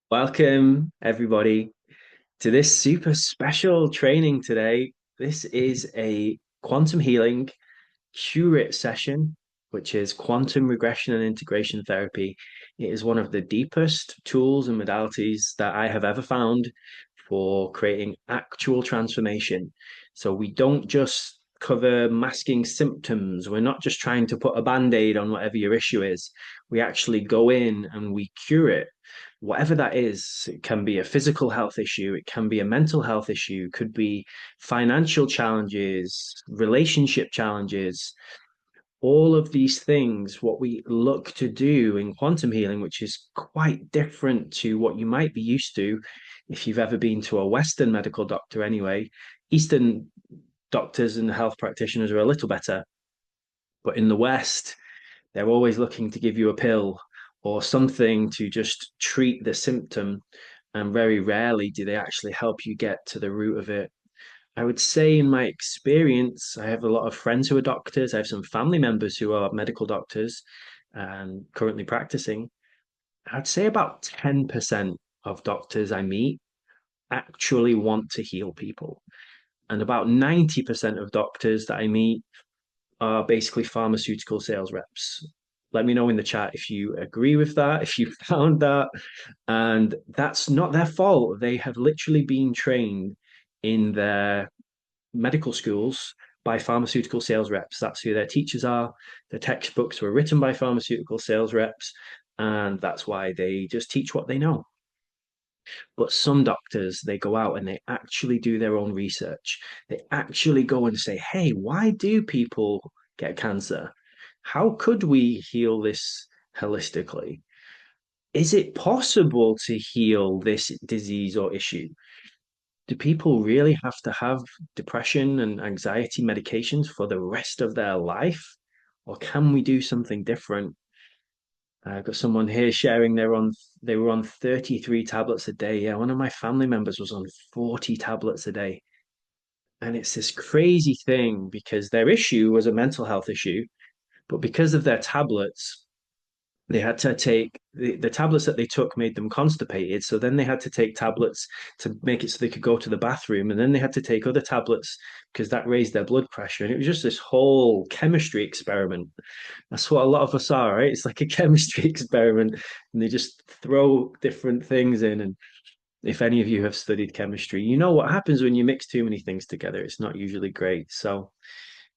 Welcome, everybody, to this super special training today. This is a quantum healing q-rit session, which is quantum regression and integration therapy. It is one of the deepest tools and modalities that I have ever found for creating actual transformation. So we don't just cover masking symptoms. We're not just trying to put a band-aid on whatever your issue is. We actually go in and we cure it. Whatever that is, it can be a physical health issue, it can be a mental health issue, it could be financial challenges, relationship challenges, all of these things. What we look to do in quantum healing, which is quite different to what you might be used to if you've ever been to a Western medical doctor anyway. Eastern doctors and health practitioners are a little better, but in the West, they're always looking to give you a pill or something to just treat the symptom. And very rarely do they actually help you get to the root of it. I would say, in my experience, I have a lot of friends who are doctors. I have some family members who are medical doctors and currently practicing. I'd say about 10% of doctors I meet actually want to heal people. And about 90% of doctors that I meet are basically pharmaceutical sales reps. Let me know in the chat if you agree with that, if you found that. And that's not their fault. They have literally been trained in their medical schools by pharmaceutical sales reps. That's who their teachers are. The textbooks were written by pharmaceutical sales reps, and that's why they just teach what they know. But some doctors, they go out and they actually do their own research. They actually go and say, hey, why do people get cancer? How could we heal this holistically? Is it possible to heal this disease or issue? Do people really have to have depression and anxiety medications for the rest of their life? Or can we do something different? I've got someone here sharing they were on 33 tablets a day. Yeah, one of my family members was on 40 tablets a day. And it's this crazy thing because their issue was a mental health issue, but because of their tablets, they had to take the tablets that they took made them constipated. So then they had to take tablets to make it so they could go to the bathroom. And then they had to take other tablets because that raised their blood pressure. And it was just this whole chemistry experiment. That's what a lot of us are, right? It's like a chemistry experiment. And they just throw different things in. And if any of you have studied chemistry, you know what happens when you mix too many things together. It's not usually great. So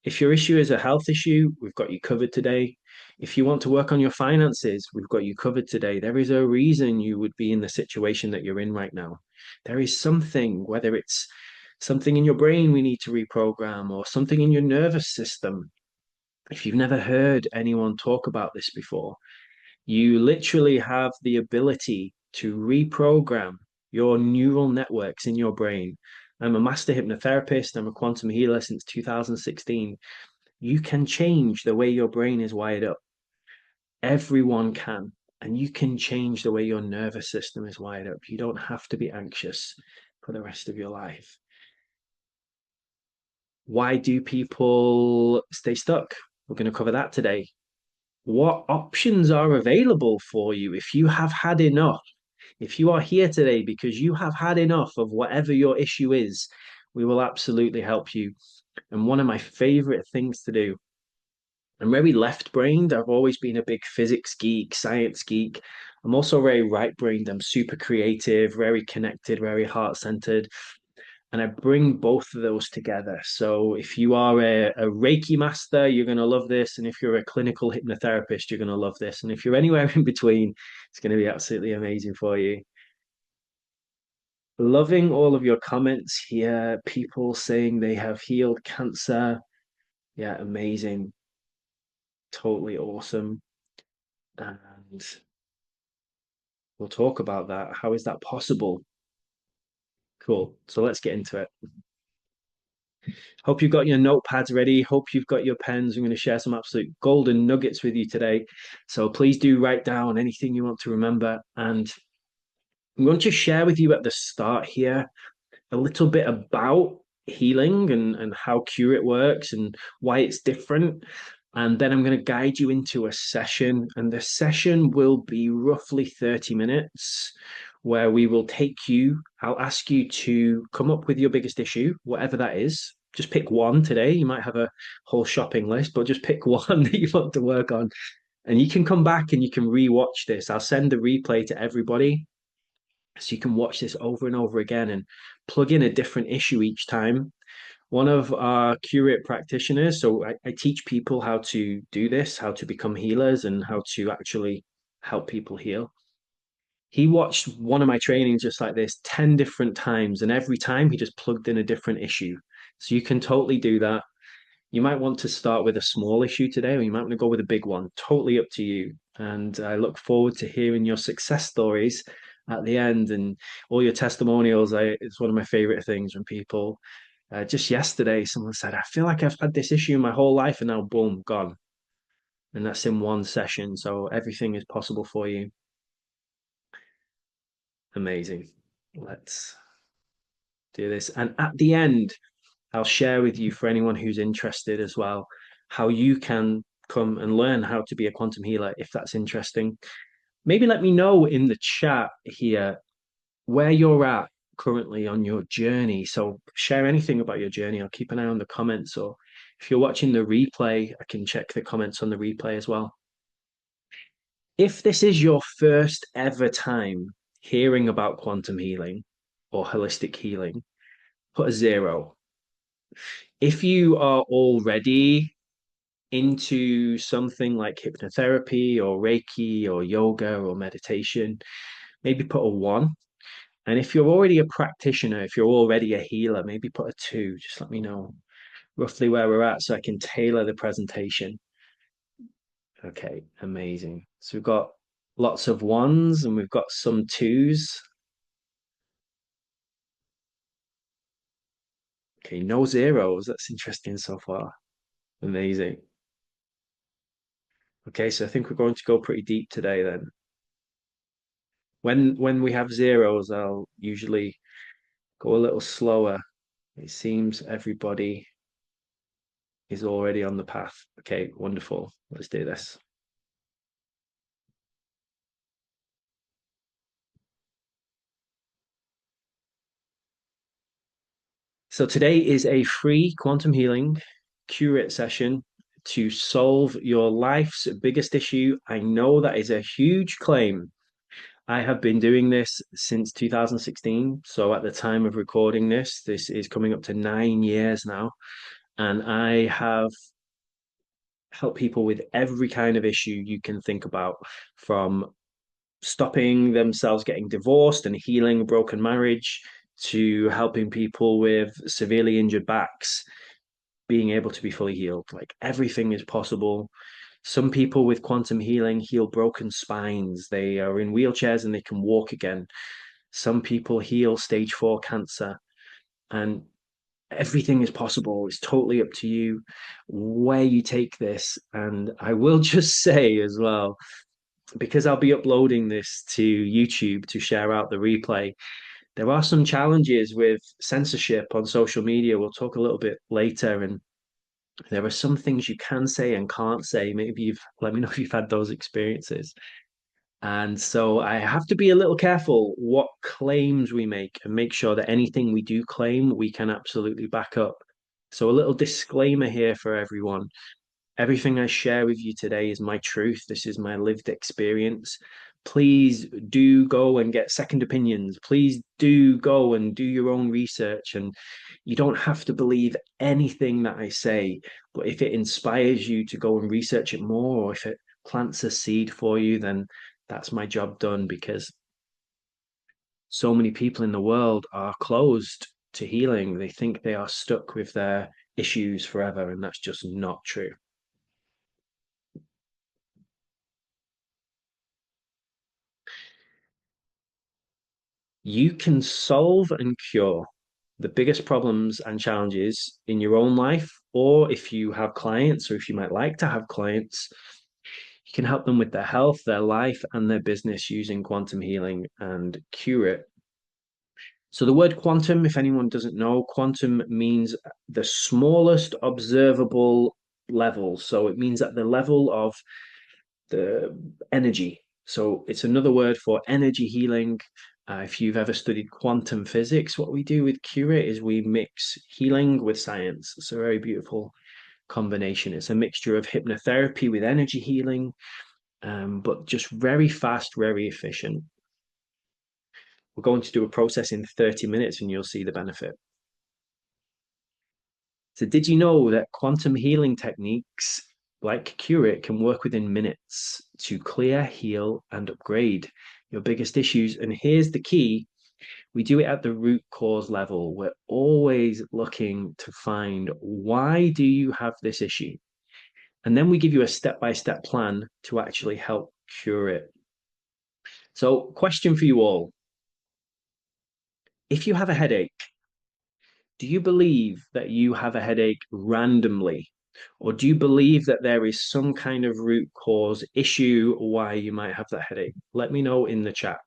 if your issue is a health issue, we've got you covered today. If you want to work on your finances, we've got you covered today. There is a reason you would be in the situation that you're in right now. There is something, whether it's something in your brain we need to reprogram or something in your nervous system. If you've never heard anyone talk about this before, you literally have the ability to reprogram your neural networks in your brain. I'm a master hypnotherapist. I'm a quantum healer since 2016. You can change the way your brain is wired up. Everyone can. And you can change the way your nervous system is wired up. You don't have to be anxious for the rest of your life. Why do people stay stuck? We're going to cover that today. What options are available for you if you have had enough? If you are here today because you have had enough of whatever your issue is, we will absolutely help you. And one of my favorite things to do, I'm very left-brained. I've always been a big physics geek, science geek. I'm also very right-brained. I'm super creative, very connected, very heart-centered. And I bring both of those together. So if you are a Reiki master, you're going to love this. And if you're a clinical hypnotherapist, you're going to love this. And if you're anywhere in between, it's going to be absolutely amazing for you. Loving all of your comments here. People saying they have healed cancer. Yeah, amazing. Totally awesome. And we'll talk about that. How is that possible? Cool. So let's get into it. Hope you've got your notepads ready. Hope you've got your pens. I'm going to share some absolute golden nuggets with you today. So please do write down anything you want to remember. And I'm going to share with you at the start here a little bit about healing and how q-rit works and why it's different. And then I'm going to guide you into a session. And the session will be roughly 30 minutes where we will take you, I'll ask you to come up with your biggest issue, whatever that is. Just pick one today. You might have a whole shopping list, but just pick one that you want to work on. And you can come back and you can re-watch this. I'll send the replay to everybody so you can watch this over and over again and plug in a different issue each time. One of our q-rit practitioners, so I teach people how to do this, how to become healers and how to actually help people heal. He watched one of my trainings just like this 10 different times, and every time he just plugged in a different issue. So you can totally do that. You might want to start with a small issue today, or you might want to go with a big one. Totally up to you. And I look forward to hearing your success stories at the end and all your testimonials. It's one of my favorite things when people, just yesterday, someone said, I feel like I've had this issue my whole life and now boom, gone. And that's in one session. So everything is possible for you. Amazing. Let's do this. And at the end, I'll share with you for anyone who's interested as well, how you can come and learn how to be a quantum healer if that's interesting. Maybe let me know in the chat here where you're at currently on your journey. So share anything about your journey. I'll keep an eye on the comments, or if you're watching the replay, I can check the comments on the replay as well. If this is your first ever time hearing about quantum healing or holistic healing, put a 0. If you are already into something like hypnotherapy or Reiki or yoga or meditation, maybe put a 1. And if you're already a practitioner, if you're already a healer, maybe put a 2. Just let me know roughly where we're at so I can tailor the presentation. Okay, amazing. So we've got lots of 1s and we've got some 2s. Okay, no 0s. That's interesting so far. Amazing. Okay, so I think we're going to go pretty deep today then. When we have 0s, I'll usually go a little slower. It seems everybody is already on the path. Okay, wonderful. Let's do this. So today is a free quantum healing q-rit session to solve your life's biggest issue. I know that is a huge claim. I have been doing this since 2016. So at the time of recording this, this is coming up to 9 years now. And I have helped people with every kind of issue you can think about, from stopping themselves getting divorced and healing a broken marriage to helping people with severely injured backs being able to be fully healed. Like everything is possible. Some people with quantum healing heal broken spines. They are in wheelchairs and they can walk again. Some people heal stage 4 cancer. And everything is possible. It's totally up to you where you take this. And I will just say as well, because I'll be uploading this to YouTube to share out the replay, there are some challenges with censorship on social media. We'll talk a little bit later, and there are some things you can say and can't say. Maybe you've let me know if you've had those experiences. And so I have to be a little careful what claims we make and make sure that anything we do claim, we can absolutely back up. So a little disclaimer here for everyone. Everything I share with you today is my truth. This is my lived experience. Please do go and get second opinions. Please do go and do your own research. And you don't have to believe anything that I say, but if it inspires you to go and research it more, or if it plants a seed for you, then that's my job done, because so many people in the world are closed to healing. They think they are stuck with their issues forever, and that's just not true. You can solve and cure the biggest problems and challenges in your own life, or if you have clients, or if you might like to have clients, you can help them with their health, their life, and their business using quantum healing and q-rit. So the word quantum, if anyone doesn't know, quantum means the smallest observable level. So it means at the level of the energy. So it's another word for energy healing. If you've ever studied quantum physics, what we do with q-rit is we mix healing with science. It's a very beautiful combination. It's a mixture of hypnotherapy with energy healing, but just very fast, very efficient. We're going to do a process in 30 minutes and you'll see the benefit. So did you know that quantum healing techniques like q-rit can work within minutes to clear, heal, and upgrade your biggest issues? And here's the key. We do it at the root cause level. We're always looking to find, why do you have this issue? And then we give you a step-by-step plan to actually help cure it. So, question for you all. If you have a headache, do you believe that you have a headache randomly? Or do you believe that there is some kind of root cause issue why you might have that headache? Let me know in the chat.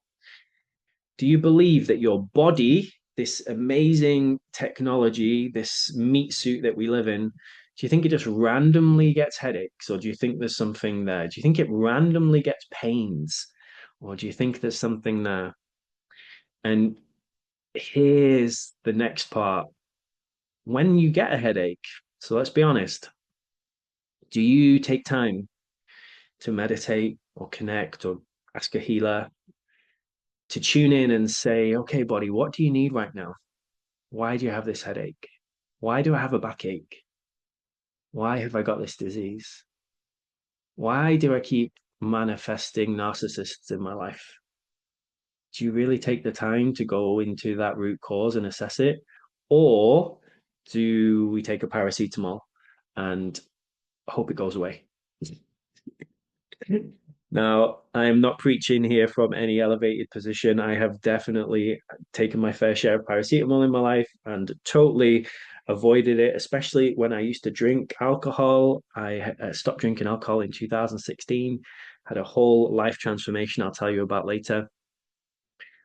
Do you believe that your body, this amazing technology, this meat suit that we live in, do you think it just randomly gets headaches? Or do you think there's something there? Do you think it randomly gets pains? Or do you think there's something there? And here's the next part. When you get a headache, so let's be honest, do you take time to meditate or connect or ask a healer to tune in and say, okay, body, what do you need right now? Why do you have this headache? Why do I have a backache? Why have I got this disease? Why do I keep manifesting narcissists in my life? Do you really take the time to go into that root cause and assess it? Or do we take a paracetamol and hope it goes away? Now, I'm not preaching here from any elevated position. I have definitely taken my fair share of paracetamol in my life and totally avoided it, especially when I used to drink alcohol. I stopped drinking alcohol in 2016, had a whole life transformation I'll tell you about later.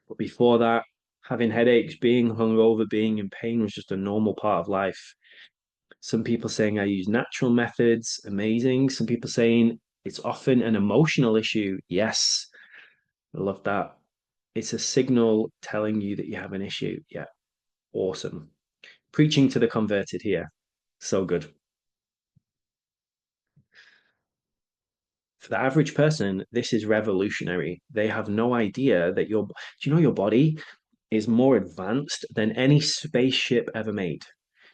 But before that, having headaches, being hungover, being in pain was just a normal part of life. Some people saying I use natural methods, amazing. Some people saying it's often an emotional issue. Yes, I love that. It's a signal telling you that you have an issue. Yeah, awesome. Preaching to the converted here. So good. For the average person, this is revolutionary. They have no idea that do you know your body is more advanced than any spaceship ever made?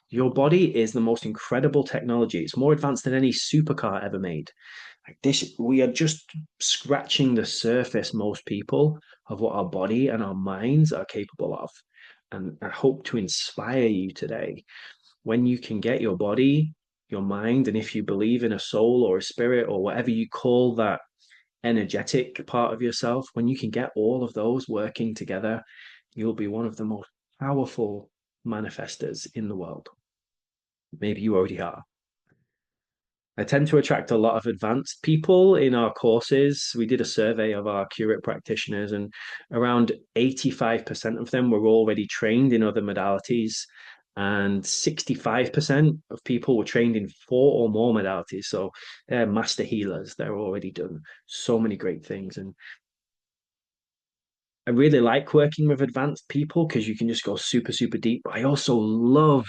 Your body is the most incredible technology. It's more advanced than any supercar ever made. Like this, we are just scratching the surface, most people, of what our body and our minds are capable of. And I hope to inspire you today. When you can get your body, your mind, and if you believe in a soul or a spirit or whatever you call that energetic part of yourself, when you can get all of those working together, you'll be one of the most powerful manifestors in the world. Maybe you already are. I tend to attract a lot of advanced people in our courses. We did a survey of our q-rit practitioners, and around 85% of them were already trained in other modalities, and 65% of people were trained in 4 or more modalities. So they're master healers. They're already done so many great things. And I really like working with advanced people because you can just go super, super deep. But I also love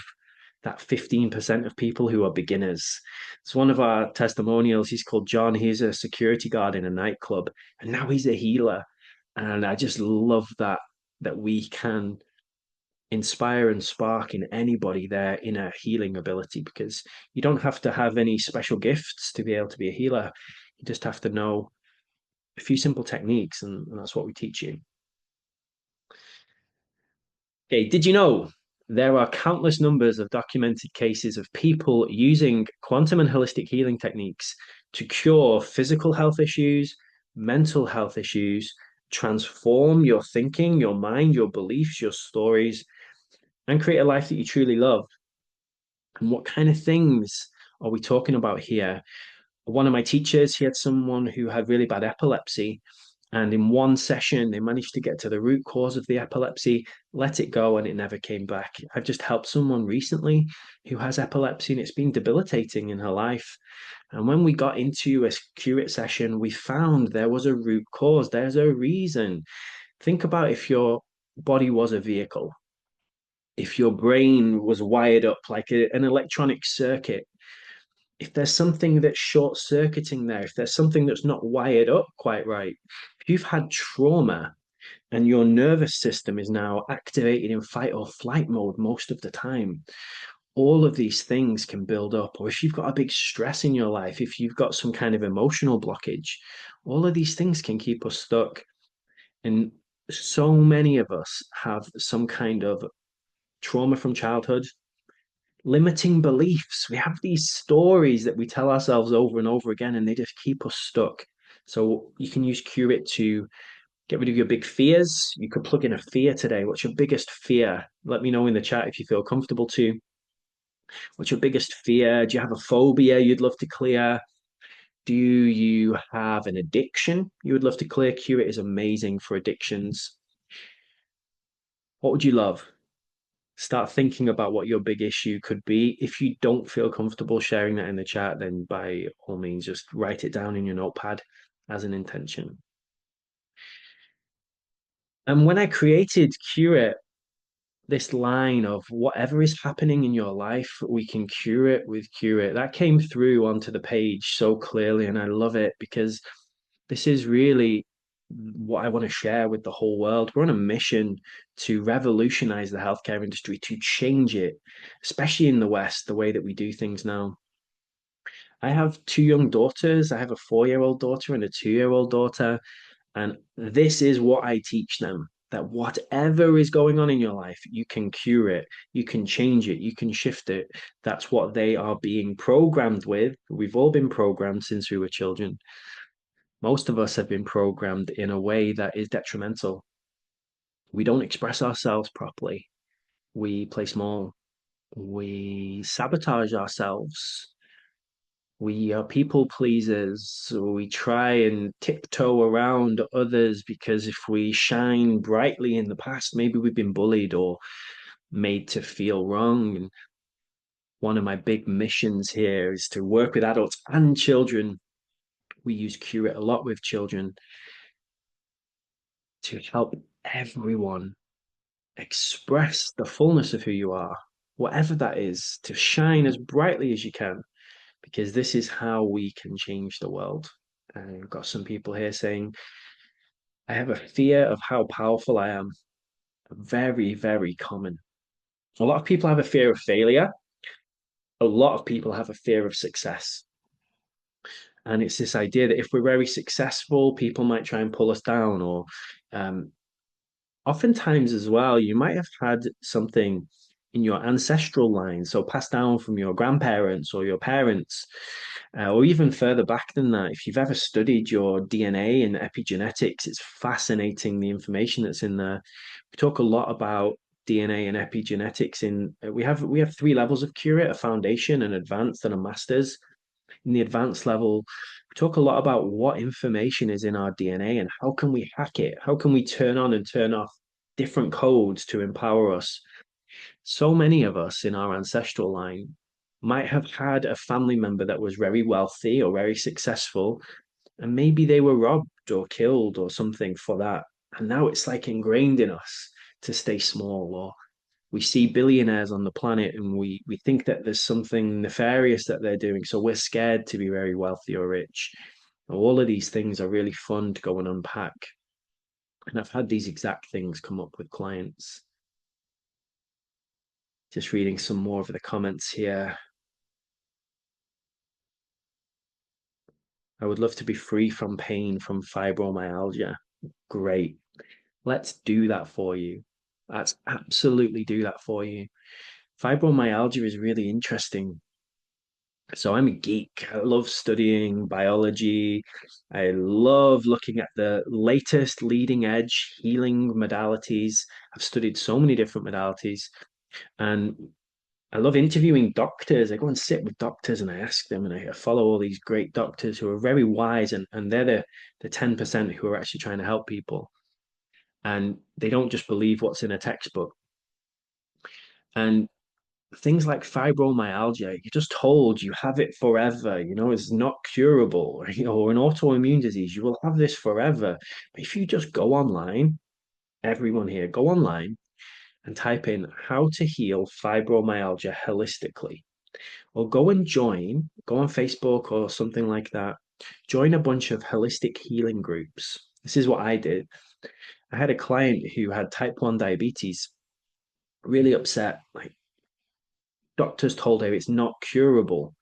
that 15% of people who are beginners. It's one of our testimonials. He's called John. He's a security guard in a nightclub, and now he's a healer. And I just love that we can inspire and spark in anybody their inner healing ability, because you don't have to have any special gifts to be able to be a healer. You just have to know a few simple techniques, and that's what we teach you. Okay, did you know there are countless numbers of documented cases of people using quantum and holistic healing techniques to cure physical health issues, mental health issues, transform your thinking, your mind, your beliefs, your stories, and create a life that you truly love? And what kind of things are we talking about here? One of my teachers, he had someone who had really bad epilepsy. And in one session, they managed to get to the root cause of the epilepsy, let it go, and it never came back. I've just helped someone recently who has epilepsy, and it's been debilitating in her life. And when we got into a q-rit session, we found there was a root cause. There's a reason. Think about if your body was a vehicle, if your brain was wired up like an electronic circuit, if there's something that's short circuiting there, if there's something that's not wired up quite right, if you've had trauma and your nervous system is now activated in fight or flight mode most of the time, all of these things can build up. Or if you've got a big stress in your life, if you've got some kind of emotional blockage, all of these things can keep us stuck. And so many of us have some kind of trauma from childhood, limiting beliefs. We have these stories that we tell ourselves over and over again, and they just keep us stuck. So you can use q-rit to get rid of your big fears. You could plug in a fear today. What's your biggest fear? Let me know in the chat if you feel comfortable to. What's your biggest fear? Do you have a phobia you'd love to clear? Do you have an addiction you would love to clear? q-rit is amazing for addictions. What would you love? Start thinking about what your big issue could be. If you don't feel comfortable sharing that in the chat, then by all means, just write it down in your notepad as an intention. And when I created q-rit, this line of whatever is happening in your life, we can cure it with q-rit. That came through onto the page so clearly, and I love it because this is really what I want to share with the whole world. We're on a mission to revolutionize the healthcare industry, to change it, especially in the West, the way that we do things now. I have two young daughters. I have a 4-year-old daughter and a 2-year-old daughter. And this is what I teach them, that whatever is going on in your life, you can cure it, you can change it, you can shift it. That's what they are being programmed with. We've all been programmed since we were children. Most of us have been programmed in a way that is detrimental. We don't express ourselves properly. We play small. We sabotage ourselves. We are people pleasers. We try and tiptoe around others because if we shine brightly in the past, maybe we've been bullied or made to feel wrong. And one of my big missions here is to work with adults and children. We use q-rit a lot with children to help everyone express the fullness of who you are, whatever that is, to shine as brightly as you can, because this is how we can change the world. And I've got some people here saying, I have a fear of how powerful I am. Very, very common. A lot of people have a fear of failure. A lot of people have a fear of success. And it's this idea that if we're very successful, people might try and pull us down, or oftentimes as well, you might have had something in your ancestral line, so passed down from your grandparents or your parents, or even further back than that. If you've ever studied your DNA and epigenetics, it's fascinating the information that's in there. We talk a lot about DNA and epigenetics in we have 3 levels of q-rit: a foundation, an advanced, and a master's. In the advanced level, we talk a lot about what information is in our DNA and how can we hack it? How can we turn on and turn off different codes to empower us? So many of us in our ancestral line might have had a family member that was very wealthy or very successful, and maybe they were robbed or killed or something for that. And now it's like ingrained in us to stay small, or we see billionaires on the planet and we think that there's something nefarious that they're doing. So we're scared to be very wealthy or rich. All of these things are really fun to go and unpack. And I've had these exact things come up with clients. Just reading some more of the comments here. I would love to be free from pain from fibromyalgia. Great. Let's do that for you. Let's absolutely do that for you. Fibromyalgia is really interesting. So I'm a geek. I love studying biology. I love looking at the latest leading edge healing modalities. I've studied so many different modalities, and I love interviewing doctors. I go and sit with doctors and I ask them, and I follow all these great doctors who are very wise, and they're the 10% who are actually trying to help people. And they don't just believe what's in a textbook. And things like fibromyalgia, you're just told you have it forever, it's not curable, or an autoimmune disease, you will have this forever. But if you just go online everyone here, go online and type in how to heal fibromyalgia holistically. Or go on Facebook or something like that. Join a bunch of holistic healing groups. This is what I did. I had a client who had type 1 diabetes, really upset. Like doctors told her it's not curable.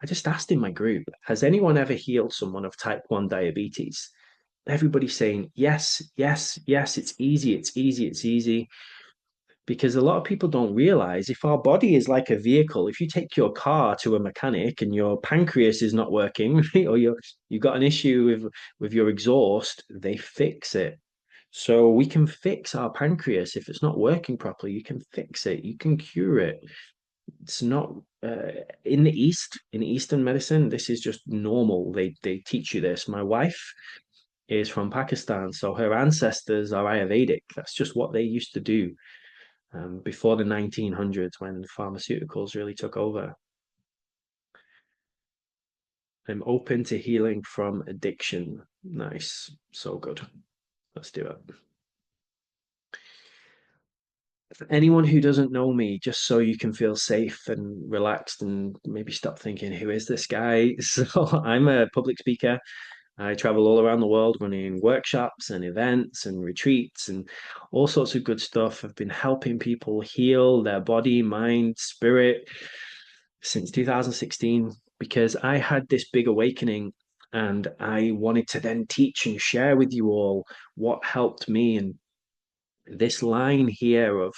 I just asked in my group, has anyone ever healed someone of type 1 diabetes? Everybody's saying, yes, yes, yes, it's easy, it's easy, it's easy. Because a lot of people don't realize if our body is like a vehicle, if you take your car to a mechanic and your pancreas is not working, or you've got an issue with your exhaust, they fix it. So we can fix our pancreas if it's not working properly. You can fix it. You can cure it. It's not in the East, in Eastern medicine. This is just normal. They teach you this. My wife is from Pakistan, so her ancestors are Ayurvedic. That's just what they used to do before the 1900s when pharmaceuticals really took over. I'm open to healing from addiction. Nice. So good. Let's do it. Anyone who doesn't know me, just so you can feel safe and relaxed and maybe stop thinking, who is this guy? So I'm a public speaker. I travel all around the world running workshops and events and retreats and all sorts of good stuff. I've been helping people heal their body, mind, spirit since 2016 because I had this big awakening and I wanted to then teach and share with you all what helped me. And this line here of,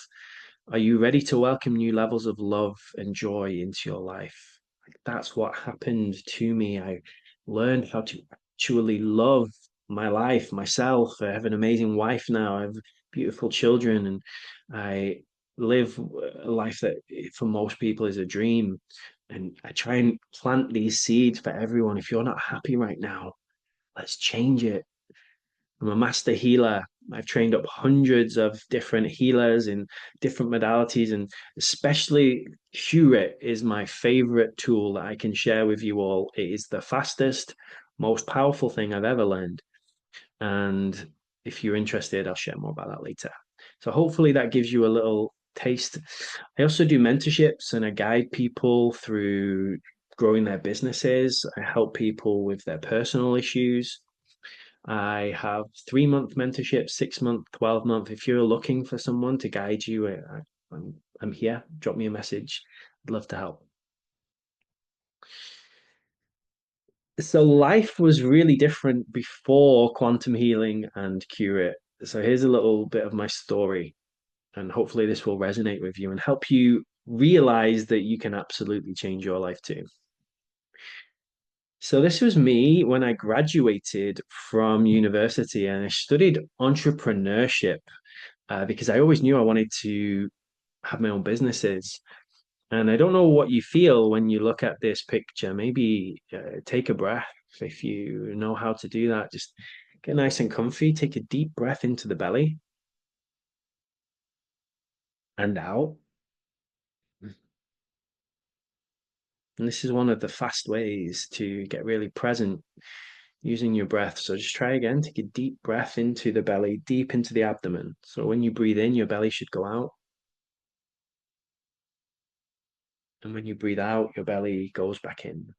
are you ready to welcome new levels of love and joy into your life? That's what happened to me. I learned how to actually love my life, myself. I have an amazing wife now. I have beautiful children, and I live a life that for most people is a dream. And I try and plant these seeds for everyone. If you're not happy right now, let's change it. I'm a master healer. I've trained up hundreds of different healers in different modalities, and especially q-rit is my favorite tool that I can share with you all. It is the fastest, most powerful thing I've ever learned. And if you're interested, I'll share more about that later. So hopefully that gives you a little taste. I also do mentorships and I guide people through growing their businesses. I help people with their personal issues. I have 3 month mentorship, 6 month, 12 month. If you're looking for someone to guide you, I'm here. Drop me a message. I'd love to help. So life was really different before quantum healing and q-rit. So here's a little bit of my story, and hopefully this will resonate with you and help you realize that you can absolutely change your life too. So this was me when I graduated from university and I studied entrepreneurship because I always knew I wanted to have my own businesses. And I don't know what you feel when you look at this picture. Maybe take a breath if you know how to do that. Just get nice and comfy. Take a deep breath into the belly and out. And this is one of the fast ways to get really present using your breath. So just try again. Take a deep breath into the belly, deep into the abdomen. So when you breathe in, your belly should go out. And when you breathe out, your belly goes back in.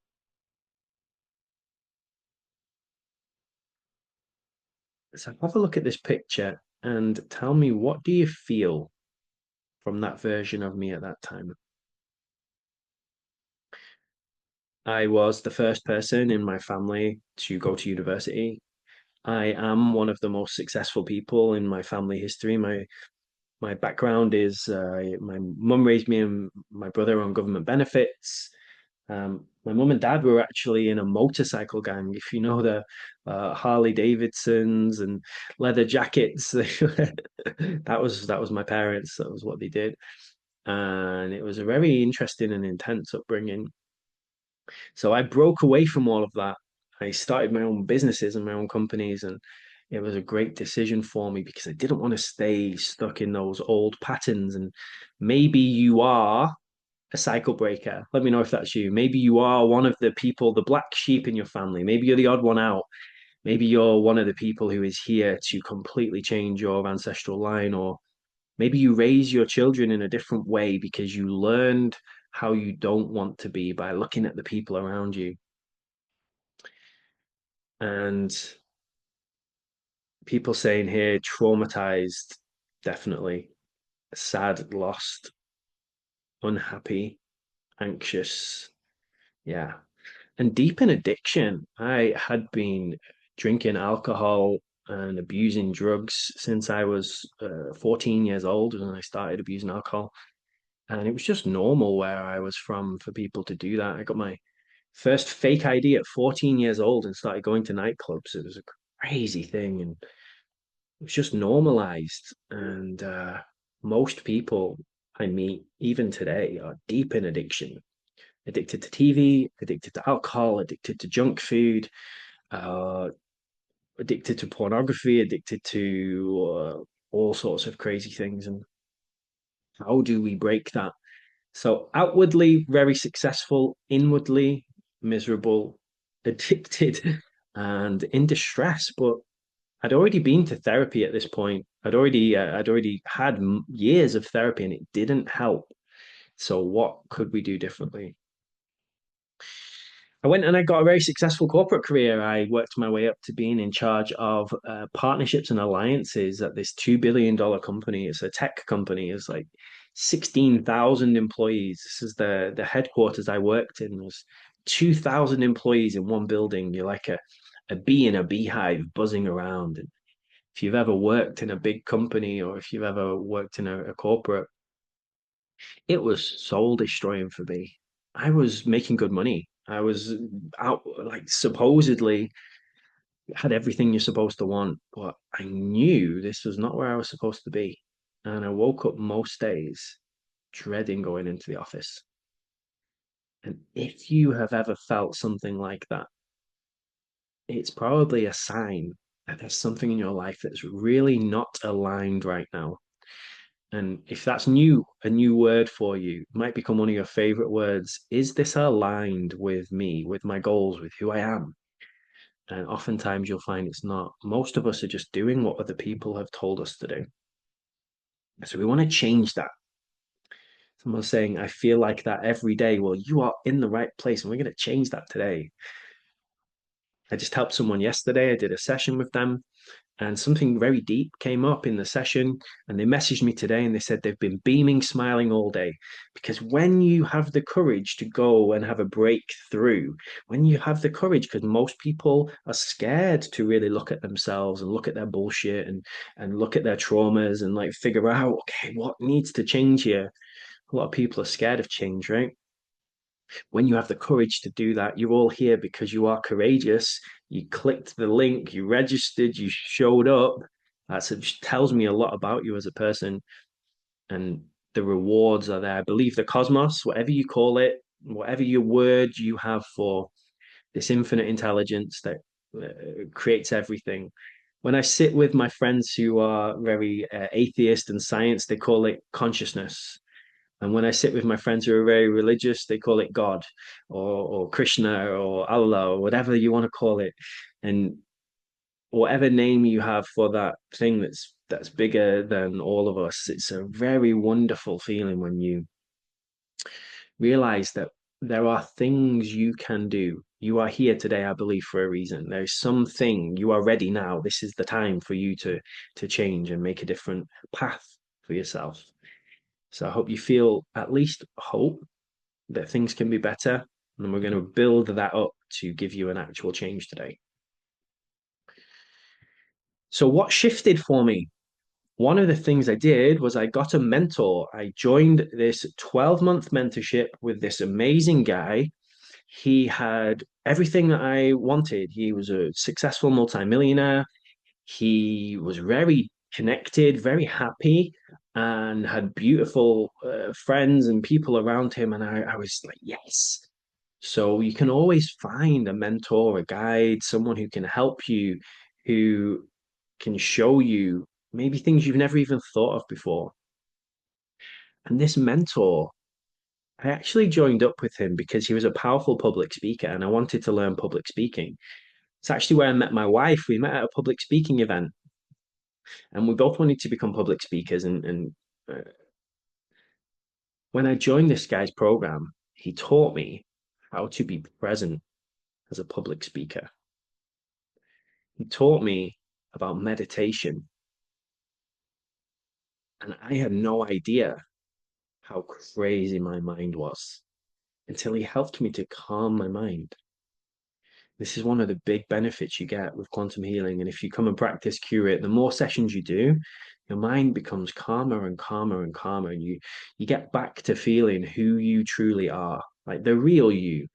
So have a look at this picture and tell me, what do you feel from that version of me at that time? I was the first person in my family to go to university. I am one of the most successful people in my family history. My background is my mum raised me and my brother on government benefits. My mum and dad were actually in a motorcycle gang. If you know the Harley Davidsons and leather jackets, that was my parents. That was what they did, and it was a very interesting and intense upbringing. So I broke away from all of that. I started my own businesses and my own companies, and it was a great decision for me because I didn't want to stay stuck in those old patterns. And maybe you are a cycle breaker. Let me know if that's you. Maybe you are one of the people, the black sheep in your family. Maybe you're the odd one out. Maybe you're one of the people who is here to completely change your ancestral line, or maybe you raise your children in a different way because you learned how you don't want to be by looking at the people around you. And people saying here, traumatized, definitely, sad, lost, unhappy, anxious. Yeah. And deep in addiction. I had been drinking alcohol and abusing drugs since I was 14 years old when I started abusing alcohol. And it was just normal where I was from for people to do that. I got my first fake ID at 14 years old and started going to nightclubs. It was a crazy thing. And it was just normalized. And most people I meet, even today, are deep in addiction, addicted to TV, addicted to alcohol, addicted to junk food, uh, addicted to pornography, addicted to all sorts of crazy things. And how do we break that? So, outwardly, very successful, inwardly, miserable, addicted, and in distress. But I'd already been to therapy at this point. I'd already had years of therapy, and it didn't help. So, what could we do differently? I went and I got a very successful corporate career. I worked my way up to being in charge of partnerships and alliances at this $2 billion company. It's a tech company. It's like 16,000 employees. This is the headquarters I worked in. There's 2,000 employees in one building. You're like a bee in a beehive buzzing around. And if you've ever worked in a big company or if you've ever worked in a corporate, it was soul destroying for me. I was making good money. I was out, like, supposedly had everything you're supposed to want, but I knew this was not where I was supposed to be. And I woke up most days dreading going into the office. And if you have ever felt something like that, it's probably a sign that there's something in your life that's really not aligned right now. And if that's new, a new word for you, might become one of your favorite words. Is this aligned with me, with my goals, with who I am? And oftentimes you'll find it's not. Most of us are just doing what other people have told us to do. So we want to change that. Someone's saying, I feel like that every day. Well, you are in the right place, and we're going to change that today. I just helped someone yesterday. I did a session with them, and something very deep came up in the session, and they messaged me today and they said they've been beaming, smiling all day. Because when you have the courage to go and have a breakthrough, when you have the courage, because most people are scared to really look at themselves and look at their bullshit and look at their traumas and like figure out, okay, what needs to change here. A lot of people are scared of change, right? When you have the courage to do that, you're all here because you are courageous. You clicked the link, you registered, you showed up. That tells me a lot about you as a person, and the rewards are there. I believe the cosmos, whatever you call it, whatever your word you have for this infinite intelligence that creates everything. When I sit with my friends who are very atheist and science, they call it consciousness. And when I sit with my friends who are very religious, they call it God or Krishna or Allah or whatever you want to call it. And whatever name you have for that thing that's bigger than all of us, it's a very wonderful feeling when you realize that there are things you can do. You are here today, I believe, for a reason. There's something you are ready now. This is the time for you to change and make a different path for yourself. So I hope you feel at least hope that things can be better. And we're going to build that up to give you an actual change today. So, what shifted for me? One of the things I did was I got a mentor. I joined this 12-month mentorship with this amazing guy. He had everything that I wanted. He was a successful multimillionaire. He was very connected, very happy, and had beautiful friends and people around him. And I was like, yes. So you can always find a mentor, a guide, someone who can help you, who can show you maybe things you've never even thought of before. And this mentor, I actually joined up with him because he was a powerful public speaker and I wanted to learn public speaking. It's actually where I met my wife. We met at a public speaking event, and we both wanted to become public speakers. And when I joined this guy's program, he taught me how to be present as a public speaker. He taught me about meditation, and I had no idea how crazy my mind was until he helped me to calm my mind. This is one of the big benefits you get with quantum healing. And if you come and practice q-rit, the more sessions you do, your mind becomes calmer and calmer and calmer. And you get back to feeling who you truly are, like the real you.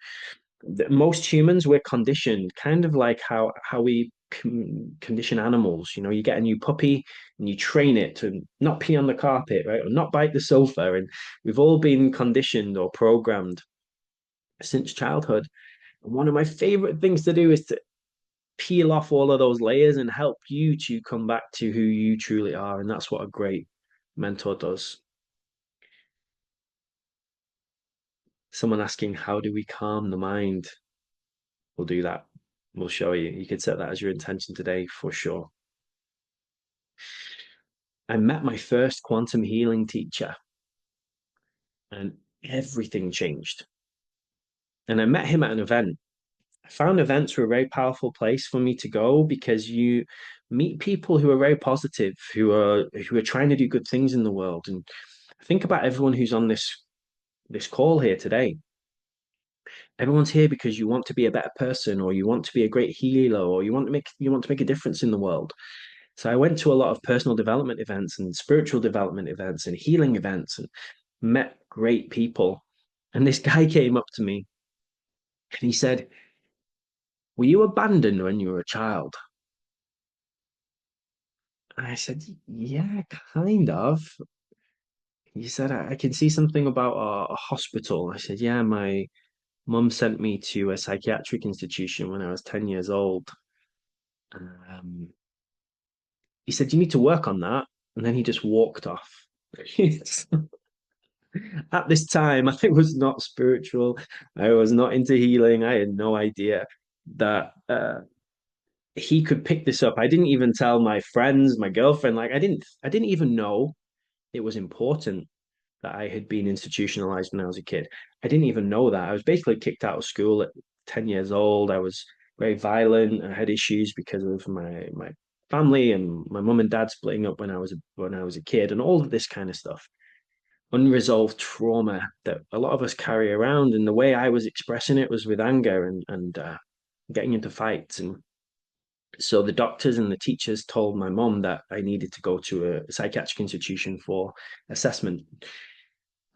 Most humans, we're conditioned kind of like how we condition animals. You know, you get a new puppy and you train it to not pee on the carpet, right? Or not bite the sofa. And we've all been conditioned or programmed since childhood. And one of my favorite things to do is to peel off all of those layers and help you to come back to who you truly are. And that's what a great mentor does. Someone asking, how do we calm the mind? We'll do that. We'll show you. You could set that as your intention today for sure. I met my first quantum healing teacher and everything changed. And I met him at an event. I found events were a very powerful place for me to go because you meet people who are very positive, who are trying to do good things in the world. And think about everyone who's on this call here today. Everyone's here because you want to be a better person, or you want to be a great healer, or you want to make a difference in the world. So I went to a lot of personal development events and spiritual development events and healing events and met great people. And this guy came up to me and he said, were you abandoned when you were a child? And I said, yeah, kind of. He said, I can see something about a hospital. I said, yeah, my mum sent me to a psychiatric institution when I was 10 years old. Um, he said, you need to work on that. And then he just walked off. At this time, I was not spiritual. I was not into healing. I had no idea that he could pick this up. I didn't even tell my friends, my girlfriend. Like I didn't even know it was important that I had been institutionalized when I was a kid. I didn't even know that. I was basically kicked out of school at 10 years old. I was very violent. I had issues because of my family and my mum and dad splitting up when I was a kid and all of this kind of stuff. Unresolved trauma that a lot of us carry around. And the way I was expressing it was with anger and getting into fights. And so the doctors and the teachers told my mom that I needed to go to a psychiatric institution for assessment.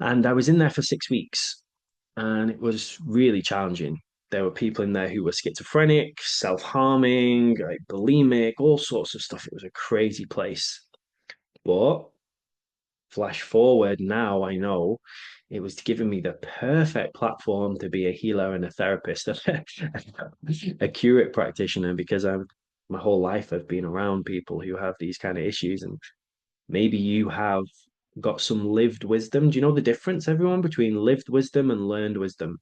And I was in there for 6 weeks, and it was really challenging. There were people in there who were schizophrenic, self-harming, like bulimic, all sorts of stuff. It was a crazy place. But flash forward now, I know it was giving me the perfect platform to be a healer and a therapist, a q-rit practitioner, because my whole life I've been around people who have these kind of issues, and maybe you have got some lived wisdom. Do you know the difference, everyone, between lived wisdom and learned wisdom?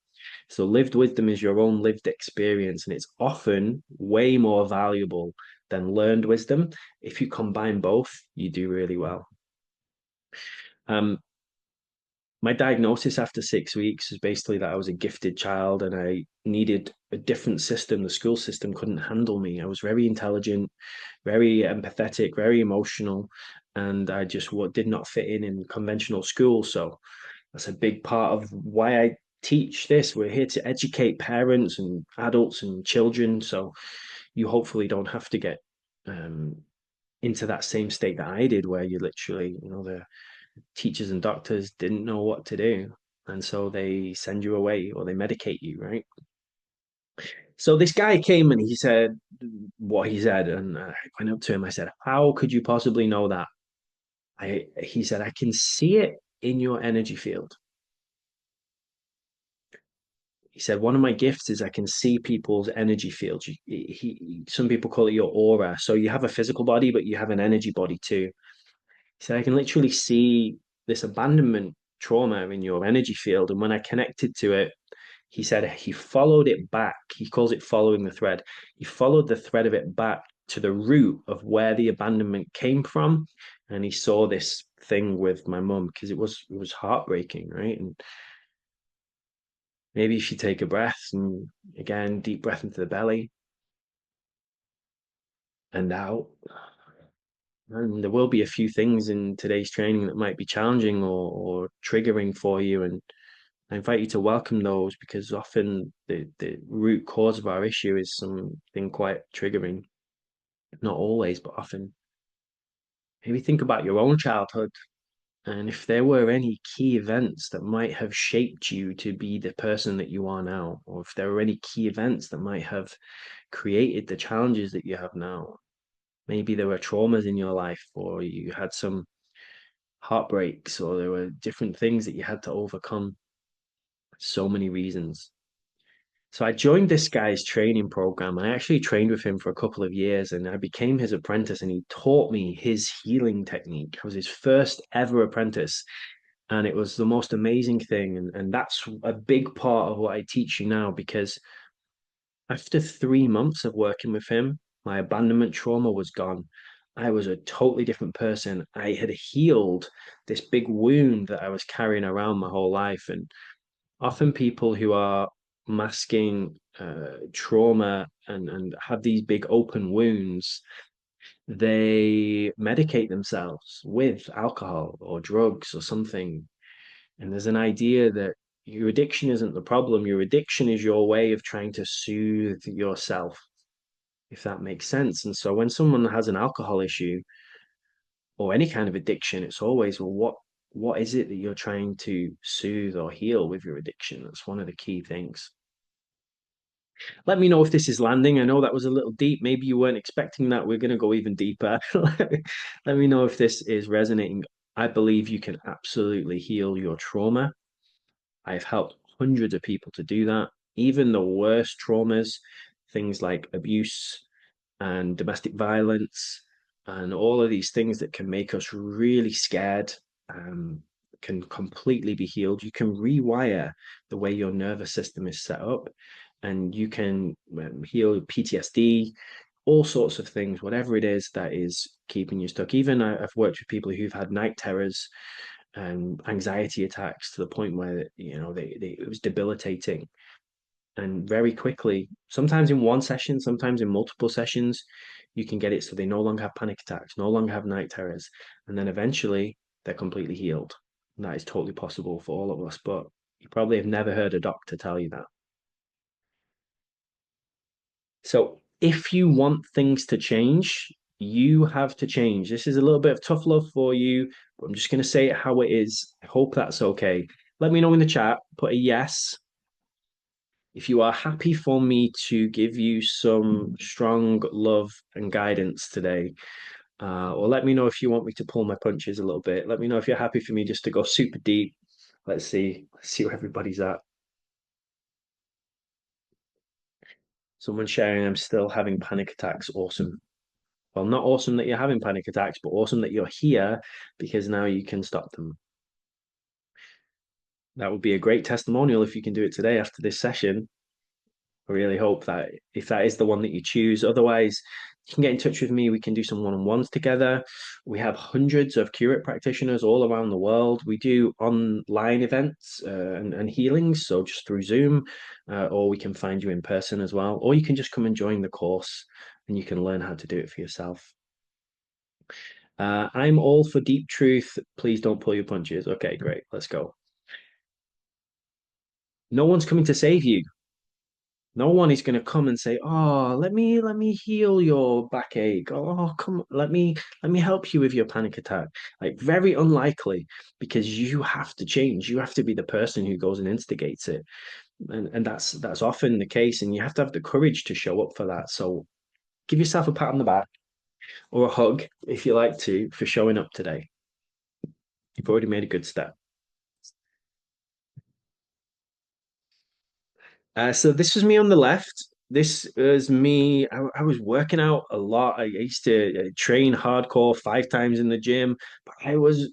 So lived wisdom is your own lived experience, and it's often way more valuable than learned wisdom. If you combine both, you do really well. Um, my diagnosis after 6 weeks is basically that I was a gifted child and I needed a different system. The school system couldn't handle me. I was very intelligent, very empathetic, very emotional, and I just did not fit in conventional school. So that's a big part of why I teach this. We're here to educate parents and adults and children. So you hopefully don't have to get into that same state that I did, where you literally, the teachers and doctors didn't know what to do. And so they send you away or they medicate you, right? So this guy came and he said what he said. And I went up to him. I said, how could you possibly know that? He said, I can see it in your energy field. He said, one of my gifts is I can see people's energy fields. Some people call it your aura. So you have a physical body, but you have an energy body too. He said, I can literally see this abandonment trauma in your energy field. And when I connected to it, he said he followed it back. He calls it following the thread. He followed the thread of it back to the root of where the abandonment came from, and he saw this thing with my mum because it was heartbreaking, right? And maybe if you take a breath and again, deep breath into the belly and out. And there will be a few things in today's training that might be challenging or triggering for you. And I invite you to welcome those because often the root cause of our issue is something quite triggering. Not always, but often. Maybe think about your own childhood and if there were any key events that might have shaped you to be the person that you are now, or if there were any key events that might have created the challenges that you have now. Maybe there were traumas in your life, or you had some heartbreaks, or there were different things that you had to overcome. So many reasons. So I joined this guy's training program. I actually trained with him for a couple of years and I became his apprentice and he taught me his healing technique. I was his first ever apprentice and it was the most amazing thing. And that's a big part of what I teach you now because after 3 months of working with him, my abandonment trauma was gone. I was a totally different person. I had healed this big wound that I was carrying around my whole life. And often people who are masking trauma and have these big open wounds, they medicate themselves with alcohol or drugs or something. And there's an idea that your addiction isn't the problem. Your addiction is your way of trying to soothe yourself, if that makes sense. And so when someone has an alcohol issue or any kind of addiction, it's always, well, what is it that you're trying to soothe or heal with your addiction? That's one of the key things. Let me know if this is landing. I know that was a little deep. Maybe you weren't expecting that. We're going to go even deeper. Let me know if this is resonating. I believe you can absolutely heal your trauma. I've helped hundreds of people to do that. Even the worst traumas, things like abuse and domestic violence, and all of these things that can make us really scared, can completely be healed. You can rewire the way your nervous system is set up, and you can heal PTSD, all sorts of things, whatever it is that is keeping you stuck. Even I've worked with people who've had night terrors and anxiety attacks to the point where it was debilitating and very quickly, sometimes in one session, sometimes in multiple sessions, you can get it so they no longer have panic attacks, no longer have night terrors, and then eventually they're completely healed. And that is totally possible for all of us, but you probably have never heard a doctor tell you that. So if you want things to change, you have to change. This is a little bit of tough love for you, but I'm just going to say it how it is. I hope that's okay. Let me know in the chat, put a yes if you are happy for me to give you some strong love and guidance today, or let me know if you want me to pull my punches a little bit. Let me know if you're happy for me just to go super deep. Let's see where everybody's at. Someone sharing I'm still having panic attacks. Awesome. Well, not awesome that you're having panic attacks, but awesome that you're here because now you can stop them. That would be a great testimonial if you can do it today after this session. I really hope that if that is the one that you choose, otherwise you can get in touch with me. We can do some one-on-ones together. We have hundreds of q-rit practitioners all around the world. We do online events and healings, so just through Zoom, or we can find you in person as well, or you can just come and join the course and you can learn how to do it for yourself. I'm all for deep truth. Please don't pull your punches. Okay, great. Let's go. No one's coming to save you. No one is going to come and say, "Oh, let me heal your backache. Oh, come, let me help you with your panic attack." Like very unlikely because you have to change. You have to be the person who goes and instigates it. And that's often the case and you have to have the courage to show up for that. So give yourself a pat on the back or a hug if you like to for showing up today. You've already made a good step. So this was me on the left. This was me. I was working out a lot. I used to train hardcore 5 times in the gym, but I was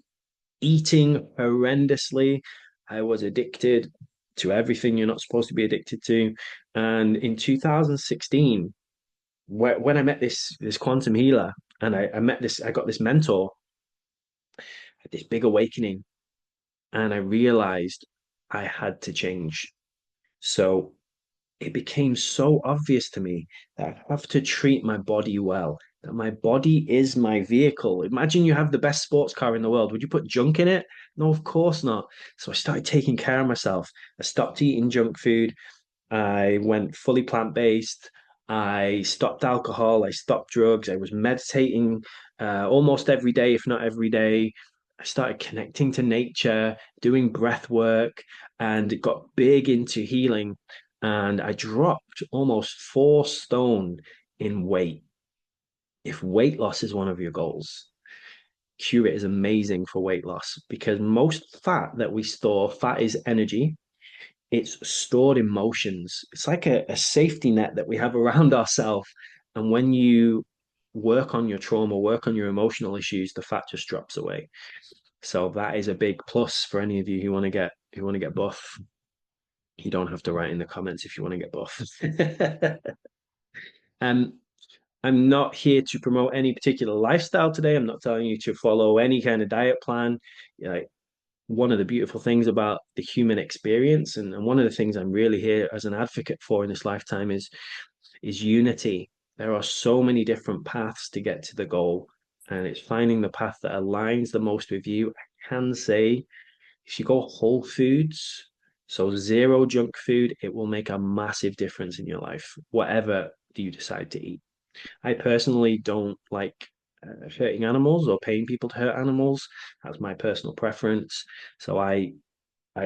eating horrendously. I was addicted to everything you're not supposed to be addicted to. And in 2016, when I met this quantum healer, and I got this mentor, I had this big awakening, and I realized I had to change. So it became so obvious to me that I have to treat my body well, that my body is my vehicle. Imagine you have the best sports car in the world. Would you put junk in it? No, of course not. So I started taking care of myself. I stopped eating junk food. I went fully plant-based. I stopped alcohol. I stopped drugs. I was meditating almost every day, if not every day. I started connecting to nature, doing breath work, and got big into healing. And I dropped almost 4 stone in weight. If weight loss is one of your goals, q-rit is amazing for weight loss because most fat that we store, fat is energy, it's stored emotions. It's like a safety net that we have around ourselves. And when you work on your trauma, work on your emotional issues, the fat just drops away. So that is a big plus for any of you who want to get buff. You don't have to write in the comments if you want to get buff. um, I'm not here to promote any particular lifestyle today. I'm not telling you to follow any kind of diet plan. Like, one of the beautiful things about the human experience, and one of the things I'm really here as an advocate for in this lifetime is unity. There are so many different paths to get to the goal, and it's finding the path that aligns the most with you. I can say if you go whole foods, so zero junk food, it will make a massive difference in your life, whatever you decide to eat. I personally don't like hurting animals or paying people to hurt animals. That's my personal preference. So I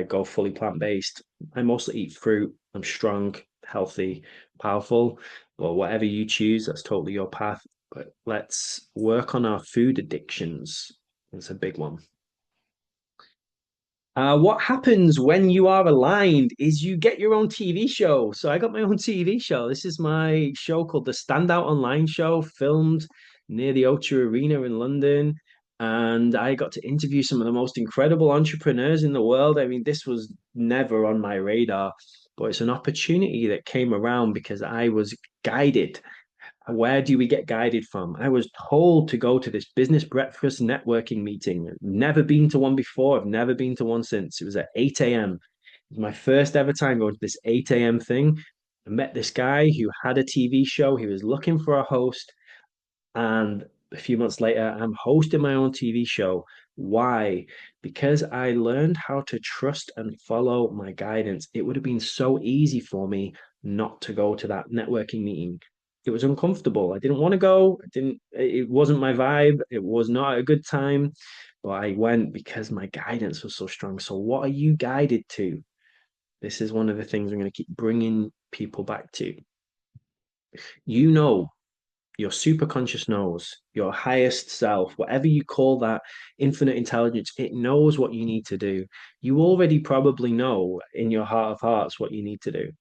go fully plant-based. I mostly eat fruit. I'm strong, healthy, powerful. But whatever you choose, that's totally your path. But let's work on our food addictions. It's a big one. What happens when you are aligned is you get your own TV show. So I got my own TV show. This is my show called the StandOut Online Show, filmed near the O2 Arena in London. And I got to interview some of the most incredible entrepreneurs in the world. I mean, this was never on my radar, but it's an opportunity that came around because I was guided. Where do we get guided from? I was told to go to this business breakfast networking meeting. Never been to one before. I've never been to one since. It was at 8 a.m. It was my first ever time going to this 8 a.m. thing. I met this guy who had a TV show. He was looking for a host. And a few months later, I'm hosting my own TV show. Why? Because I learned how to trust and follow my guidance. It would have been so easy for me not to go to that networking meeting. It was uncomfortable. I didn't want to go. It wasn't my vibe. It was not a good time, but I went because my guidance was so strong. So, what are you guided to? This is one of the things I'm going to keep bringing people back to. You know your superconscious knows, your highest self, whatever you call that infinite intelligence, it knows what you need to do. You already probably know in your heart of hearts what you need to do.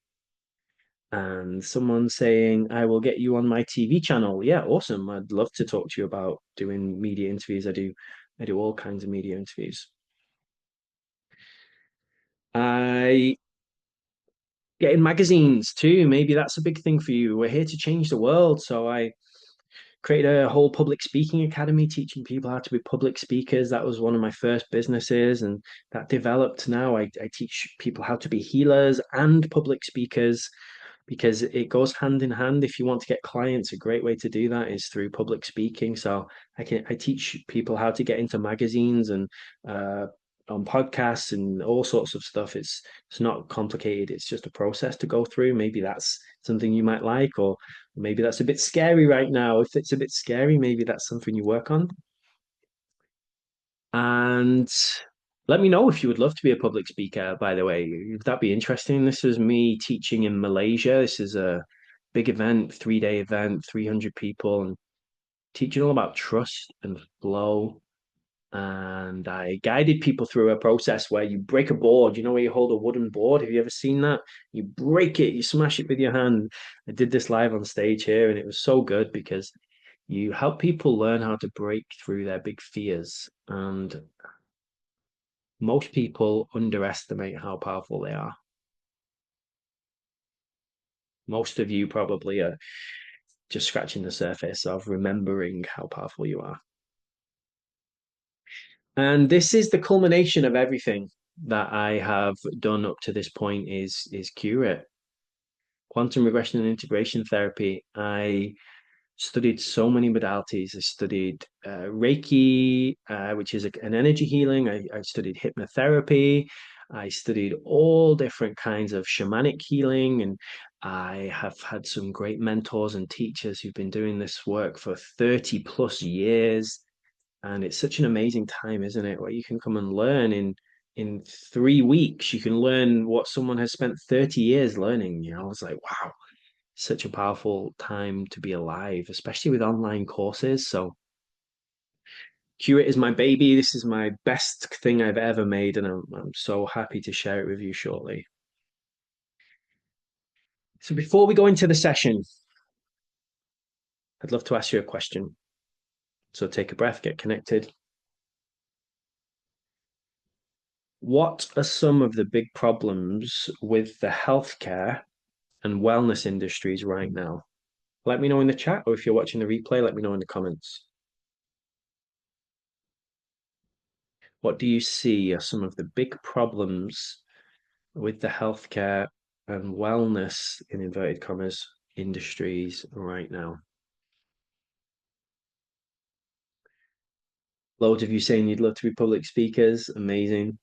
And someone saying, I will get you on my TV channel. Yeah, awesome. I'd love to talk to you about doing media interviews. I do all kinds of media interviews. I get in magazines too. Maybe that's a big thing for you. We're here to change the world. So I created a whole public speaking academy teaching people how to be public speakers. That was one of my first businesses, and that developed. Now I teach people how to be healers and public speakers because it goes hand in hand. If you want to get clients, a great way to do that is through public speaking. So I teach people how to get into magazines and on podcasts and all sorts of stuff. It's not complicated. It's just a process to go through. Maybe that's something you might like, or maybe that's a bit scary right now. If it's a bit scary, maybe that's something you work on. And let me know if you would love to be a public speaker, by the way. Would that be interesting? This is me teaching in Malaysia. This is a big event, 3-day event, 300 people, and teaching all about trust and flow. And I guided people through a process where you break a board. You know, where you hold a wooden board? Have you ever seen that? You break it, you smash it with your hand. I did this live on stage here, and it was so good because you help people learn how to break through their big fears. And most people underestimate how powerful they are. Most of you probably are just scratching the surface of remembering how powerful you are. And this is the culmination of everything that I have done up to this point is q-rit, quantum regression and integration therapy. I studied so many modalities. I studied Reiki, which is an energy healing. I studied hypnotherapy. I studied all different kinds of shamanic healing. And I have had some great mentors and teachers who've been doing this work for 30 plus years. And it's such an amazing time, isn't it? Where you can come and learn in 3 weeks. You can learn what someone has spent 30 years learning. I was like, wow, such a powerful time to be alive, especially with online courses. So q-rit is my baby. This is my best thing I've ever made, and I'm so happy to share it with you shortly. So before we go into the session, I'd love to ask you a question. So take a breath, get connected. What are some of the big problems with the healthcare and wellness industries right now? Let me know in the chat, or if you're watching the replay, let me know in the comments. What do you see are some of the big problems with the healthcare and wellness, in inverted commas, industries right now? Loads of you saying you'd love to be public speakers. Amazing.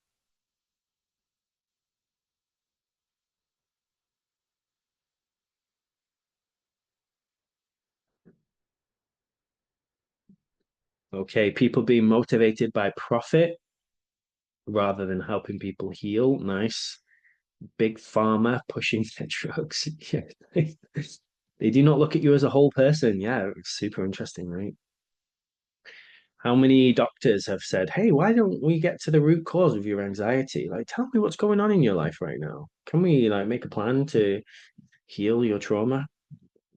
Okay, people being motivated by profit rather than helping people heal. Nice. Big pharma pushing their drugs. Yeah. They do not look at you as a whole person. Yeah, super interesting, right? How many doctors have said, hey, why don't we get to the root cause of your anxiety? Like, tell me what's going on in your life right now. Can we like make a plan to heal your trauma?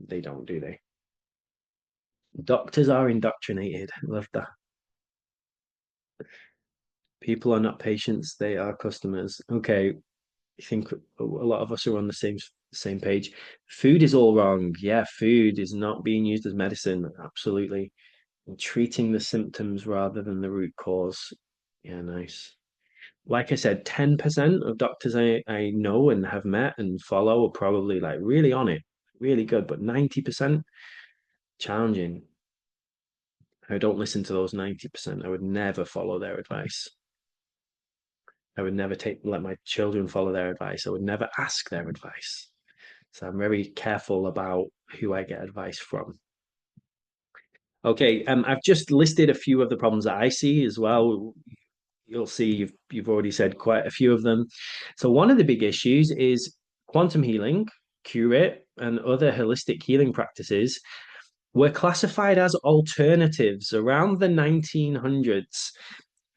They don't, do they? Doctors are indoctrinated. I love that. People are not patients, they are customers. Okay, I think a lot of us are on the same page. Food is all wrong. Yeah, food is not being used as medicine. Absolutely. And treating the symptoms rather than the root cause. Yeah, nice. Like I said, 10% of doctors I know and have met and follow are probably like really on it, really good, but 90% challenging. I don't listen to those 90%. I would never follow their advice. I would never let my children follow their advice. I would never ask their advice. So I'm very careful about who I get advice from. Okay, I've just listed a few of the problems that I see as well. You'll see you've already said quite a few of them. So one of the big issues is quantum healing, q-rit, and other holistic healing practices were classified as alternatives around the 1900s.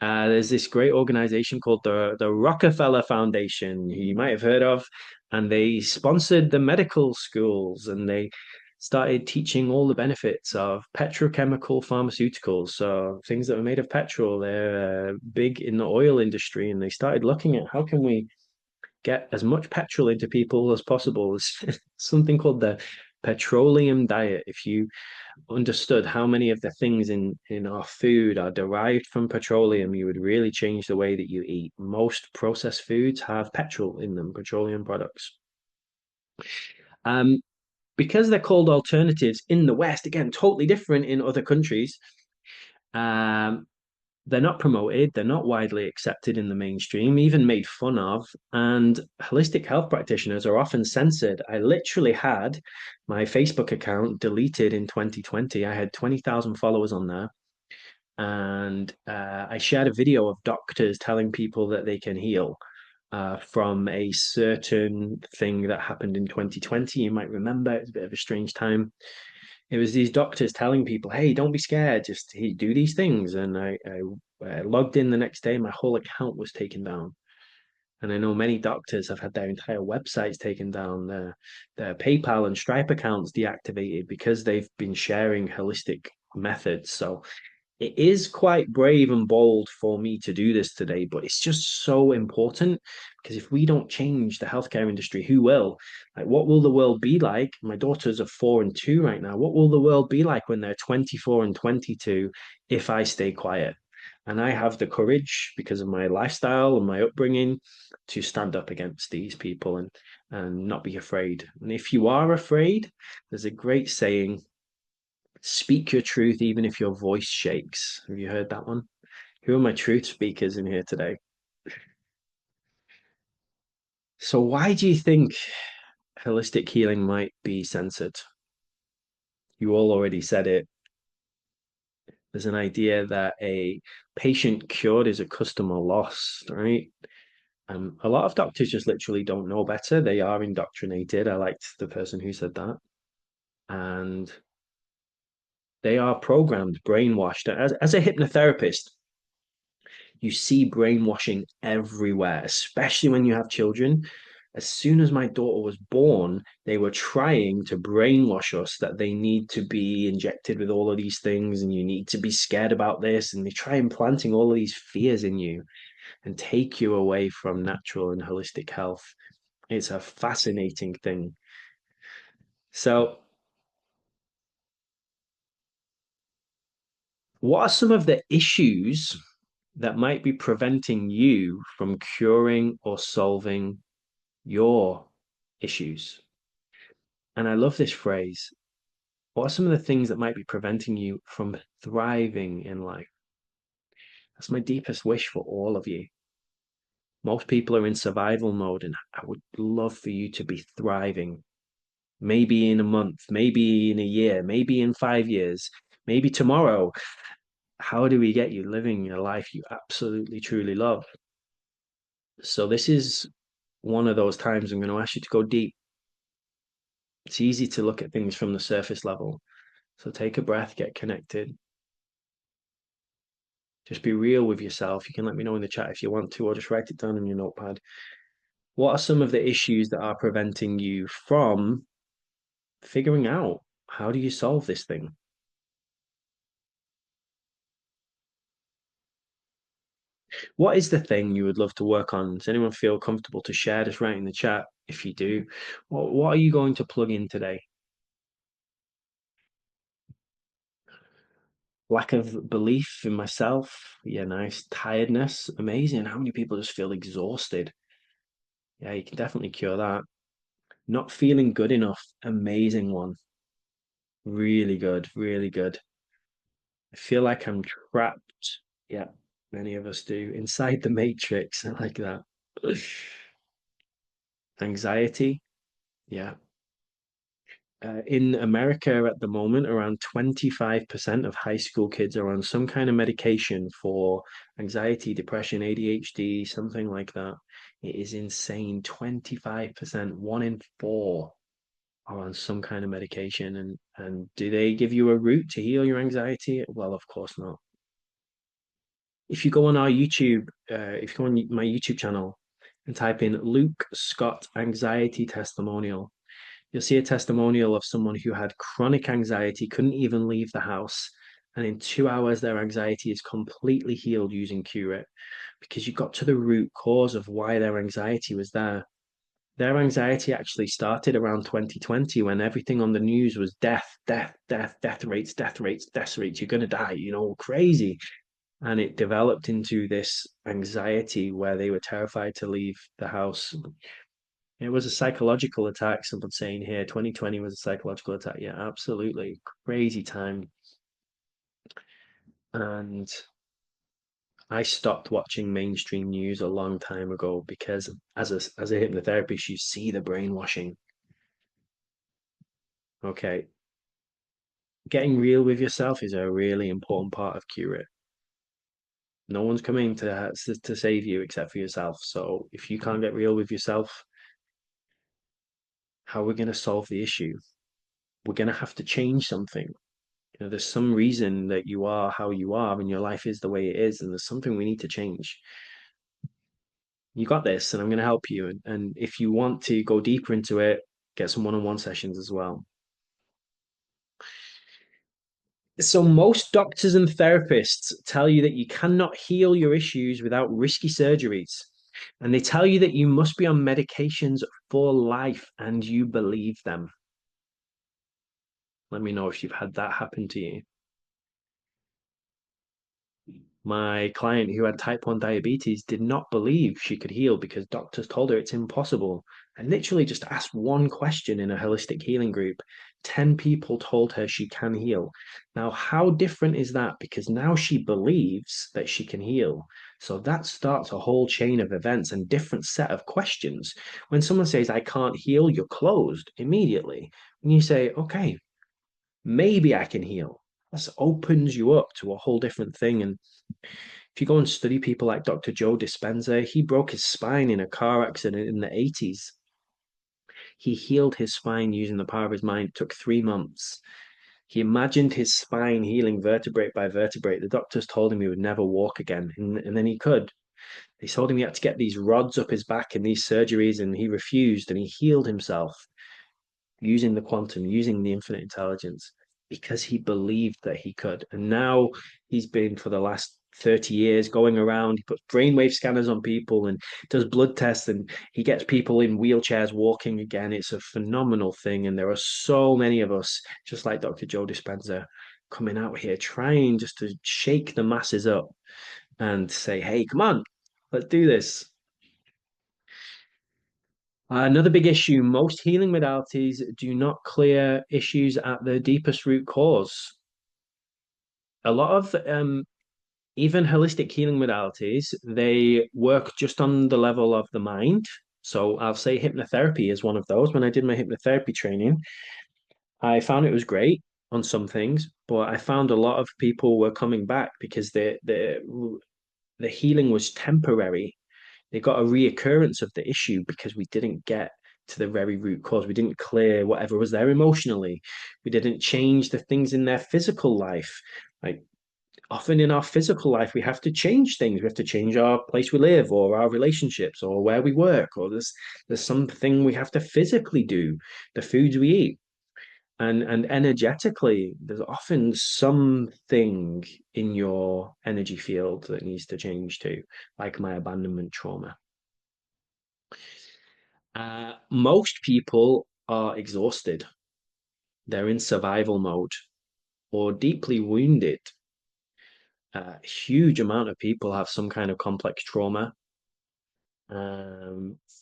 There's this great organization called the Rockefeller Foundation, who you might have heard of, and they sponsored the medical schools and they started teaching all the benefits of petrochemical pharmaceuticals. So things that are made of petrol, they're big in the oil industry, and they started looking at how can we get as much petrol into people as possible. It's something called the petroleum diet. If you understood how many of the things in our food are derived from petroleum, you would really change the way that you eat. Most processed foods have petrol in them, petroleum products. Um, because they're called alternatives in the West, again, totally different in other countries. Um, they're not promoted, they're not widely accepted in the mainstream, even made fun of, and holistic health practitioners are often censored. I literally had my Facebook account deleted in 2020. I had 20,000 followers on there, and I shared a video of doctors telling people that they can heal from a certain thing that happened in 2020. You might remember it was a bit of a strange time. It was these doctors telling people, "Hey, don't be scared. Just do these things." And I logged in the next day. My whole account was taken down. And I know many doctors have had their entire websites taken down, their PayPal and Stripe accounts deactivated because they've been sharing holistic methods. So it is quite brave and bold for me to do this today, but it's just so important because if we don't change the healthcare industry, who will? Like, what will the world be like? My daughters are 4 and 2 right now. What will the world be like when they're 24 and 22 if I stay quiet? And I have the courage because of my lifestyle and my upbringing to stand up against these people and not be afraid. And if you are afraid, there's a great saying, speak your truth even if your voice shakes. Have you heard that one? Who are my truth speakers in here today? So, why do you think holistic healing might be censored? You all already said it. There's an idea that a patient cured is a customer lost, right? A lot of doctors just literally don't know better. They are indoctrinated. I liked the person who said that. And they are programmed, brainwashed. As a hypnotherapist, you see brainwashing everywhere, especially when you have children. As soon as my daughter was born, they were trying to brainwash us that they need to be injected with all of these things and you need to be scared about this. And they try implanting all of these fears in you and take you away from natural and holistic health. It's a fascinating thing. So, what are some of the issues that might be preventing you from curing or solving your issues? And I love this phrase. What are some of the things that might be preventing you from thriving in life? That's my deepest wish for all of you. Most people are in survival mode, and I would love for you to be thriving. Maybe in a month, maybe in a year, maybe in 5 years, maybe tomorrow. How do we get you living a life you absolutely truly love? So, this is one of those times I'm going to ask you to go deep. It's easy to look at things from the surface level. So, take a breath, get connected. Just be real with yourself. You can let me know in the chat if you want to, or just write it down in your notepad. What are some of the issues that are preventing you from figuring out how do you solve this thing? What is the thing you would love to work on? Does anyone feel comfortable to share? Just write in the chat if you do. What are you going to plug in today? Lack of belief in myself. Yeah, nice. Tiredness. Amazing. How many people just feel exhausted? Yeah, you can definitely cure that. Not feeling good enough. Amazing one. Really good. Really good. I feel like I'm trapped. Yeah, many of us do. Inside the matrix. I like that. Anxiety. Yeah. In America at the moment, around 25% of high school kids are on some kind of medication for anxiety, depression, ADHD, something like that. It is insane. 25%, 1 in 4 are on some kind of medication. And do they give you a route to heal your anxiety? Well, of course not. If you go on our YouTube, if you go on my YouTube channel and type in Luke Scott anxiety testimonial, you'll see a testimonial of someone who had chronic anxiety, couldn't even leave the house. And in 2 hours, their anxiety is completely healed using q-rit because you got to the root cause of why their anxiety was there. Their anxiety actually started around 2020 when everything on the news was death, death, death, death rates, death rates, death rates. You're going to die, crazy. And it developed into this anxiety where they were terrified to leave the house. It was a psychological attack. Someone saying here, 2020 was a psychological attack. Yeah, absolutely. Crazy time. And I stopped watching mainstream news a long time ago because as a hypnotherapist, you see the brainwashing. Okay. Getting real with yourself is a really important part of q-rit. No one's coming to save you except for yourself. So if you can't get real with yourself, how are we going to solve the issue? We're going to have to change something. There's some reason that you are how you are and your life is the way it is, and there's something we need to change. You got this, and I'm going to help you. And if you want to go deeper into it, get some one-on-one sessions as well. So most doctors and therapists tell you that you cannot heal your issues without risky surgeries. And they tell you that you must be on medications for life, and you believe them. Let me know if you've had that happen to you. My client who had type 1 diabetes did not believe she could heal because doctors told her it's impossible. I literally just asked one question in a holistic healing group. 10 people told her she can heal. Now, how different is that? Because now she believes that she can heal. So that starts a whole chain of events and different set of questions. When someone says, I can't heal, you're closed immediately. When you say, okay, maybe I can heal, this opens you up to a whole different thing. And if you go and study people like Dr. Joe Dispenza, he broke his spine in a car accident in the 80s. He healed his spine using the power of his mind. It took 3 months. He imagined his spine healing vertebrae by vertebrae. The doctors told him he would never walk again, and then he could. They told him he had to get these rods up his back and these surgeries, and he refused, and he healed himself using the quantum, using the infinite intelligence, because he believed that he could. And now he's been for the last 30 years going around, he puts brainwave scanners on people and does blood tests, and he gets people in wheelchairs walking again. It's a phenomenal thing. And there are so many of us, just like Dr. Joe Dispenza, coming out here trying just to shake the masses up and say, hey, come on, let's do this. Another big issue, most healing modalities do not clear issues at the deepest root cause. A lot of even holistic healing modalities, they work just on the level of the mind. So I'll say hypnotherapy is one of those. When I did my hypnotherapy training, I found it was great on some things, but I found a lot of people were coming back because the healing was temporary. They got a reoccurrence of the issue because we didn't get to the very root cause. We didn't clear whatever was there emotionally. We didn't change the things in their physical life. Like often in our physical life, we have to change things. We have to change our place we live or our relationships or where we work, or there's something we have to physically do, the foods we eat. And energetically, there's often something in your energy field that needs to change too, like my abandonment trauma. Most people are exhausted. They're in survival mode or deeply wounded. A huge amount of people have some kind of complex trauma,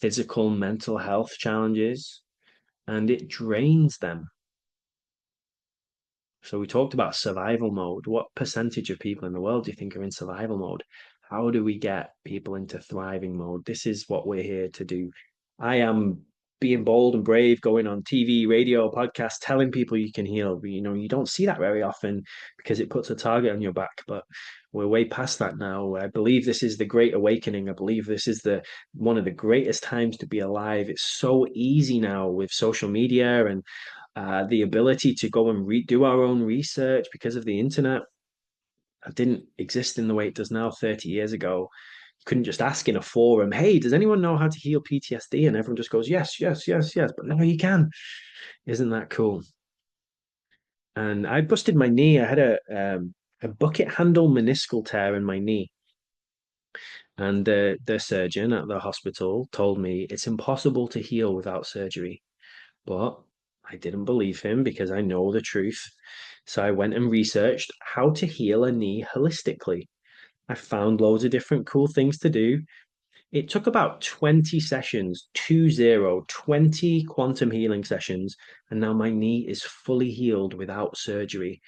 physical, mental health challenges, and it drains them. So we talked about survival mode. What percentage of people in the world do you think are in survival mode? How do we get people into thriving mode? This is what we're here to do. I am being bold and brave, going on TV, radio, podcast, telling people you can heal. You don't see that very often because it puts a target on your back, but we're way past that now. I believe this is the great awakening. I believe this is the one of the greatest times to be alive. It's so easy now with social media and the ability to go and do our own research because of the internet. It didn't exist in the way it does now 30 years ago. You couldn't just ask in a forum, hey, does anyone know how to heal PTSD? And everyone just goes, yes, yes, yes, yes. But now you can. Isn't that cool? And I busted my knee. I had a bucket handle meniscal tear in my knee. And the surgeon at the hospital told me it's impossible to heal without surgery. But I didn't believe him because I know the truth. So I went and researched how to heal a knee holistically. I found loads of different cool things to do. It took about 20 sessions, 20 quantum healing sessions, and now my knee is fully healed without surgery.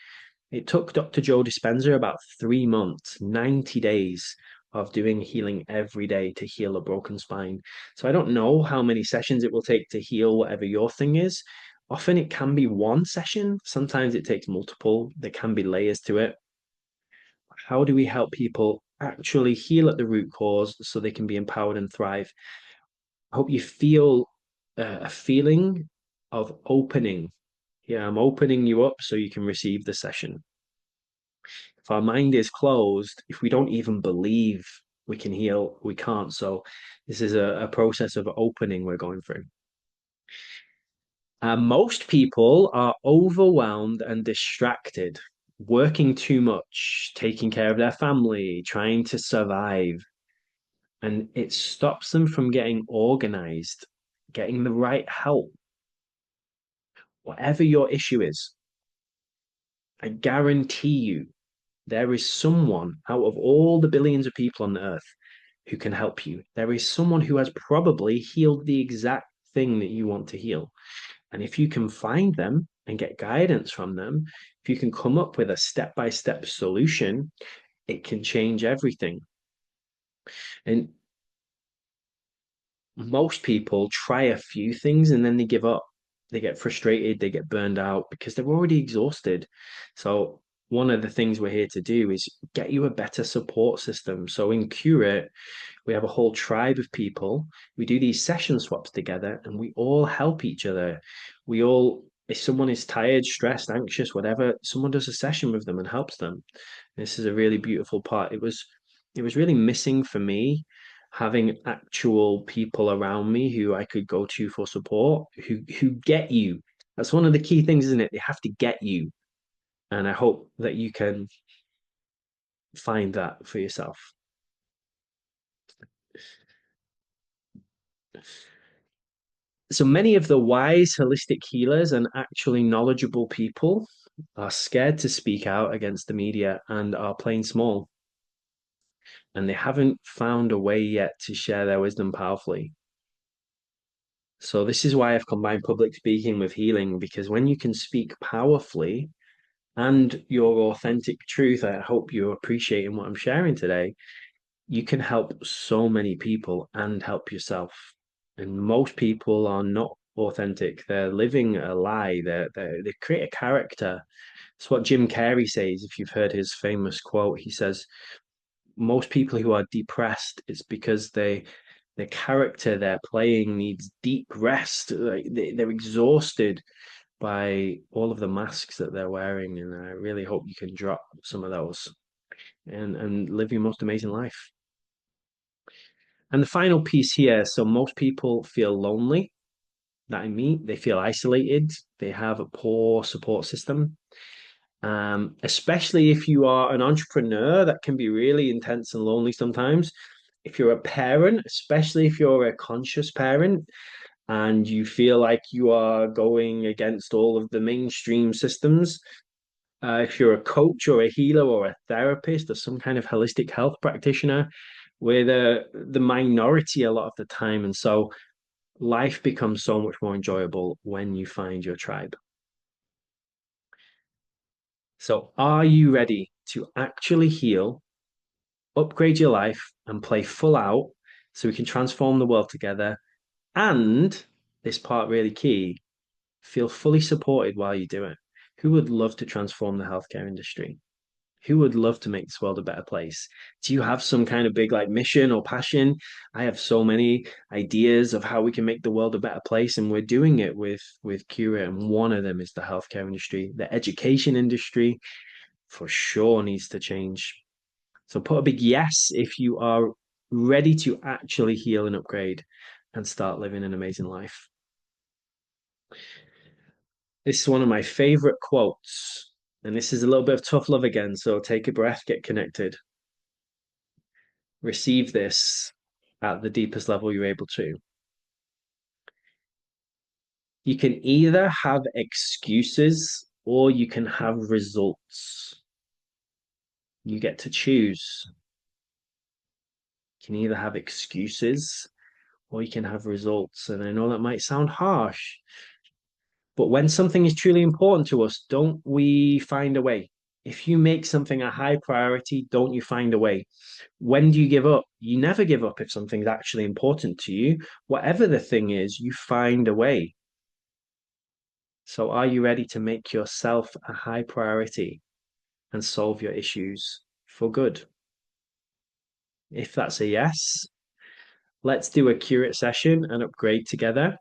It took Dr. Joe Dispenza about 3 months, 90 days of doing healing every day to heal a broken spine. So I don't know how many sessions it will take to heal whatever your thing is. Often it can be one session, sometimes it takes multiple. There can be layers to it. How do we help people actually heal at the root cause so they can be empowered and thrive? I hope you feel a feeling of opening. Yeah, I'm opening you up so you can receive the session. If our mind is closed, if we don't even believe we can heal, we can't. So this is a process of opening we're going through. Most people are overwhelmed and distracted. working too much, taking care of their family, trying to survive. And it stops them from getting organized, getting the right help, whatever your issue is. I guarantee you, there is someone out of all the billions of people on the earth who can help you. There is someone who has probably healed the exact thing that you want to heal. And if you can find them and get guidance from them, if you can come up with a step-by-step solution, it can change everything. And most people try a few things and then they give up. They get frustrated, they get burned out because they're already exhausted. So one of the things we're here to do is get you a better support system. So in q-rit, we have a whole tribe of people. We do these session swaps together and we all help each other. We all, if someone is tired, stressed, anxious, whatever, someone does a session with them and helps them. This is a really beautiful part. It was really missing for me having actual people around me who I could go to for support, who get you. That's one of the key things, isn't it? They have to get you. And I hope that you can find that for yourself. So many of the wise holistic healers and actually knowledgeable people are scared to speak out against the media and are playing small. And they haven't found a way yet to share their wisdom powerfully. So this is why I've combined public speaking with healing, because when you can speak powerfully and your authentic truth, I hope you're appreciating what I'm sharing today, you can help so many people and help yourself. And most people are not authentic. They're living a lie. They create a character. It's what Jim Carrey says. If you've heard his famous quote, he says, most people who are depressed, it's because the character they're playing needs deep rest. Like they're exhausted by all of the masks that they're wearing. And I really hope you can drop some of those and live your most amazing life. And the final piece here, so most people feel lonely that I meet, they feel isolated, they have a poor support system. Especially if you are an entrepreneur, that can be really intense and lonely sometimes. If you're a parent, especially if you're a conscious parent and you feel like you are going against all of the mainstream systems, if you're a coach or a healer or a therapist or some kind of holistic health practitioner, we're the minority a lot of the time. And so life becomes so much more enjoyable when you find your tribe. So, are you ready to actually heal, upgrade your life, and play full out so we can transform the world together? And this part really key, feel fully supported while you do it. Who would love to transform the healthcare industry? Who would love to make this world a better place? Do you have some kind of big like mission or passion? I have so many ideas of how we can make the world a better place, and we're doing it with q-rit, and one of them is the healthcare industry. The education industry for sure needs to change. So put a big yes if you are ready to actually heal and upgrade and start living an amazing life. This is one of my favorite quotes, and this is a little bit of tough love again. So take a breath, get connected. Receive this at the deepest level you're able to. You can either have excuses or you can have results. You get to choose. You can either have excuses or you can have results. And I know that might sound harsh, but when something is truly important to us, don't we find a way? If you make something a high priority, don't you find a way? When do you give up? You never give up if something's actually important to you. Whatever the thing is, you find a way. So, are you ready to make yourself a high priority and solve your issues for good? If that's a yes, let's do a q-rit session and upgrade together.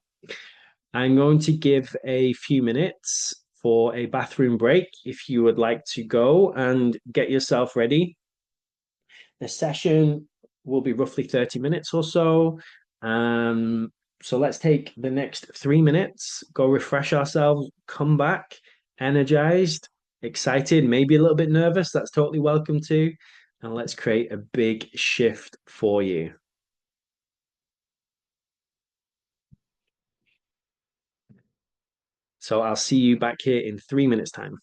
I'm going to give a few minutes for a bathroom break if you would like to go and get yourself ready. The session will be roughly 30 minutes or so. So let's take the next 3 minutes, go refresh ourselves, come back energized, Excited, maybe a little bit nervous. That's totally welcome too. And let's create a big shift for you. So I'll see you back here in 3 minutes' time.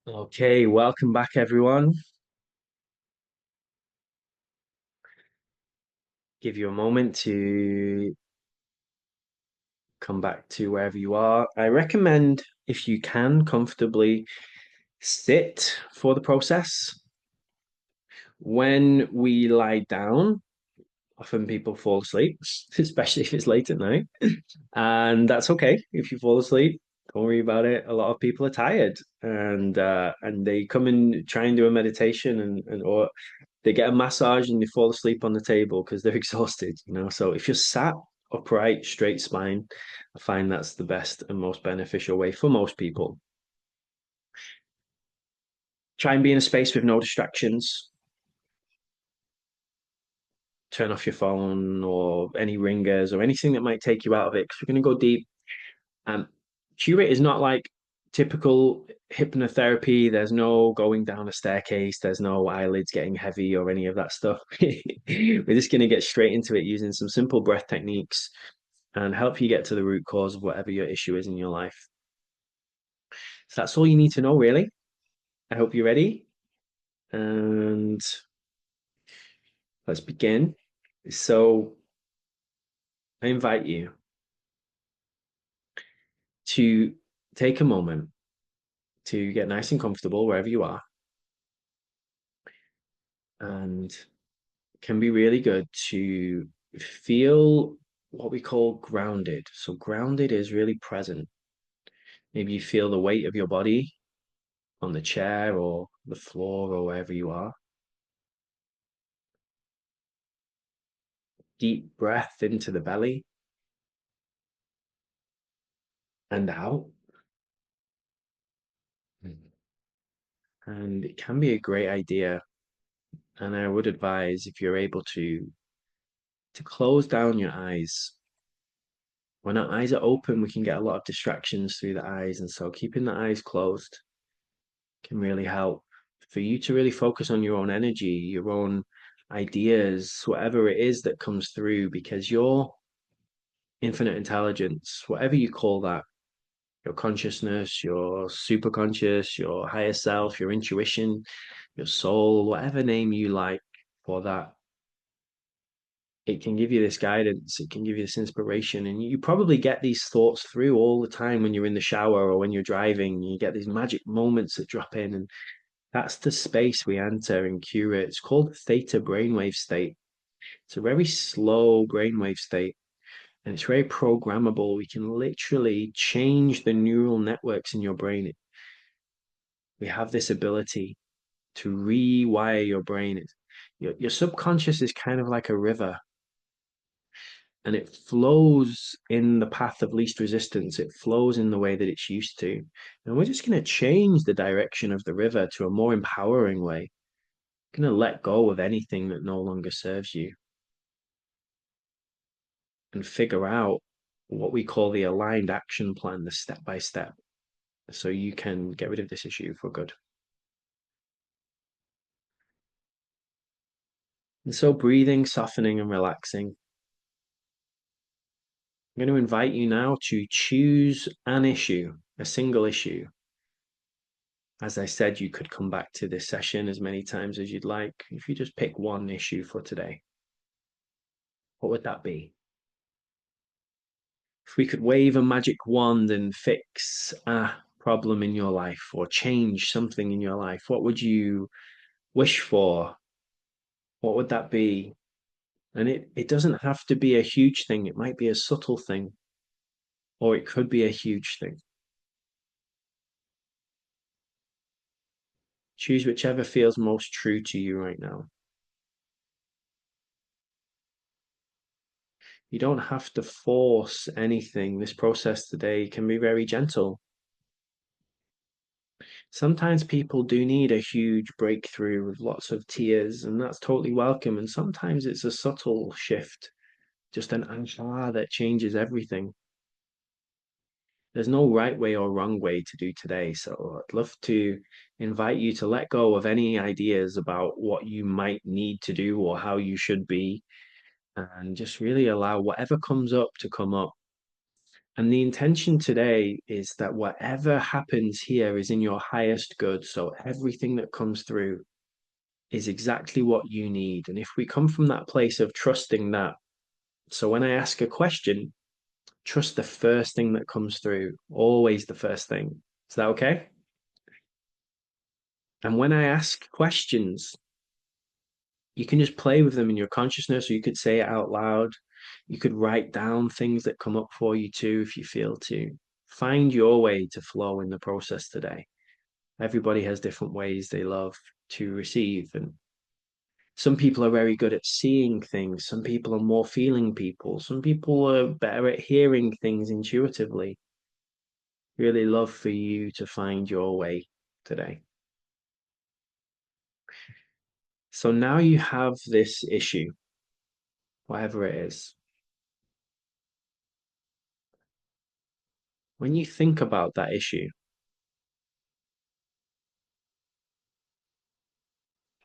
Okay, welcome back, everyone. Give you a moment to come back to wherever you are. I recommend, if you can, comfortably sit for the process. When we lie down, often people fall asleep, especially if it's late at night. And that's okay if you fall asleep. Don't worry about it. A lot of people are tired and they come and try and do a meditation and or they get a massage and they fall asleep on the table because they're exhausted, you know. So if you're sat upright, straight spine, I find that's the best and most beneficial way for most people. Try and be in a space with no distractions. Turn off your phone or any ringers or anything that might take you out of it because we're going to go deep. Q-rit is not like typical hypnotherapy. There's no going down a staircase. There's no eyelids getting heavy or any of that stuff. We're just going to get straight into it using some simple breath techniques and help you get to the root cause of whatever your issue is in your life. So that's all you need to know, really. I hope you're ready. And let's begin. So I invite you to take a moment to get nice and comfortable wherever you are. And it can be really good to feel what we call grounded. So grounded is really present. Maybe you feel the weight of your body on the chair or the floor or wherever you are. Deep breath into the belly and out. And it can be a great idea. And I would advise if you're able to close down your eyes. When our eyes are open, we can get a lot of distractions through the eyes. And so keeping the eyes closed can really help for you to really focus on your own energy, your own ideas, whatever it is that comes through, because your infinite intelligence, whatever you call that, your consciousness, your super conscious, your higher self, your intuition, your soul, whatever name you like for that, it can give you this guidance, it can give you this inspiration. And you probably get these thoughts through all the time when you're in the shower or when you're driving. You get these magic moments that drop in, and that's the space we enter in q-rit. It's called theta brainwave state. It's a very slow brainwave state and it's very programmable. We can literally change the neural networks in your brain. We have this ability to rewire your brain. Your subconscious is kind of like a river, and it flows in the path of least resistance. It flows in the way that it's used to. And we're just going to change the direction of the river to a more empowering way. Going to let go of anything that no longer serves you and figure out what we call the aligned action plan, the step by step, so you can get rid of this issue for good. And so breathing, softening, and relaxing. I'm going to invite you now to choose an issue, a single issue. As I said, you could come back to this session as many times as you'd like. If you just pick one issue for today, what would that be? If we could wave a magic wand and fix a problem in your life or change something in your life, what would you wish for? What would that be? And it doesn't have to be a huge thing. It might be a subtle thing, or it could be a huge thing. Choose whichever feels most true to you right now. You don't have to force anything. This process today can be very gentle. Sometimes people do need a huge breakthrough with lots of tears, and that's totally welcome. And sometimes it's a subtle shift, just an aha that changes everything. There's no right way or wrong way to do today. So I'd love to invite you to let go of any ideas about what you might need to do or how you should be, and just really allow whatever comes up to come up. And the intention today is that whatever happens here is in your highest good. So everything that comes through is exactly what you need. And if we come from that place of trusting that, so when I ask a question, trust the first thing that comes through, always the first thing. Is that okay? And when I ask questions, you can just play with them in your consciousness, or you could say it out loud. You could write down things that come up for you too, if you feel to. Find your way to flow in the process today. Everybody has different ways they love to receive. And some people are very good at seeing things. Some people are more feeling people. Some people are better at hearing things intuitively. Really love for you to find your way today. So now you have this issue, whatever it is. When you think about that issue,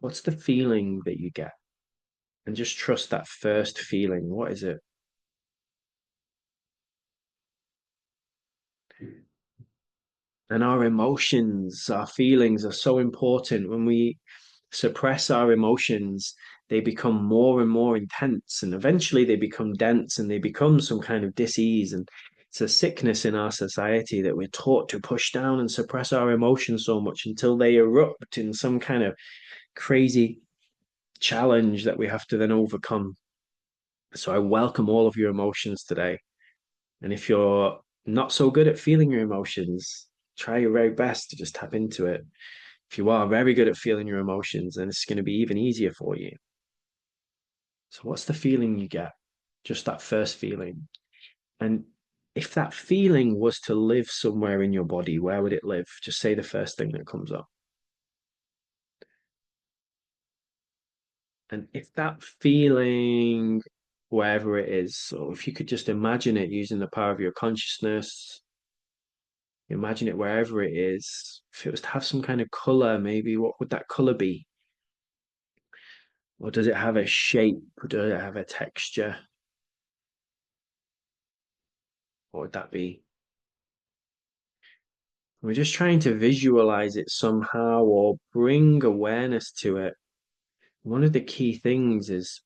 what's the feeling that you get? And just trust that first feeling. What is it? And our emotions, our feelings are so important. When we suppress our emotions, they become more and more intense, and eventually they become dense and they become some kind of dis-ease. And it's a sickness in our society that we're taught to push down and suppress our emotions so much until they erupt in some kind of crazy challenge that we have to then overcome. So I welcome all of your emotions today. And if you're not so good at feeling your emotions, try your very best to just tap into it. If you are very good at feeling your emotions, then it's going to be even easier for you. So, what's the feeling you get? Just that first feeling. And if that feeling was to live somewhere in your body, where would it live? Just say the first thing that comes up. And if that feeling, wherever it is, so if you could just imagine it using the power of your consciousness, imagine it wherever it is. If it was to have some kind of color, maybe what would that color be? Or does it have a shape? Or does it have a texture? What would that be? We're just trying to visualize it somehow or bring awareness to it. One of the key things is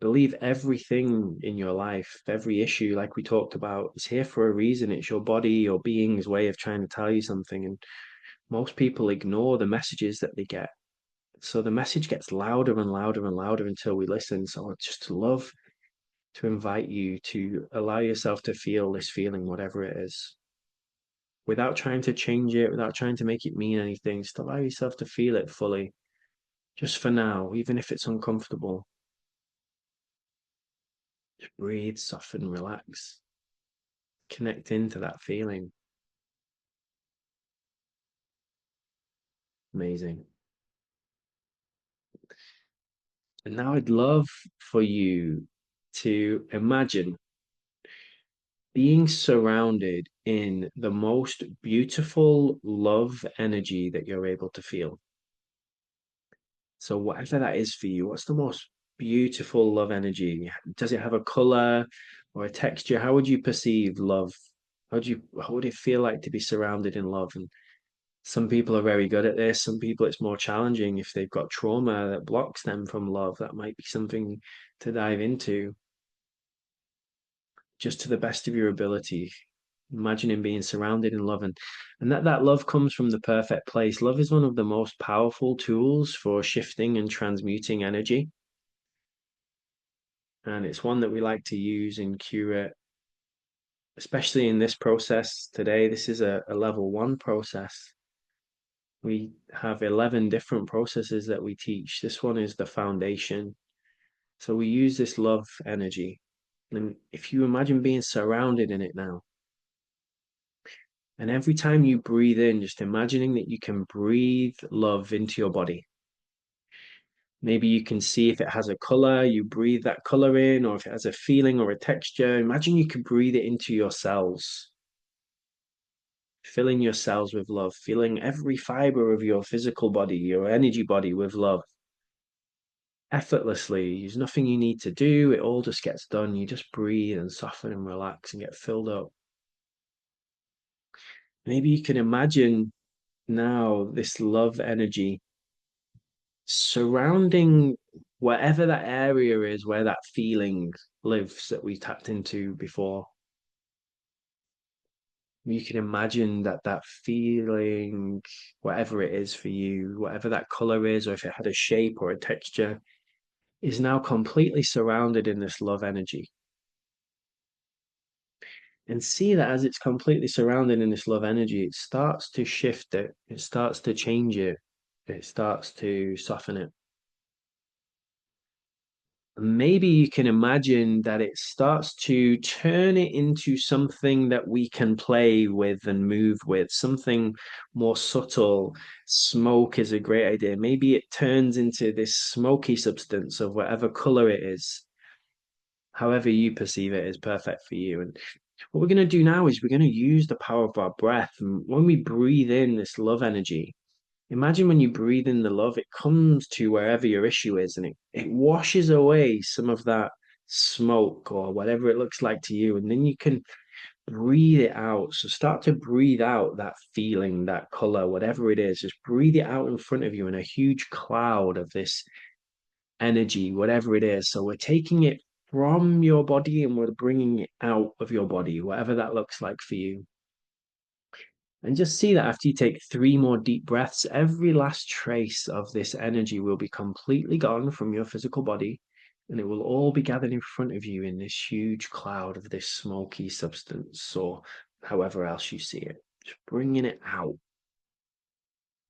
believe everything in your life, every issue, like we talked about, is here for a reason. It's your body, your being's way of trying to tell you something. And most people ignore the messages that they get. So the message gets louder and louder and louder until we listen. So I'd just love to invite you to allow yourself to feel this feeling, whatever it is. without trying to change it, without trying to make it mean anything. Just allow yourself to feel it fully, just for now, even if it's uncomfortable. Just breathe, soften, relax, connect into that feeling. Amazing. And now I'd love for you to imagine being surrounded in the most beautiful love energy that you're able to feel. So, whatever that is for you, what's the most beautiful love energy? Does it have a color or a texture? How would you perceive love? How would it feel like to be surrounded in love? And some people are very good at this. Some people it's more challenging if they've got trauma that blocks them from love. That might be something to dive into just to the best of your ability. Imagining being surrounded in love and that love comes from the perfect place. Love is one of the most powerful tools for shifting and transmuting energy. And it's one that we like to use in q-rit, especially in this process today. This is a level 1 process. We have 11 different processes that we teach. This one is the foundation. So we use this love energy. And if you imagine being surrounded in it now, and every time you breathe in, just imagining that you can breathe love into your body. Maybe you can see if it has a color, you breathe that color in, or if it has a feeling or a texture. Imagine you can breathe it into your cells, filling your cells with love, filling every fiber of your physical body, your energy body with love. Effortlessly, there's nothing you need to do. It all just gets done. You just breathe and soften and relax and get filled up. Maybe you can imagine now this love energy surrounding whatever that area is where that feeling lives that we tapped into before. You can imagine that feeling, whatever it is for you, whatever that color is, or if it had a shape or a texture, is now completely surrounded in this love energy. And see that as it's completely surrounded in this love energy, it starts to shift it, it starts to change it, it starts to soften it. Maybe you can imagine that it starts to turn it into something that we can play with and move with, something more subtle. Smoke is a great idea. Maybe it turns into this smoky substance of whatever color it is. However you perceive it is perfect for you. And what we're going to do now is we're going to use the power of our breath. And when we breathe in this love energy, imagine when you breathe in the love, it comes to wherever your issue is and it washes away some of that smoke or whatever it looks like to you. And then you can breathe it out. So start to breathe out that feeling, that color, whatever it is. Just breathe it out in front of you in a huge cloud of this energy, whatever it is. So we're taking it from your body and we're bringing it out of your body, whatever that looks like for you. And just see that after you take 3 more deep breaths, every last trace of this energy will be completely gone from your physical body, and it will all be gathered in front of you in this huge cloud of this smoky substance, or however else you see it. Just bringing it out.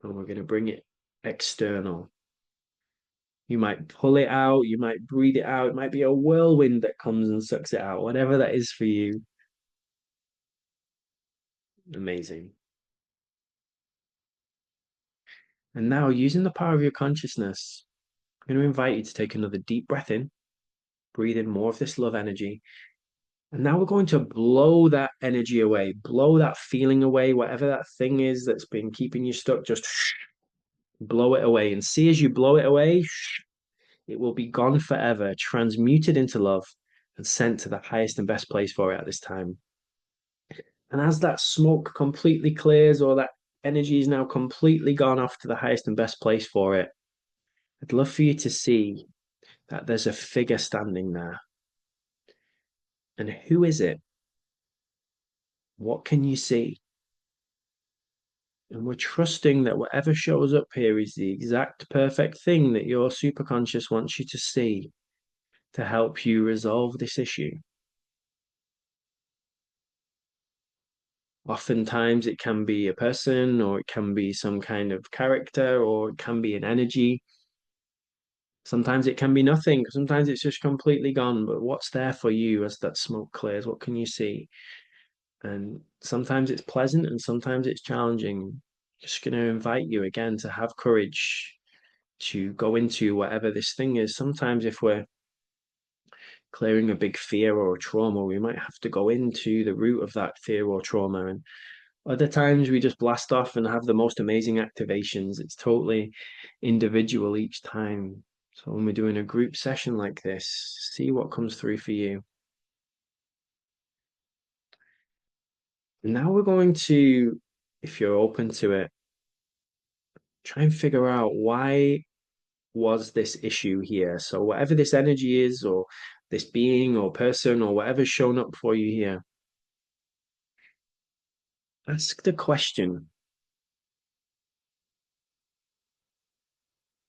And we're going to bring it external. You might pull it out, you might breathe it out, it might be a whirlwind that comes and sucks it out, whatever that is for you. Amazing. And now, using the power of your consciousness, I'm going to invite you to take another deep breath in, breathe in more of this love energy. And now we're going to blow that energy away, blow that feeling away, whatever that thing is that's been keeping you stuck, just blow it away. And see as you blow it away, it will be gone forever, transmuted into love and sent to the highest and best place for it at this time. And as that smoke completely clears or that energy is now completely gone off to the highest and best place for it, I'd love for you to see that there's a figure standing there. And who is it? What can you see? And we're trusting that whatever shows up here is the exact perfect thing that your superconscious wants you to see to help you resolve this issue. Oftentimes it can be a person, or it can be some kind of character, or it can be an energy. Sometimes it can be nothing. Sometimes it's just completely gone. But what's there for you as that smoke clears? What can you see? And sometimes it's pleasant and sometimes it's challenging. Just going to invite you again to have courage to go into whatever this thing is. Sometimes if we're clearing a big fear or a trauma, we might have to go into the root of that fear or trauma. And other times we just blast off and have the most amazing activations. It's totally individual each time. So when we're doing a group session like this, see what comes through for you. Now we're going to, if you're open to it, try and figure out why was this issue here. So whatever this energy is, or this being or person or whatever's shown up for you here, ask the question,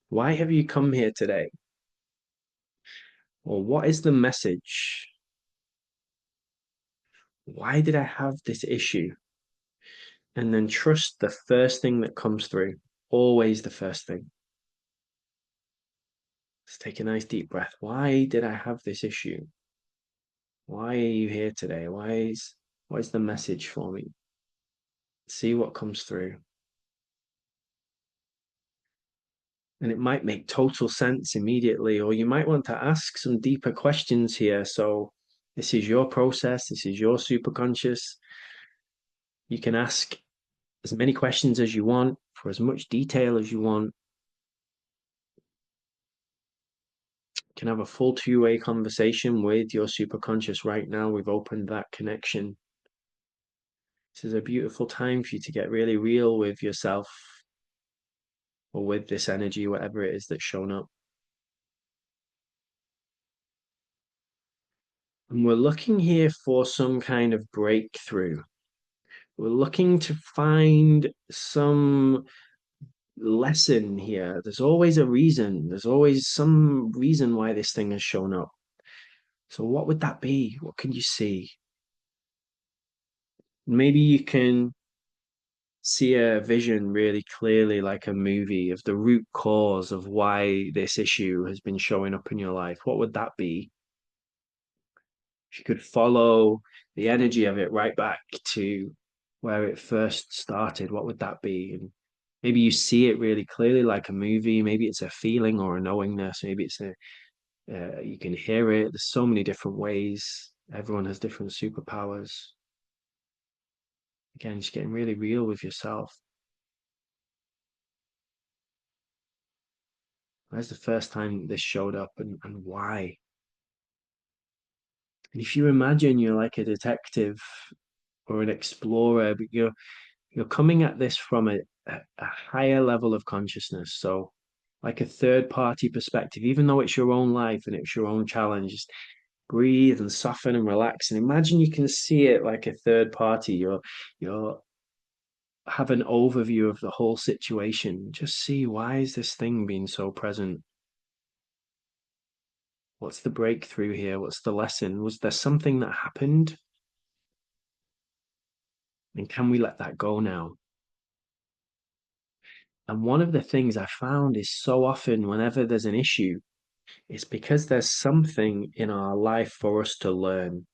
why have you come here today? Or what is the message? Why did I have this issue? And then trust the first thing that comes through, always the first thing. Let's take a nice deep breath. Why did I have this issue? Why are you here today? What is the message for me? See what comes through. And it might make total sense immediately, or you might want to ask some deeper questions here. So this is your process, this is your superconscious. You can ask as many questions as you want for as much detail as you want. You can have a full two-way conversation with your superconscious right now. We've opened that connection. This is a beautiful time for you to get really real with yourself or with this energy, whatever it is that's shown up. And we're looking here for some kind of breakthrough. We're looking to find some lesson here. There's always a reason. There's always some reason why this thing has shown up. So what would that be? What can you see? Maybe you can see a vision really clearly, like a movie, of the root cause of why this issue has been showing up in your life. What would that be? If you could follow the energy of it right back to where it first started, what would that be? And maybe you see it really clearly, like a movie. Maybe it's a feeling or a knowingness. Maybe it's a you can hear it. There's so many different ways. Everyone has different superpowers. Again, just getting really real with yourself. Where's the first time this showed up, and why? And if you imagine you're like a detective or an explorer, but you're coming at this from a higher level of consciousness. So like a third party perspective, even though it's your own life and it's your own challenge, just breathe and soften and relax. And imagine you can see it like a third party. You're have an overview of the whole situation. Just see, why is this thing being so present? What's the breakthrough here? What's the lesson? Was there something that happened? And can we let that go now? And one of the things I found is so often whenever there's an issue, it's because there's something in our life for us to learn.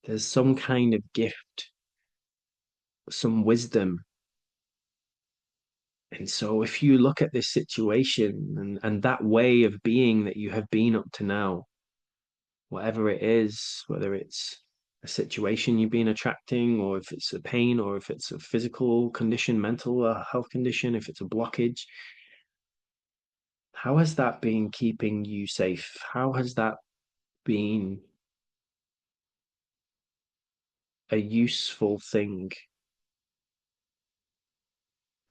There's some kind of gift, some wisdom. And so if you look at this situation and that way of being that you have been up to now, whatever it is, whether it's a situation you've been attracting, or if it's a pain, or if it's a physical condition, mental health condition, if it's a blockage, how has that been keeping you safe? How has that been a useful thing?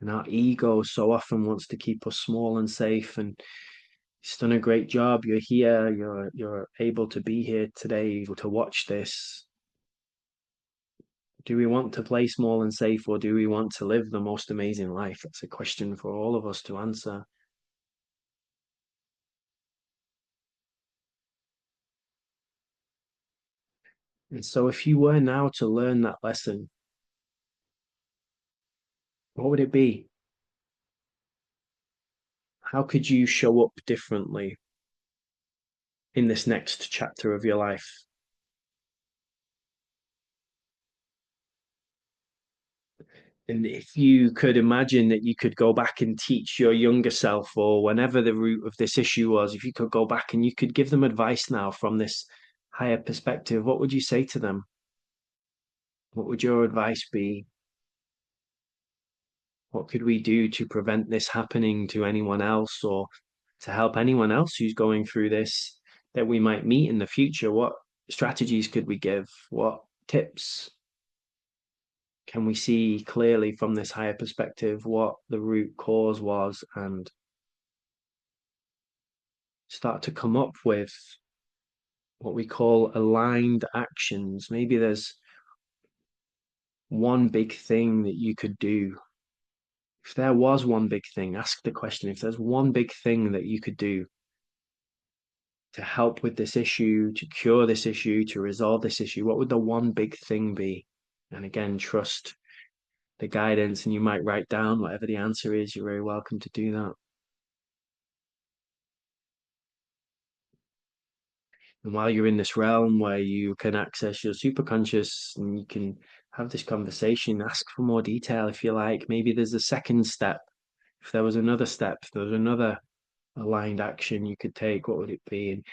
And our ego so often wants to keep us small and safe. And it's done a great job. You're here. You're able to be here today to watch this. Do we want to play small and safe, or do we want to live the most amazing life? That's a question for all of us to answer. And so if you were now to learn that lesson, What would it be? How could you show up differently in this next chapter of your life? And if you could imagine that you could go back and teach your younger self, or whenever the root of this issue was, if you could go back and you could give them advice now from this higher perspective, what would you say to them? What would your advice be? What could we do to prevent this happening to anyone else or to help anyone else who's going through this that we might meet in the future? What strategies could we give? What tips can we see clearly from this higher perspective what the root cause was and start to come up with what we call aligned actions? Maybe there's one big thing that you could do. If there was one big thing, ask the question, if there's one big thing that you could do to help with this issue, to cure this issue, to resolve this issue, what would the one big thing be? And again, trust the guidance, and you might write down whatever the answer is. You're very welcome to do that. And while you're in this realm where you can access your superconscious and you can have this conversation, ask for more detail if you like. Maybe there's a second step. If there was another step, if there was another aligned action you could take, what would it be? And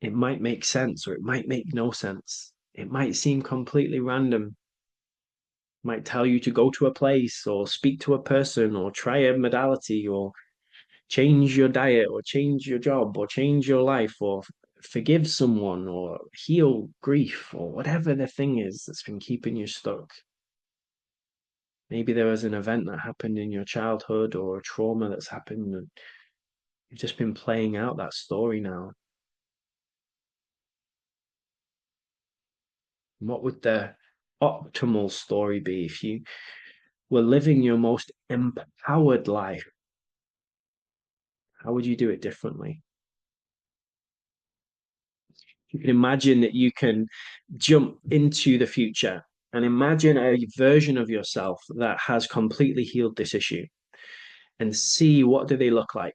it might make sense or it might make no sense. It might seem completely random. It might tell you to go to a place or speak to a person or try a modality or change your diet or change your job or change your life or forgive someone or heal grief or whatever the thing is that's been keeping you stuck. Maybe there was an event that happened in your childhood or a trauma that's happened and you've just been playing out that story now. What would the optimal story be if you were living your most empowered life? How would you do it differently? You can imagine that you can jump into the future and imagine a version of yourself that has completely healed this issue and see what do they look like?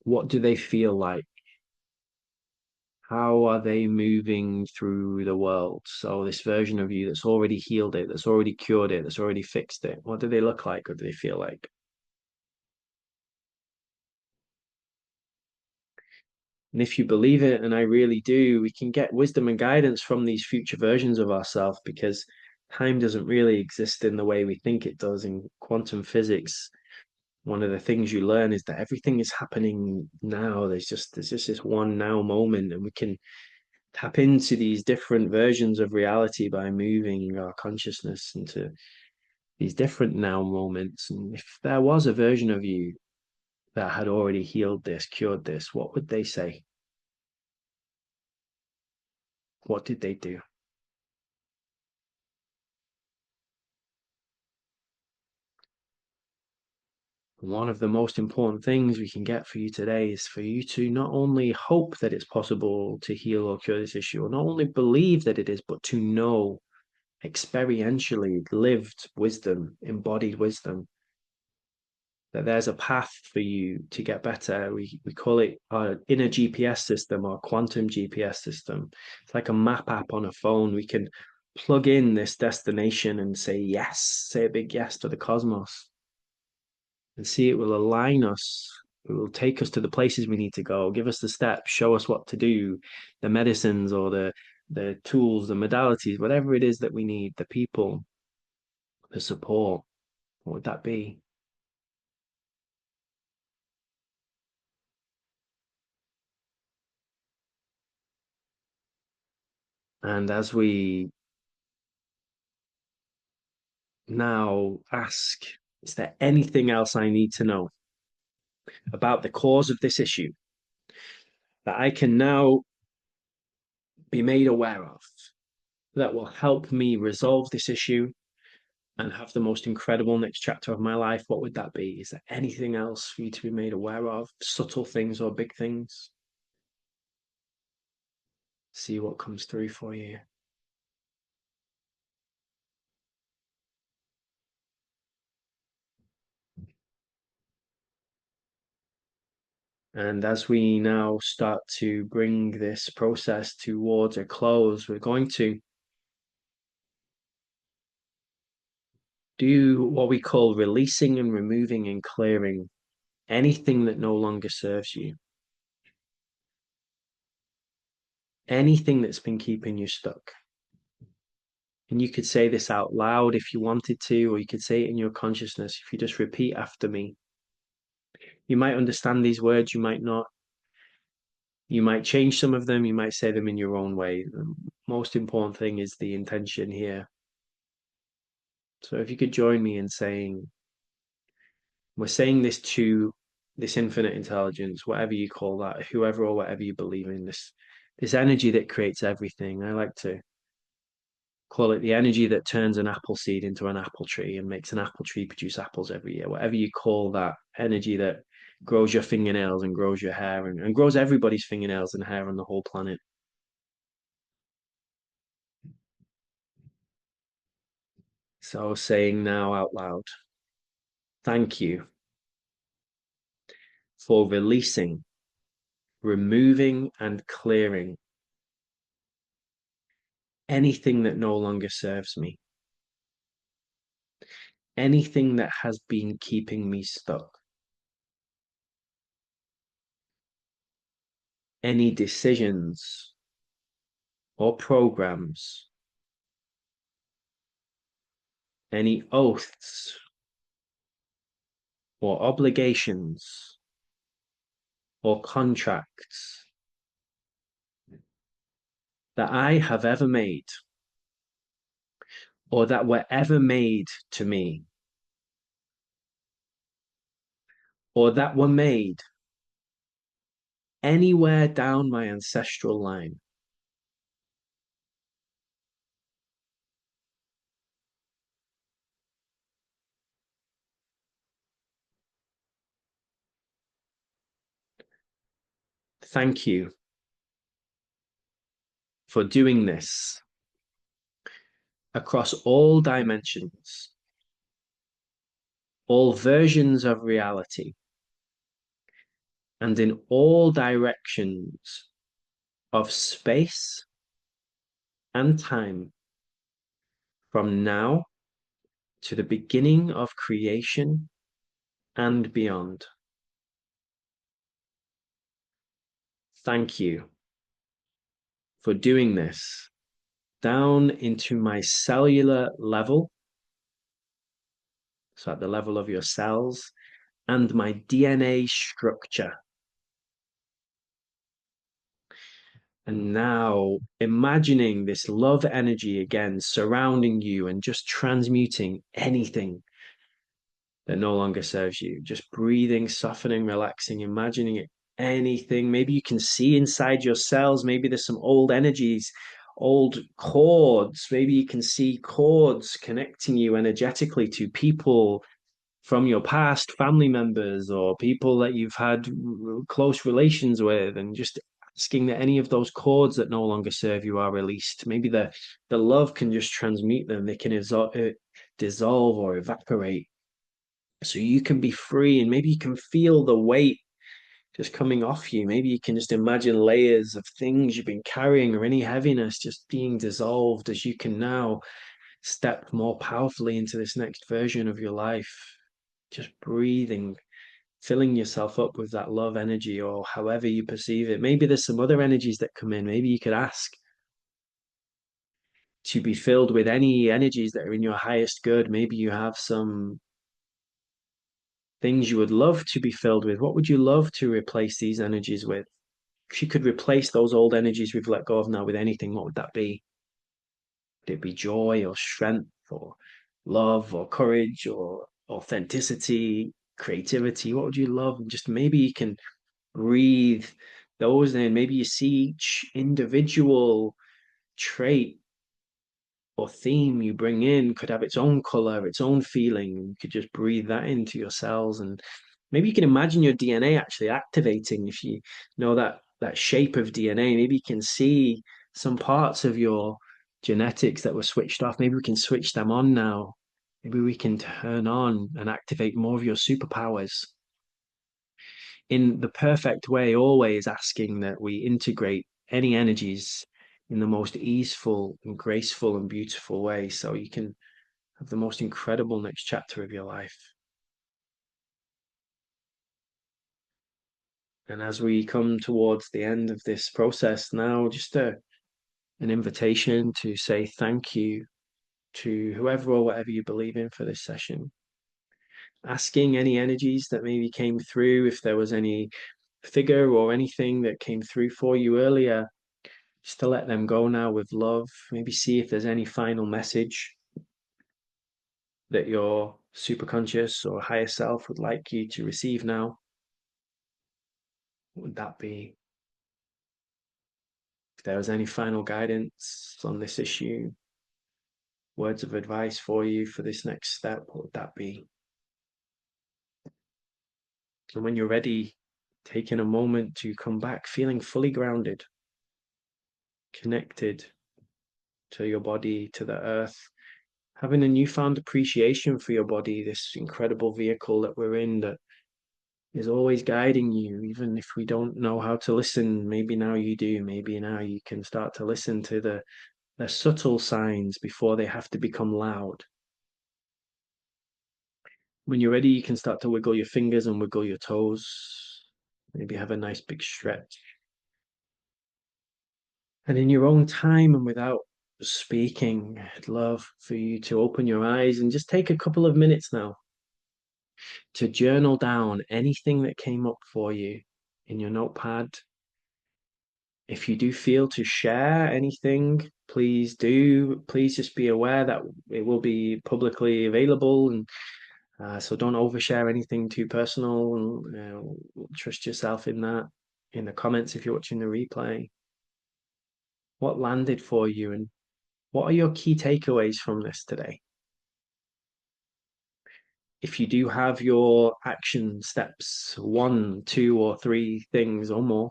What do they feel like? How are they moving through the world? So this version of you that's already healed it, that's already cured it, that's already fixed it, what do they look like? What do they feel like? And if you believe it, and I really do, we can get wisdom and guidance from these future versions of ourselves because time doesn't really exist in the way we think it does in quantum physics. One of the things you learn is that everything is happening now. There's just this one now moment, and we can tap into these different versions of reality by moving our consciousness into these different now moments. And if there was a version of you that had already healed this, cured this, what would they say? What did they do? One of the most important things we can get for you today is for you to not only hope that it's possible to heal or cure this issue, or not only believe that it is, but to know experientially lived wisdom, embodied wisdom, that there's a path for you to get better. We call it our inner GPS system, our quantum GPS system. It's like a map app on a phone. We can plug in this destination and say yes, say a big yes to the cosmos and see it will align us. It will take us to the places we need to go, give us the steps, show us what to do, the medicines or the tools, the modalities, whatever it is that we need, the people, the support. What would that be? And as we now ask, is there anything else I need to know about the cause of this issue that I can now be made aware of that will help me resolve this issue and have the most incredible next chapter of my life? What would that be? Is there anything else for you to be made aware of? Subtle things or big things? See what comes through for you. And as we now start to bring this process towards a close, we're going to do what we call releasing and removing and clearing anything that no longer serves you, anything that's been keeping you stuck. And you could say this out loud if you wanted to, or you could say it in your consciousness if you just repeat after me. You might understand these words, you might not. You might change some of them, you might say them in your own way. The most important thing is the intention here. So if you could join me in saying, we're saying this to this infinite intelligence, whatever you call that, whoever or whatever you believe in, this energy that creates everything. I like to call it the energy that turns an apple seed into an apple tree and makes an apple tree produce apples every year. Whatever you call that energy that grows your fingernails and grows your hair and grows everybody's fingernails and hair on the whole planet. So saying now out loud, thank you for releasing, removing, and clearing anything that no longer serves me, anything that has been keeping me stuck, any decisions or programs, any oaths or obligations or contracts that I have ever made or that were ever made to me or that were made anywhere down my ancestral line. Thank you for doing this across all dimensions, all versions of reality, and in all directions of space and time from now to the beginning of creation and beyond. Thank you for doing this down into my cellular level, so at the level of your cells, and my DNA structure. And now imagining this love energy again surrounding you and just transmuting anything that no longer serves you. Just breathing, softening, relaxing, imagining it, anything. Maybe you can see inside your cells. Maybe there's some old energies, old cords. Maybe you can see cords connecting you energetically to people from your past, family members, or people that you've had close relations with, and just asking that any of those cords that no longer serve you are released. Maybe the love can just transmute them. They can dissolve or evaporate so you can be free, and maybe you can feel the weight just coming off you. Maybe you can just imagine layers of things you've been carrying or any heaviness just being dissolved as you can now step more powerfully into this next version of your life. Just breathing, filling yourself up with that love energy or however you perceive it. Maybe there's some other energies that come in. Maybe you could ask to be filled with any energies that are in your highest good. Maybe you have some things you would love to be filled with. What would you love to replace these energies with? If you could replace those old energies we've let go of now with anything, what would that be? Would it be joy or strength or love or courage or authenticity, creativity? What would you love? And just maybe you can breathe those in. Maybe you see each individual trait or theme you bring in could have its own color, its own feeling. You could just breathe that into your cells, and maybe you can imagine your DNA actually activating. If you know that shape of DNA, maybe you can see some parts of your genetics that were switched off. Maybe we can switch them on now. Maybe we can turn on and activate more of your superpowers. in the perfect way, always asking that we integrate any energies in the most easeful and graceful and beautiful way so you can have the most incredible next chapter of your life. And as we come towards the end of this process now, just an invitation to say thank you to whoever or whatever you believe in for this session. Asking any energies that maybe came through, if there was any figure or anything that came through for you earlier, just to let them go now with love. Maybe see if there's any final message that your superconscious or higher self would like you to receive now. What would that be? If there was any final guidance on this issue, words of advice for you for this next step, what would that be? And when you're ready, taking a moment to come back feeling fully grounded, connected to your body, to the earth, having a newfound appreciation for your body, this incredible vehicle that we're in that is always guiding you, even if we don't know how to listen. Maybe now you do. Maybe now you can start to listen to the subtle signs before they have to become loud. When you're ready, you can start to wiggle your fingers and wiggle your toes. Maybe have a nice big stretch. And in your own time and without speaking, I'd love for you to open your eyes and just take a couple of minutes now to journal down anything that came up for you in your notepad. If you do feel to share anything, please do. Please just be aware that it will be publicly available, and so don't overshare anything too personal. And trust yourself in that. In the comments, if you're watching the replay, what landed for you, and what are your key takeaways from this today? If you do have your action steps, one, two, or three things or more,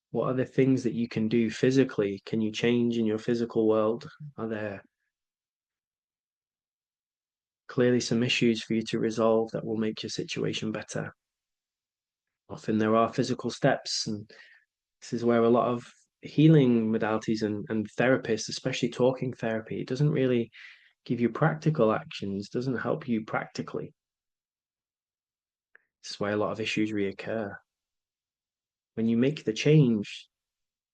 what are the things that you can do physically? Can you change in your physical world? Are there clearly some issues for you to resolve that will make your situation better? Often there are physical steps, and this is where a lot of healing modalities and therapists, especially talking therapy, it doesn't really give you practical actions, doesn't help you practically. This is why a lot of issues reoccur. When you make the change,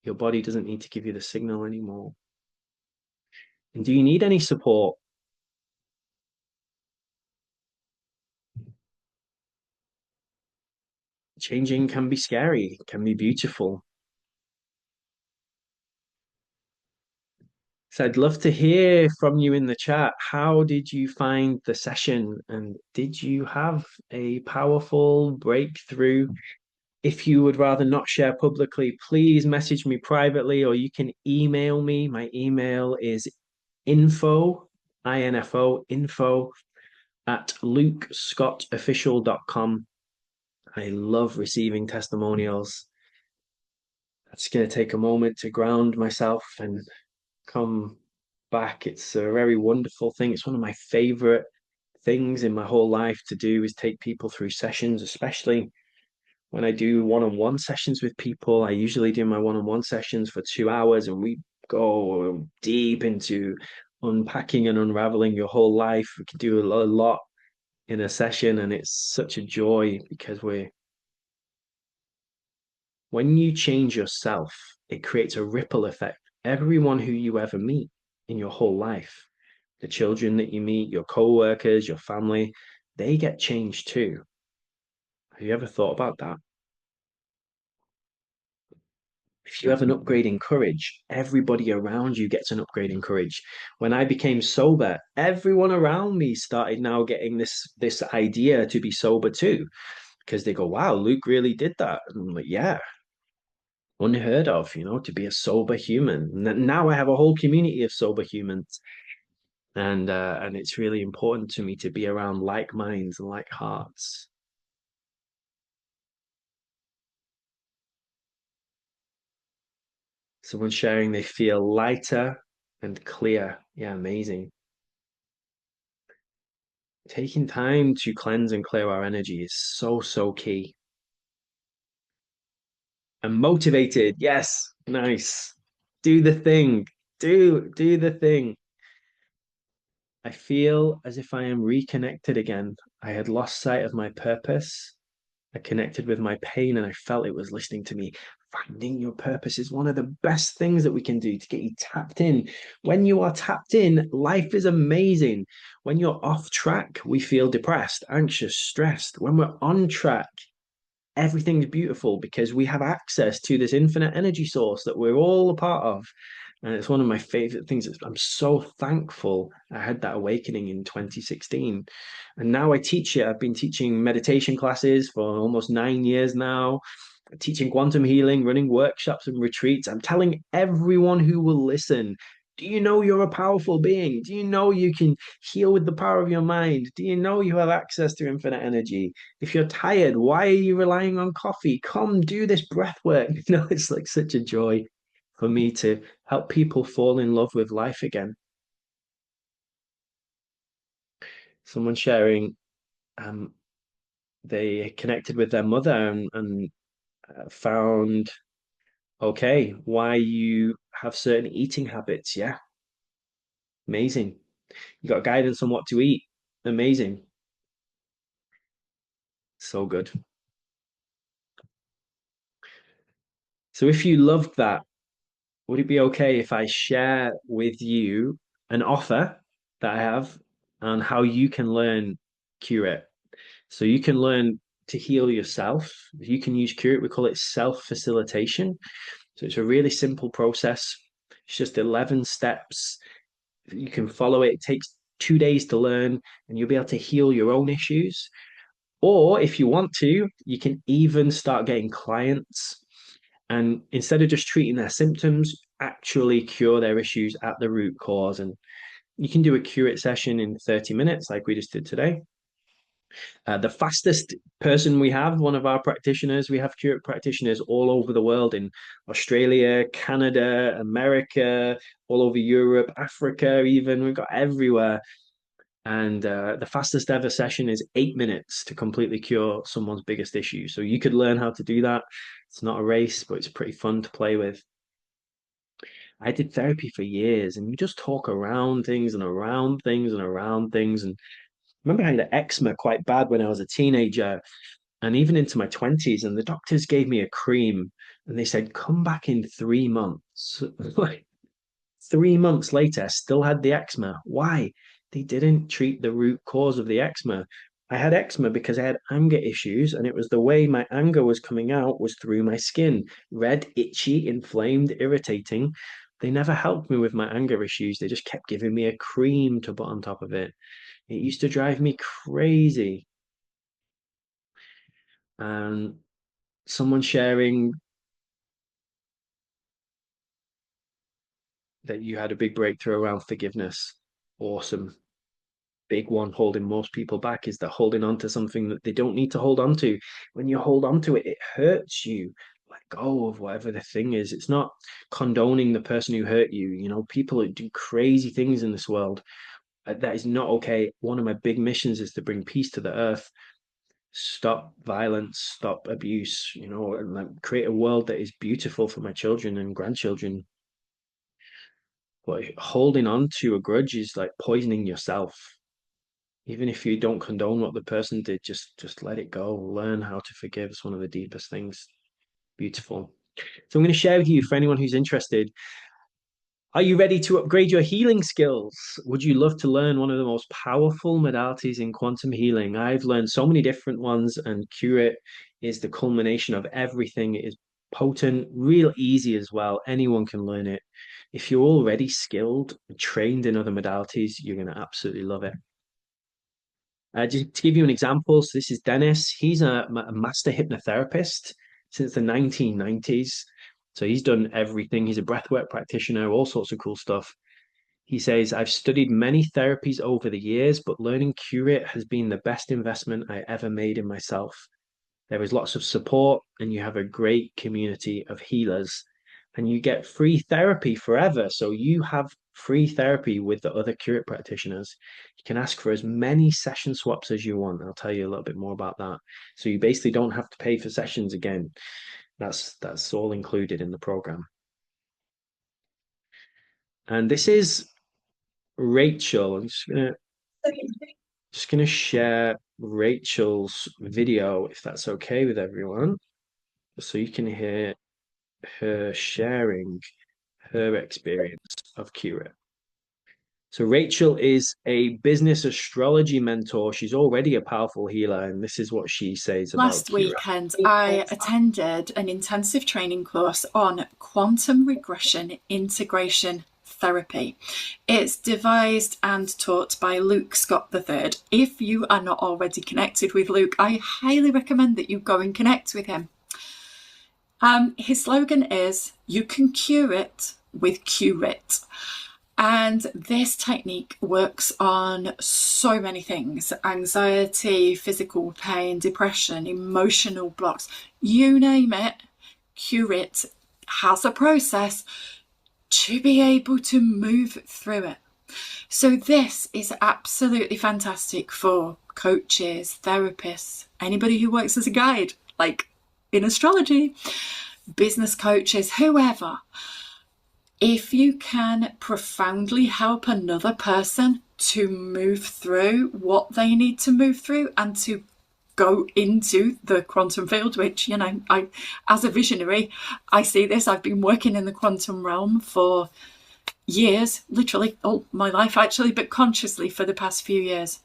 your body doesn't need to give you the signal anymore. And do you need any support? Changing can be scary, can be beautiful. So I'd love to hear from you in the chat. How did you find the session? And did you have a powerful breakthrough? If you would rather not share publicly, please message me privately, or you can email me. My email is info, info, info at lukescottofficial.com. I love receiving testimonials. That's going to take a moment to ground myself and come back. It's a very wonderful thing. It's one of my favorite things in my whole life to do is take people through sessions, especially when I do one-on-one sessions with people. I usually do my one-on-one sessions for 2 hours, and we go deep into unpacking and unraveling your whole life. We can do a lot in a session, and it's such a joy because when you change yourself, it creates a ripple effect. Everyone who you ever meet in your whole life, the children that you meet, your co-workers, your family, they get changed too. Have you ever thought about that? If you have an upgrade in courage, everybody around you gets an upgrade in courage. When I became sober, everyone around me started now getting this idea to be sober too, because they go, "Wow, Luke really did that." And I'm like, "Yeah, unheard of, to be a sober human." And now I have a whole community of sober humans, and it's really important to me to be around like minds and like hearts. So when sharing, they feel lighter and clear. Yeah, amazing. Taking time to cleanse and clear our energy is so, so key. And motivated. Yes, nice. Do the thing. Do the thing. I feel as if I am reconnected again. I had lost sight of my purpose. I connected with my pain and I felt it was listening to me. Finding your purpose is one of the best things that we can do to get you tapped in. When you are tapped in, life is amazing. When you're off track, we feel depressed, anxious, stressed. When we're on track, everything's beautiful because we have access to this infinite energy source that we're all a part of. And it's one of my favorite things. I'm so thankful I had that awakening in 2016. And now I teach it. I've been teaching meditation classes for almost 9 years now, teaching quantum healing, running workshops and retreats. I'm telling everyone who will listen, do you know you're a powerful being? Do you know you can heal with the power of your mind? Do you know you have access to infinite energy? If you're tired, why are you relying on coffee? Come do this breath work. It's like such a joy for me to help people fall in love with life again. Someone sharing, um, they connected with their mother and found, okay, why you have certain eating habits. Yeah, amazing. You got guidance on what to eat. Amazing. So good. So if you loved that, would it be okay if I share with you an offer that I have on how you can learn q-rit? So you can learn to heal yourself. You can use q-rit. We call it self-facilitation. So it's a really simple process. It's just 11 steps. You can follow it. It takes 2 days to learn, and you'll be able to heal your own issues. Or if you want to, you can even start getting clients and instead of just treating their symptoms, actually cure their issues at the root cause. And you can do a q-rit session in 30 minutes, like we just did today. The fastest person we have, one of our practitioners, we have q-rit practitioners all over the world in Australia, Canada, America, all over Europe, Africa, even. We've got everywhere. And the fastest ever session is 8 minutes to completely cure someone's biggest issue. So you could learn how to do that. It's not a race, but it's pretty fun to play with. I did therapy for years and you just talk around things and around things and around things. And I remember I had eczema quite bad when I was a teenager and even into my 20s. And the doctors gave me a cream and they said, come back in 3 months. Like 3 months later, I still had the eczema. Why? They didn't treat the root cause of the eczema. I had eczema because I had anger issues, and it was the way my anger was coming out was through my skin, red, itchy, inflamed, irritating. They never helped me with my anger issues. They just kept giving me a cream to put on top of it. It used to drive me crazy. And someone sharing that you had a big breakthrough around forgiveness. Awesome. Big one holding most people back is they're holding on to something that they don't need to hold on to. When you hold on to it, it hurts you. Let go of whatever the thing is. It's not condoning the person who hurt you. You know, people who do crazy things in this world. That is not okay. One of my big missions is to bring peace to the earth, stop violence, stop abuse, and like create a world that is beautiful for my children and grandchildren. But holding on to a grudge is like poisoning yourself. Even if you don't condone what the person did, just let it go. Learn how to forgive. It's one of the deepest things. Beautiful. So I'm going to share with you for anyone who's interested. Are you ready to upgrade your healing skills? Would you love to learn one of the most powerful modalities in quantum healing? I've learned so many different ones, and q-rit is the culmination of everything. It is potent, real easy as well. Anyone can learn it. If you're already skilled and trained in other modalities, you're going to absolutely love it. Just to give you an example, so this is Dennis. He's a master hypnotherapist since the 1990s. So he's done everything. He's a breathwork practitioner, all sorts of cool stuff. He says, I've studied many therapies over the years, but learning q-rit has been the best investment I ever made in myself. There is lots of support, and you have a great community of healers. and you get free therapy forever. So you have free therapy with the other q-rit practitioners. You can ask for as many session swaps as you want. I'll tell you a little bit more about that. So you basically don't have to pay for sessions again. That's all included in the program. And this is Rachel. I'm just gonna share Rachel's video if that's okay with everyone, so you can hear her sharing her experience of q-rit. So Rachel is a business astrology mentor. She's already a powerful healer, and this is what she says about Last q-rit. weekend, I attended an intensive training course on quantum regression integration therapy. It's devised and taught by Luke Scott III. If you are not already connected with Luke, I highly recommend that you go and connect with him. His slogan is, "You can cure it with q-rit." And this technique works on so many things: anxiety, physical pain, depression, emotional blocks, you name it. q-rit has a process to be able to move through it. So this is absolutely fantastic for coaches, therapists, anybody who works as a guide, like in astrology, business coaches, whoever. If you can profoundly help another person to move through what they need to move through and to go into the quantum field, which, I, as a visionary, I see this. I've been working in the quantum realm for years, literally all my life actually, but consciously for the past few years.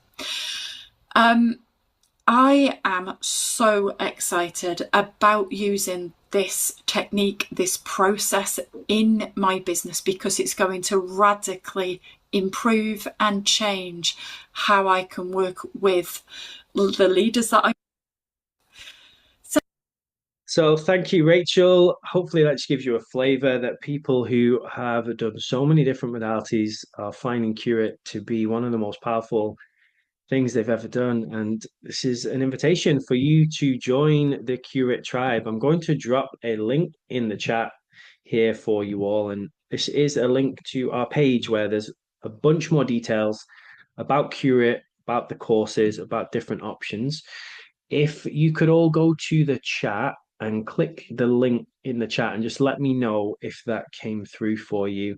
I am so excited about using this technique, this process in my business, because it's going to radically improve and change how I can work with the leaders that I. So thank you, Rachel. Hopefully that just gives you a flavor that people who have done so many different modalities are finding q-rit to be one of the most powerful things they've ever done. And this is an invitation for you to join the q-rit tribe. I'm going to drop a link in the chat here for you all. And this is a link to our page where there's a bunch more details about q-rit, about the courses, about different options. If you could all go to the chat and click the link in the chat and just let me know if that came through for you.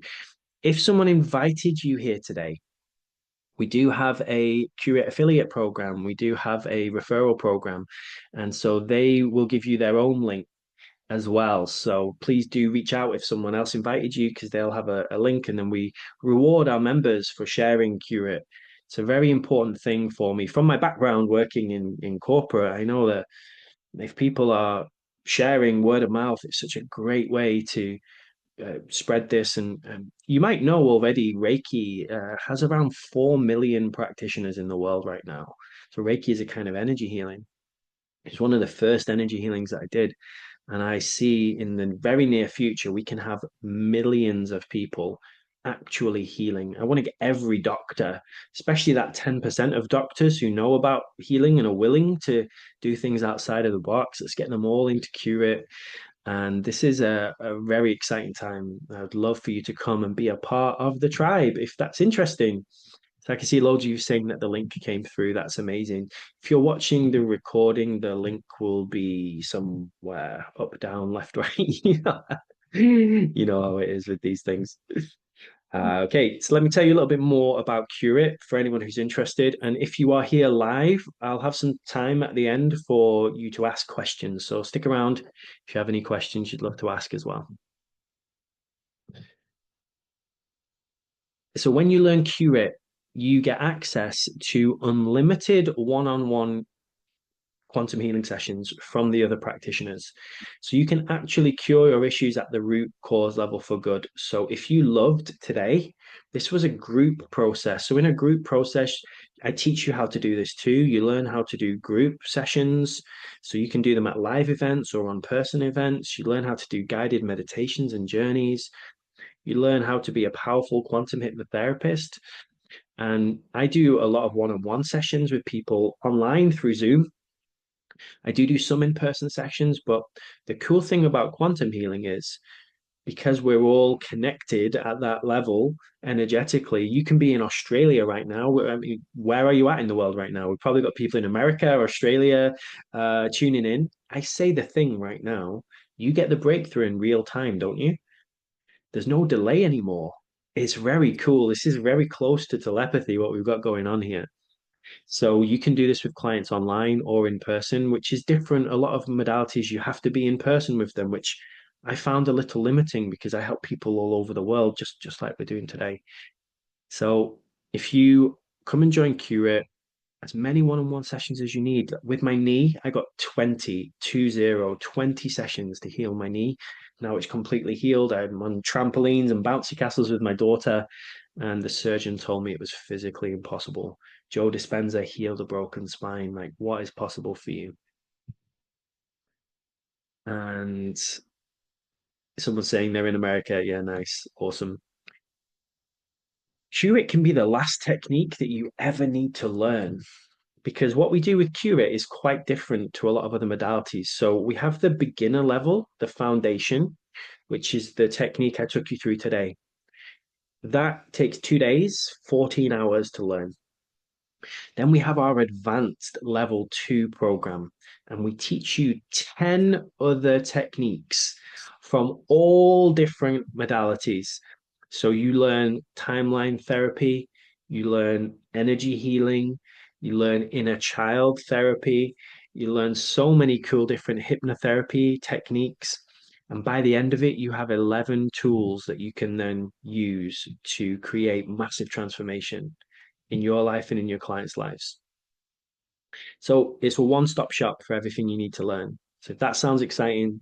If someone invited you here today, we do have a q-rit affiliate program. We do have a referral program. And so they will give you their own link as well. So please do reach out if someone else invited you, because they'll have a link, and then we reward our members for sharing q-rit. It's a very important thing for me. From my background working in corporate, I know that if people are sharing word of mouth, it's such a great way to spread this. And you might know already, Reiki has around 4 million practitioners in the world right now. So Reiki is a kind of energy healing. It's one of the first energy healings that I did. And I see in the very near future, we can have millions of people actually healing. I want to get every doctor, especially that 10% of doctors who know about healing and are willing to do things outside of the box. Let's get them all into q-rit. And this is a very exciting time. I'd love for you to come and be a part of the tribe if that's interesting. So I can see loads of you saying that the link came through. That's amazing. If you're watching the recording, the link will be somewhere up, down, left, right. You know how it is with these things. Okay, so let me tell you a little bit more about q-rit for anyone who's interested. And if you are here live, I'll have some time at the end for you to ask questions. So stick around if you have any questions you'd love to ask as well. So when you learn q-rit, you get access to unlimited one-on-one quantum healing sessions from the other practitioners. So you can actually cure your issues at the root cause level for good. So if you loved today, this was a group process. So in a group process, I teach you how to do this too. You learn how to do group sessions. So you can do them at live events or on-person events. You learn how to do guided meditations and journeys. You learn how to be a powerful quantum hypnotherapist. And I do a lot of one-on-one sessions with people online through Zoom. I do some in-person sessions, but the cool thing about quantum healing is because we're all connected at that level energetically. You can be in Australia right now. I mean, where are you at in the world right now? We've probably got people in America, Australia, tuning in. I say the thing right now. You get the breakthrough in real time, don't you? There's no delay anymore. It's very cool. This is very close to telepathy, what we've got going on here. So you can do this with clients online or in person, which is different. A lot of modalities you have to be in person with them, which I found a little limiting because I help people all over the world, just like we're doing today. So if you come and join q-rit, as many one-on-one sessions as you need. With my knee, I got 20 sessions to heal my knee. Now it's completely healed. I'm on trampolines and bouncy castles with my daughter, and the surgeon told me it was physically impossible. Joe Dispenza healed a broken spine. Like, what is possible for you? And someone's saying they're in America. Yeah, nice. Awesome. Q-rit can be the last technique that you ever need to learn because what we do with q-rit is quite different to a lot of other modalities. So we have the beginner level, the foundation, which is the technique I took you through today. That takes 2 days, 14 hours to learn. Then we have our advanced level 2 program, and we teach you 10 other techniques from all different modalities. So you learn timeline therapy, you learn energy healing, you learn inner child therapy, you learn so many cool different hypnotherapy techniques. And by the end of it, you have 11 tools that you can then use to create massive transformation in your life and in your clients' lives. So it's a one-stop shop for everything you need to learn. So if that sounds exciting,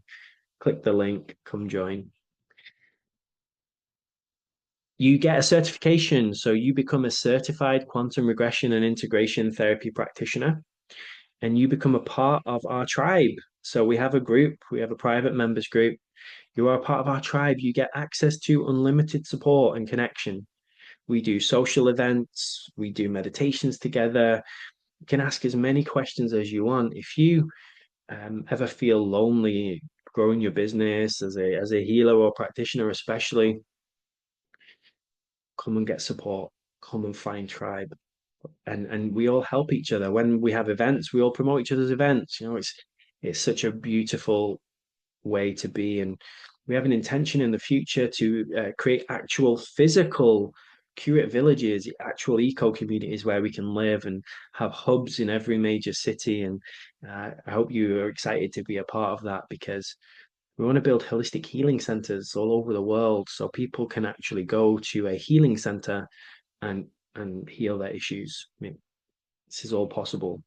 click the link, come join. You get a certification, so you become a certified quantum regression and integration therapy practitioner, and you become a part of our tribe. So we have a group, we have a private members group. You are a part of our tribe. You get access to unlimited support and connection. We do social events, we do meditations together. You can ask as many questions as you want. If you ever feel lonely growing your business as a healer or practitioner, especially, come and get support. Come and find tribe, and we all help each other. When we have events, we all promote each other's events. You know, it's such a beautiful way to be, and we have an intention in the future to create actual physical curate villages, actual eco communities where we can live and have hubs in every major city. And I hope you are excited to be a part of that because we want to build holistic healing centers all over the world so people can actually go to a healing center and heal their issues. I mean, this is all possible.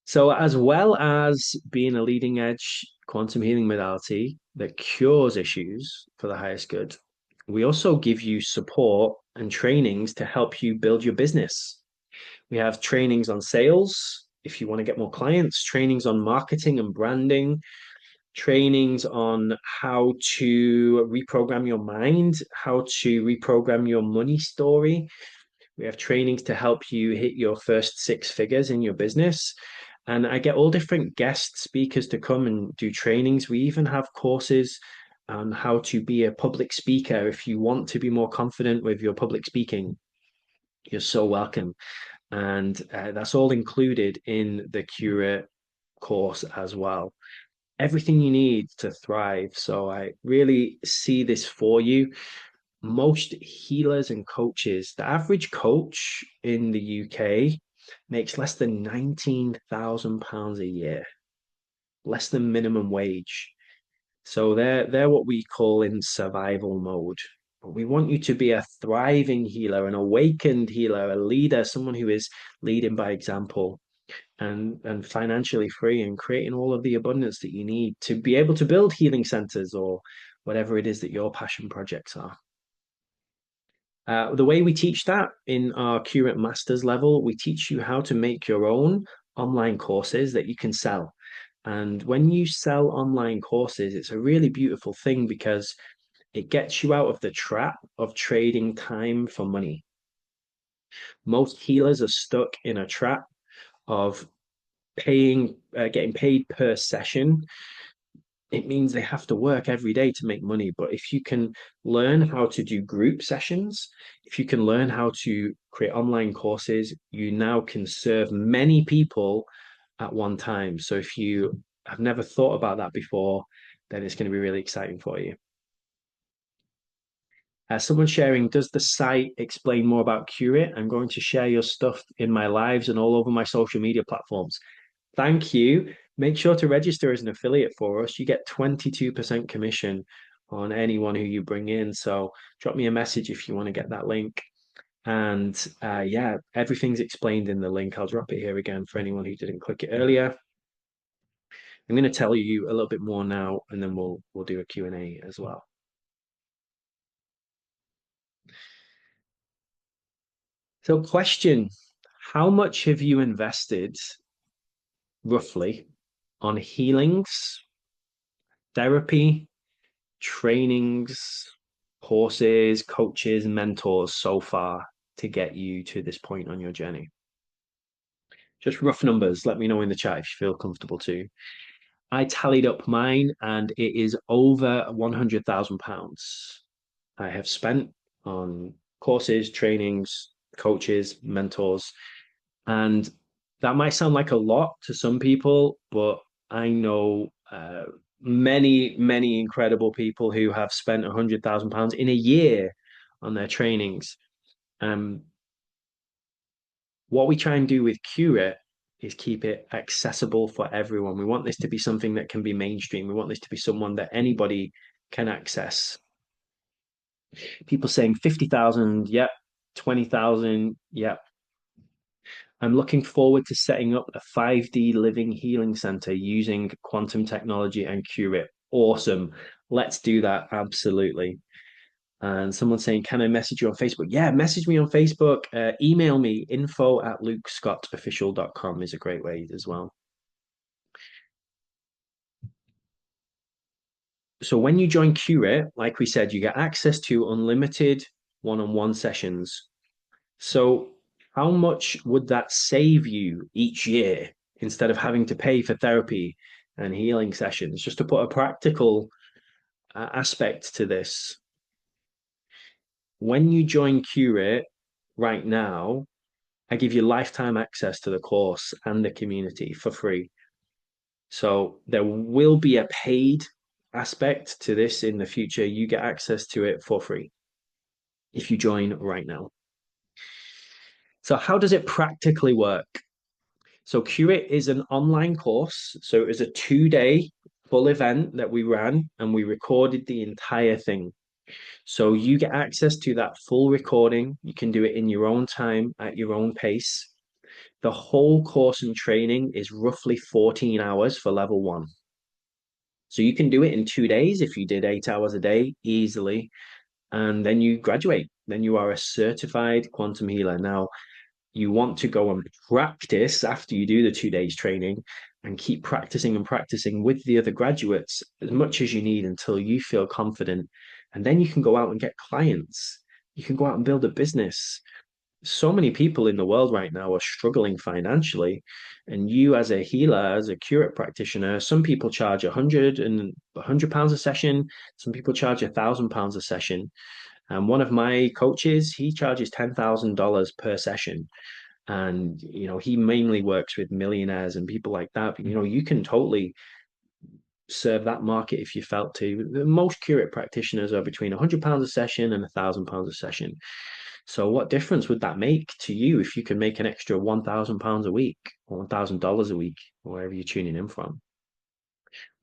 So, as well as being a leading edge quantum healing modality that cures issues for the highest good, we also give you support and trainings to help you build your business. We have trainings on sales if you want to get more clients, trainings on marketing and branding, trainings on how to reprogram your mind, how to reprogram your money story. We have trainings to help you hit your first six figures in your business. And I get all different guest speakers to come and do trainings. We even have courses on how to be a public speaker. If you want to be more confident with your public speaking, you're so welcome. And that's all included in the q-rit course as well. Everything you need to thrive. So I really see this for you. Most healers and coaches, the average coach in the UK makes less than £19,000 a year, less than minimum wage. So they're what we call in survival mode. But we want you to be a thriving healer, an awakened healer, a leader, someone who is leading by example and financially free and creating all of the abundance that you need to be able to build healing centers or whatever it is that your passion projects are. The way we teach that in our Curate Masters level, we teach you how to make your own online courses that you can sell. And when you sell online courses, it's a really beautiful thing because it gets you out of the trap of trading time for money. Most healers are stuck in a trap of getting paid per session it means they have to work every day to make money. But if you can learn how to do group sessions, if you can learn how to create online courses, you now can serve many people at one time. So if you have never thought about that before, then it's going to be really exciting for you. Someone sharing, does the site explain more about q-rit? I'm going to share your stuff in my lives and all over my social media platforms. Thank you. Make sure to register as an affiliate for us. You get 22% commission on anyone who you bring in. So drop me a message if you want to get that link. And yeah, everything's explained in the link. I'll drop it here again for anyone who didn't click it earlier. I'm going to tell you a little bit more now, and then we'll do a Q&A as well. So question, how much have you invested roughly on healings, therapy, trainings, courses, coaches, mentors so far to get you to this point on your journey? Just rough numbers. Let me know in the chat if you feel comfortable to. I tallied up mine and it is over £100,000 I have spent on courses, trainings, coaches, mentors. And that might sound like a lot to some people, but I know many, many incredible people who have spent £100,000 in a year on their trainings. Um, what we try and do with q-rit is keep it accessible for everyone. We want this to be something that can be mainstream. We want this to be someone that anybody can access. People saying 50,000, yep, 20,000, yep. I'm looking forward to setting up a 5D living healing center using quantum technology and q-rit. Awesome. Let's do that. Absolutely. And someone saying, can I message you on Facebook? Yeah, message me on Facebook. Email me, info@lukescottofficial.com is a great way as well. So when you join q-rit, like we said, you get access to unlimited one-on-one sessions. So how much would that save you each year instead of having to pay for therapy and healing sessions? Just to put a practical aspect to this, when you join q-rit right now, I give you lifetime access to the course and the community for free. So there will be a paid aspect to this in the future. You get access to it for free if you join right now. So how does it practically work? So q-rit is an online course. So it was a 2-day full event that we ran and we recorded the entire thing. So you get access to that full recording. You can do it in your own time at your own pace. The whole course and training is roughly 14 hours for level 1. So you can do it in 2 days if you did 8 hours a day easily. And then you graduate. Then you are a certified quantum healer. Now, you want to go and practice after you do the 2 days training and keep practicing and practicing with the other graduates as much as you need until you feel confident. And then you can go out and get clients. You can go out and build a business. So many people in the world right now are struggling financially. And you as a healer, as a q-rit practitioner, some people charge £100 a session. Some people charge £1,000 a session. And one of my coaches, he charges $10,000 per session. And, he mainly works with millionaires and people like that. But, you can totally serve that market if you felt to. Most q-rit practitioners are between £100 a session and £1,000 a session. So what difference would that make to you if you can make an extra £1,000 a week or $1,000 a week, wherever you're tuning in from?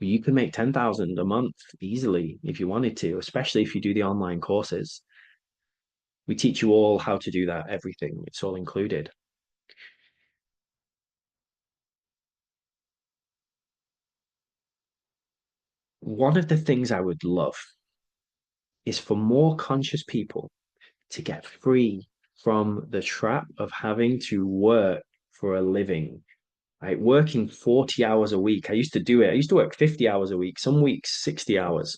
Well, you can make 10,000 a month easily if you wanted to, especially if you do the online courses. We teach you all how to do that, everything. It's all included. One of the things I would love is for more conscious people to get free from the trap of having to work for a living, right? Working 40 hours a week. I used to do it. I used to work 50 hours a week, some weeks 60 hours.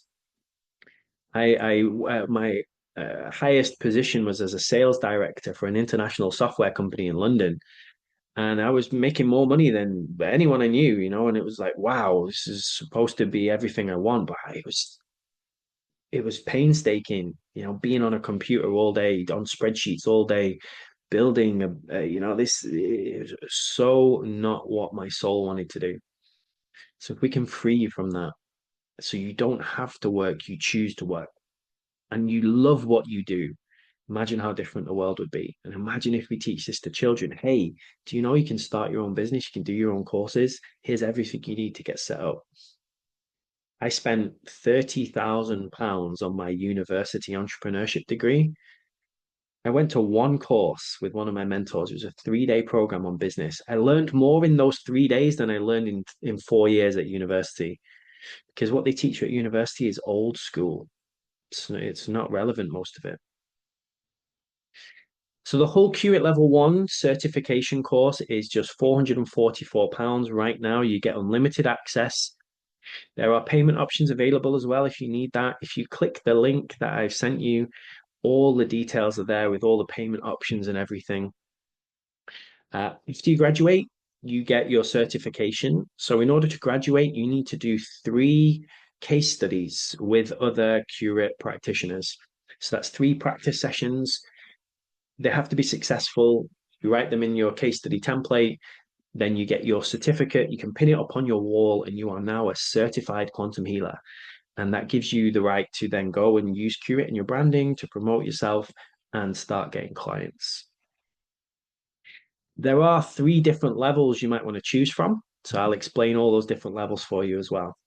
My highest position was as a sales director for an international software company in London. and I was making more money than anyone I knew, and it was like, wow, this is supposed to be everything I want, but it was painstaking, being on a computer all day, on spreadsheets all day, building this is so not what my soul wanted to do. So if we can free you from that, so you don't have to work, you choose to work, and you love what you do. Imagine how different the world would be. And imagine if we teach this to children. Hey, do you know you can start your own business? You can do your own courses. Here's everything you need to get set up. I spent £30,000 on my university entrepreneurship degree. I went to one course with one of my mentors. It was a 3-day program on business. I learned more in those 3 days than I learned in 4 years at university, because what they teach you at university is old school. It's not relevant, most of it. So the whole q-rit level 1 certification course is just £444 right now. You get unlimited access. There are payment options available as well if you need that. If you click the link that I've sent you, all the details are there with all the payment options and everything. After you graduate, you get your certification. So in order to graduate, you need to do 3 case studies with other q-rit practitioners. So that's 3 practice sessions. They have to be successful. You write them in your case study template, then you get your certificate. You can pin it up on your wall, and you are now a certified quantum healer. And that gives you the right to then go and use q-rit in your branding to promote yourself and start getting clients. There are 3 different levels you might want to choose from. So I'll explain all those different levels for you as well.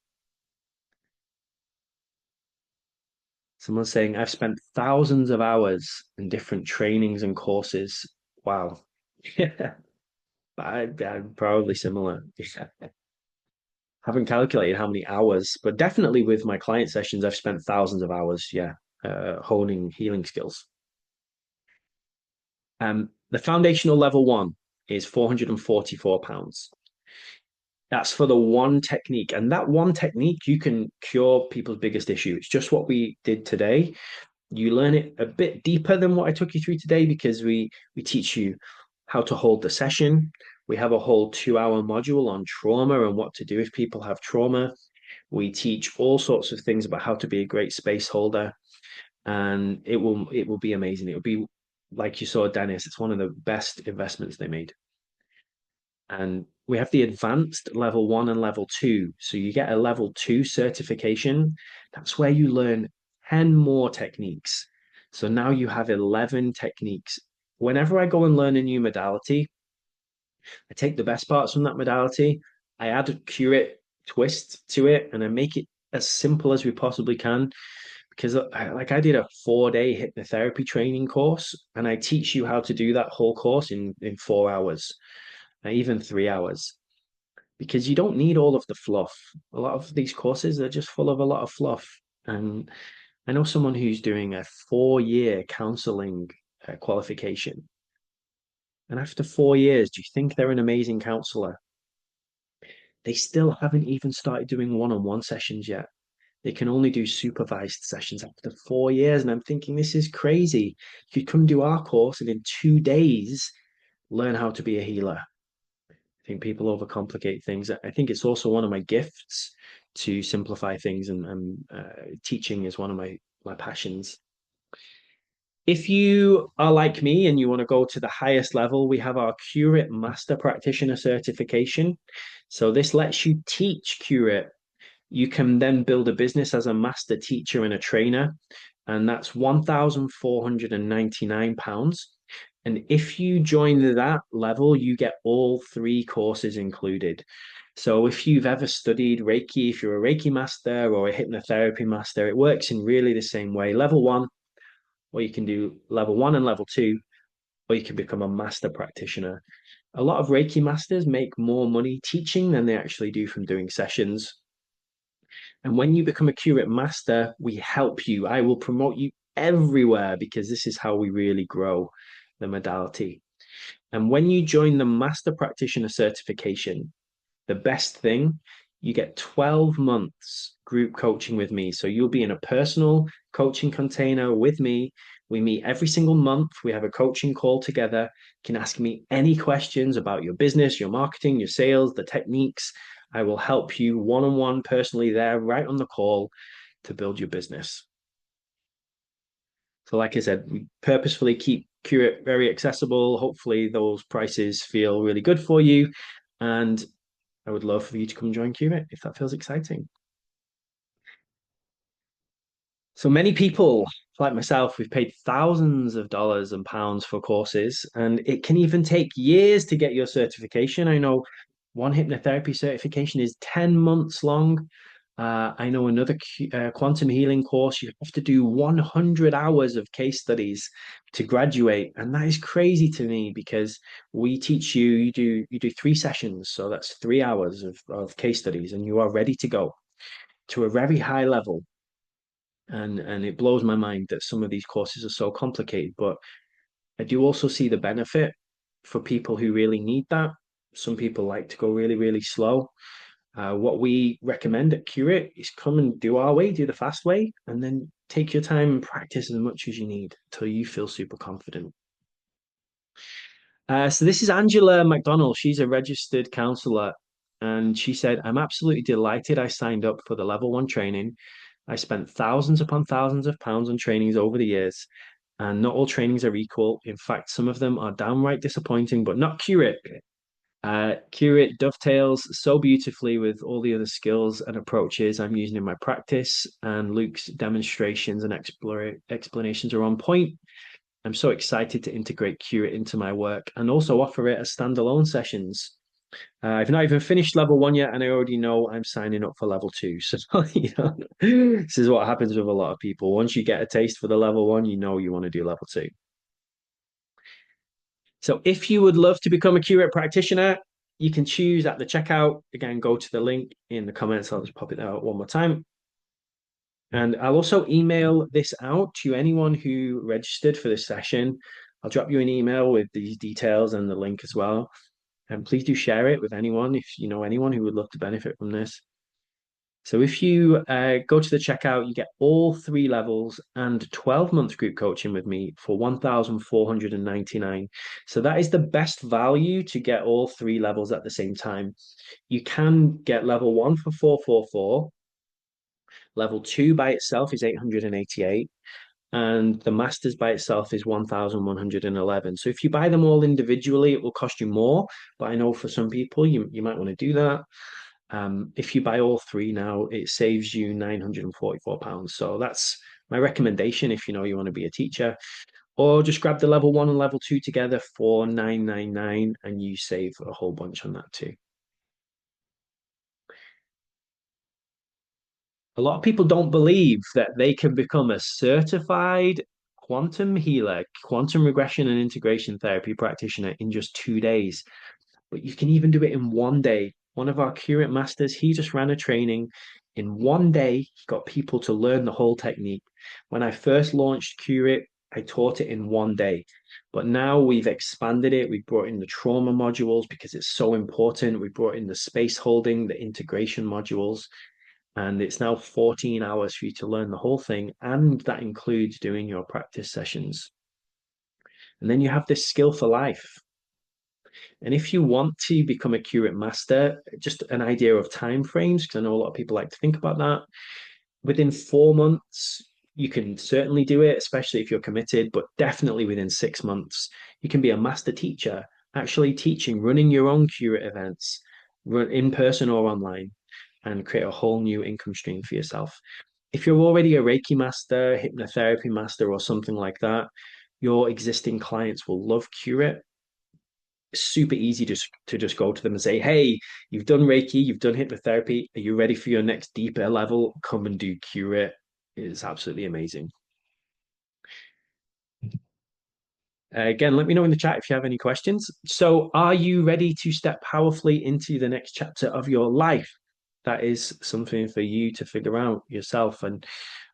Someone's saying, I've spent thousands of hours in different trainings and courses. Wow. Yeah, I'm probably similar. Haven't calculated how many hours, but definitely with my client sessions, I've spent thousands of hours, yeah, honing healing skills. The foundational level 1 is £444. That's for the one technique. And that one technique, you can cure people's biggest issue. It's just what we did today. You learn it a bit deeper than what I took you through today, because we teach you how to hold the session. We have a whole 2-hour module on trauma and what to do if people have trauma. We teach all sorts of things about how to be a great space holder, and it will be amazing. It will be like you saw Dennis. It's one of the best investments they made. And we have the advanced level 1 and level 2. So you get a level 2 certification. That's where you learn 10 more techniques. So now you have 11 techniques. Whenever I go and learn a new modality, I take the best parts from that modality, I add a q-rit twist to it, and I make it as simple as we possibly can. Because I did a 4-day hypnotherapy training course, and I teach you how to do that whole course in 4 hours, even 3 hours, because you don't need all of the fluff. A lot of these courses are just full of a lot of fluff. And I know someone who's doing a 4-year counseling qualification. And after 4 years, do you think they're an amazing counselor? They still haven't even started doing one-on-one sessions yet. They can only do supervised sessions after 4 years. And I'm thinking, this is crazy. You could come do our course and in 2 days learn how to be a healer. I think people overcomplicate things. I think it's also one of my gifts to simplify things, and teaching is one of my passions. If you are like me and you want to go to the highest level, we have our q-rit Master Practitioner certification. So this lets you teach q-rit. You can then build a business as a master teacher and a trainer, and that's £1,499. And if you join that level, you get all 3 courses included. So if you've ever studied Reiki, if you're a Reiki master or a hypnotherapy master, it works in really the same way. Level 1, or you can do level 1 and level 2, or you can become a master practitioner. A lot of Reiki masters make more money teaching than they actually do from doing sessions. And when you become a q-rit master, we help you. I will promote you everywhere, because this is how we really grow the modality. And when you join the master practitioner certification, the best thing, you get 12 months group coaching with me. So you'll be in a personal coaching container with me. We meet every single month. We have a coaching call together. You can ask me any questions about your business, your marketing, your sales, the techniques. I will help you one on one personally there, right on the call to build your business. So, like I said, we purposefully keep q-rit very accessible. Hopefully, those prices feel really good for you. And I would love for you to come join q-rit if that feels exciting. So many people, like myself, we've paid thousands of dollars and pounds for courses, and it can even take years to get your certification. I know one hypnotherapy certification is 10 months long. I know another quantum healing course, you have to do 100 hours of case studies to graduate. And that is crazy to me because we teach you, you do 3 sessions. So that's 3 hours of case studies, and you are ready to go to a very high level. And it blows my mind that some of these courses are so complicated, but I do also see the benefit for people who really need that. Some people like to go really, really slow. What we recommend at q-rit is come and do our way, do the fast way, and then take your time and practice as much as you need until you feel super confident. So this is Angela McDonald. She's a registered counselor, and she said, "I'm absolutely delighted I signed up for the level one training. I spent thousands upon thousands of pounds on trainings over the years, and not all trainings are equal. In fact, some of them are downright disappointing, but not q-rit. q-rit dovetails so beautifully with all the other skills and approaches I'm using in my practice, and Luke's demonstrations and explanations are on point. I'm so excited to integrate q-rit into my work and also offer it as standalone sessions. I've not even finished level one yet, and I already know I'm signing up for level two. So, this is what happens with a lot of people. Once you get a taste for the level one, you know you want to do level two. So, if you would love to become a q-rit practitioner, you can choose at the checkout. Again, go to the link in the comments. I'll just pop it out one more time. And I'll also email this out to anyone who registered for this session. I'll drop you an email with these details and the link as well. And please do share it with anyone if you know anyone who would love to benefit from this. So if you go to the checkout, you get all 3 levels and 12 months group coaching with me for 1,499. So that is the best value to get all 3 levels at the same time. You can get level one for 444. Level two by itself is 888. And the masters by itself is 1,111. So if you buy them all individually, it will cost you more. But I know for some people, you might want to do that. If you buy all 3 now, it saves you £944. So that's my recommendation if you know you want to be a teacher. Or just grab the level one and level two together for 999 and you save a whole bunch on that too. A lot of people don't believe that they can become a certified quantum healer, quantum regression and integration therapy practitioner in just 2 days. But you can even do it in one day. One of our q-rit masters, he just ran a training in one day. He got people to learn the whole technique. When I first launched q-rit, I taught it in one day. But now we've expanded it. We brought in the trauma modules because it's so important. We brought in the space holding, the integration modules, and it's now 14 hours for you to learn the whole thing. And that includes doing your practice sessions. And then you have this skill for life. And if you want to become a q-rit master, just an idea of time frames, because I know a lot of people like to think about that. Within 4 months, you can certainly do it, especially if you're committed, but definitely within 6 months, you can be a master teacher, actually teaching, running your own q-rit events, run in person or online, and create a whole new income stream for yourself. If you're already a Reiki master, hypnotherapy master, or something like that, your existing clients will love q-rit. Super easy to just go to them and say, hey, you've done Reiki, you've done hypnotherapy. Are you ready for your next deeper level? Come and do q-rit. It's absolutely amazing. Again, let me know in the chat if you have any questions. So, are you ready to step powerfully into the next chapter of your life? That is something for you to figure out yourself. And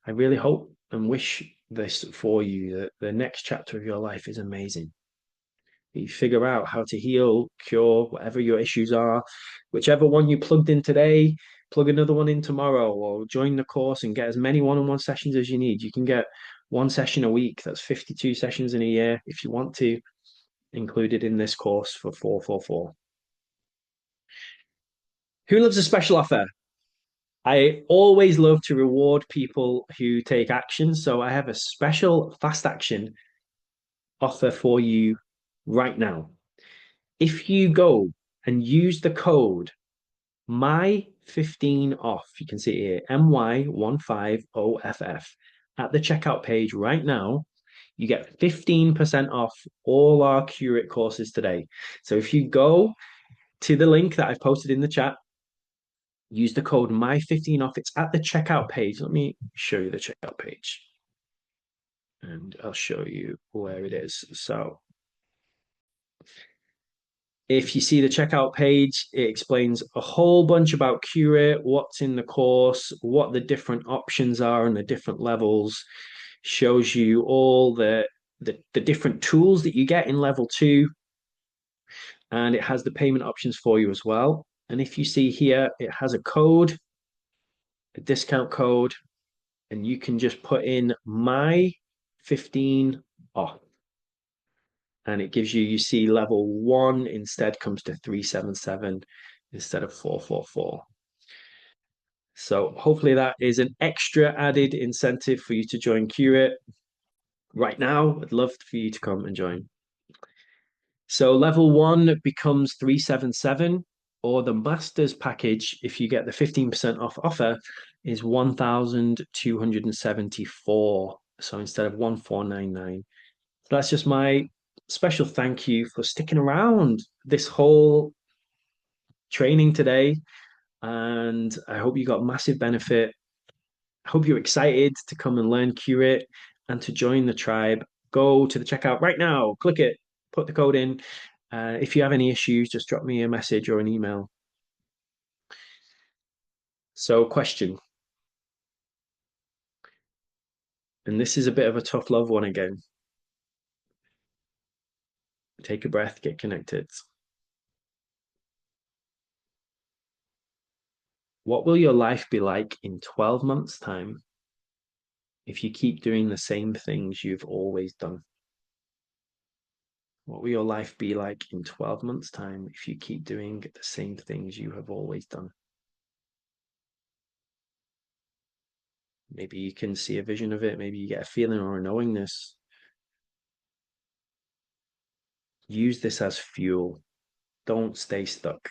I really hope and wish this for you, that the next chapter of your life is amazing. You figure out how to heal, cure, whatever your issues are. Whichever one you plugged in today, plug another one in tomorrow, or join the course and get as many one-on-one sessions as you need. You can get one session a week. That's 52 sessions in a year if you want to, included in this course for 444. Who loves a special offer? I always love to reward people who take action. So I have a special fast action offer for you right now. If you go and use the code my15off, you can see it here, MY15OFF, at the checkout page right now, you get 15% off all our q-rit courses today. So if you go to the link that I've posted in the chat, use the code my15off. It's at the checkout page. Let me show you the checkout page. And I'll show you where it is. So if you see the checkout page, it explains a whole bunch about q-rit, what's in the course, what the different options are and the different levels, shows you all the different tools that you get in level 2, and it has the payment options for you as well. And if you see here, it has a code, a discount code, and you can just put in my 15 off. And it gives you, you see level 1 instead comes to 377 instead of 444. So hopefully that is an extra added incentive for you to join q-rit right now. I'd love for you to come and join. So level 1 becomes 377, or the master's package, if you get the 15% off offer, is 1,274. So instead of 1,499. So that's just my special thank you for sticking around this whole training today. And I hope you got massive benefit. I hope you're excited to come and learn q-rit and to join the tribe. Go to the checkout right now, click it, put the code in. If you have any issues, just drop me a message or an email. So, question. And this is a bit of a tough love one again. Take a breath, get connected. What will your life be like in 12 months' time if you keep doing the same things you've always done? What will your life be like in 12 months' time if you keep doing the same things you have always done? Maybe you can see a vision of it. Maybe you get a feeling or a knowingness. Use this as fuel. Don't stay stuck.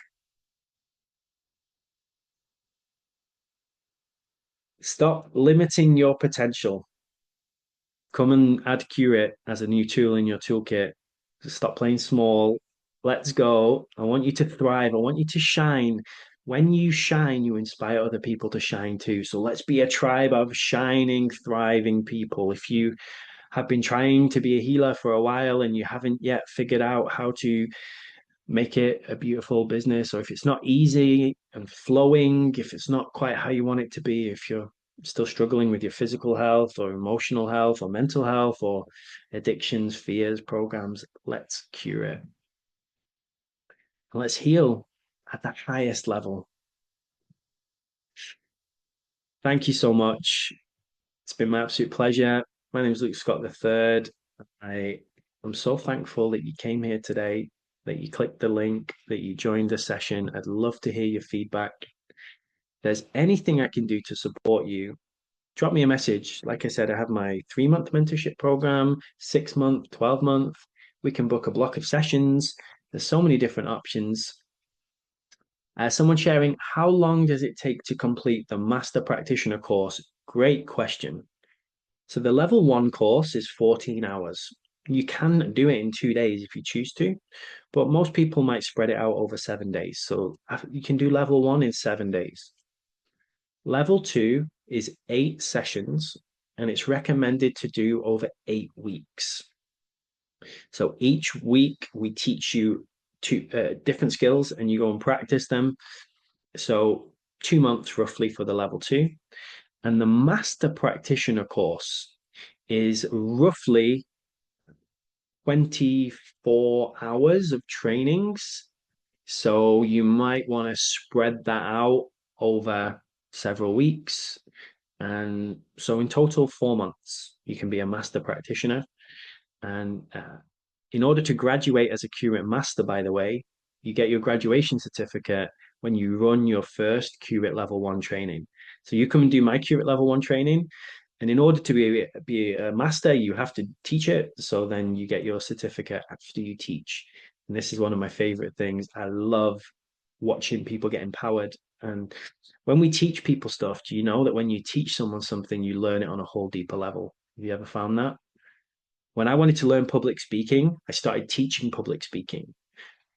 Stop limiting your potential. Come and add q-rit as a new tool in your toolkit. Stop playing small. Let's go. I want you to thrive. I want you to shine. When you shine, you inspire other people to shine too. So let's be a tribe of shining, thriving people. If you have been trying to be a healer for a while and you haven't yet figured out how to make it a beautiful business, or if it's not easy and flowing, if it's not quite how you want it to be, if you're still struggling with your physical health or emotional health or mental health or addictions, fears, programs, let's cure it. Let's heal at the highest level. Thank you so much. It's been my absolute pleasure. My name is Luke Scott III. I am so thankful that you came here today, that you clicked the link, that you joined the session. I'd love to hear your feedback. If there's anything I can do to support you, drop me a message. Like I said, I have my 3-month mentorship program, 6-month, 12-month. We can book a block of sessions. There's so many different options. Someone sharing, how long does it take to complete the master practitioner course? Great question. So the level 1 course is 14 hours. You can do it in 2 days if you choose to, but most people might spread it out over 7 days. So you can do level 1 in 7 days. Level 2 is 8 sessions, and it's recommended to do over 8 weeks. So each week we teach you two different skills and you go and practice them. So 2 months roughly for the level 2. And the master practitioner course is roughly 24 hours of trainings. So you might want to spread that out over several weeks. And so in total, 4 months, you can be a master practitioner. And in order to graduate as a q-rit master, by the way, you get your graduation certificate when you run your first q-rit level 1 training. So you come and do my q-rit level 1 training. And in order to be a master, you have to teach it. So then you get your certificate after you teach. And this is one of my favorite things. I love watching people get empowered. And when we teach people stuff, do you know that when you teach someone something, you learn it on a whole deeper level? Have you ever found that? When I wanted to learn public speaking, I started teaching public speaking.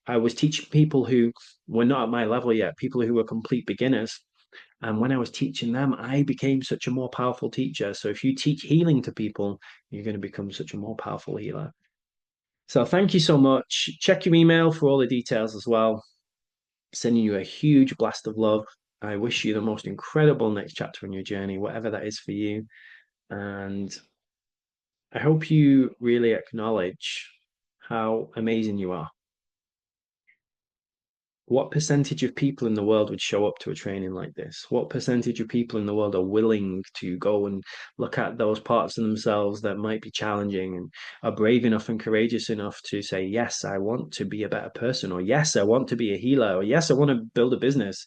I was teaching people who were not at my level yet, people who were complete beginners. And when I was teaching them, I became such a more powerful teacher. So if you teach healing to people, you're going to become such a more powerful healer. So thank you so much. Check your email for all the details as well. Sending you a huge blast of love. I wish you the most incredible next chapter in your journey, whatever that is for you. And I hope you really acknowledge how amazing you are. What percentage of people in the world would show up to a training like this? What percentage of people in the world are willing to go and look at those parts of themselves that might be challenging and are brave enough and courageous enough to say, yes, I want to be a better person, or yes, I want to be a healer, or yes, I want to build a business.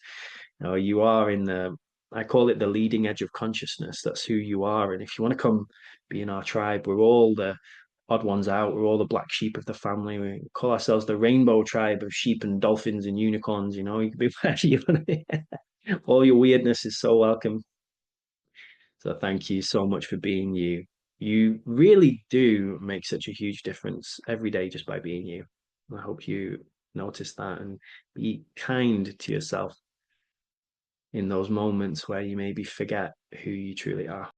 You are in the, I call it the leading edge of consciousness. That's who you are. And if you want to come be in our tribe, we're all the odd ones out. We're all the black sheep of the family. We call ourselves the rainbow tribe of sheep and dolphins and unicorns. You can be whatever you want to be. All your weirdness is so welcome. So thank you so much for being you. You really do make such a huge difference every day just by being you. I hope you notice that and be kind to yourself in those moments where you maybe forget who you truly are.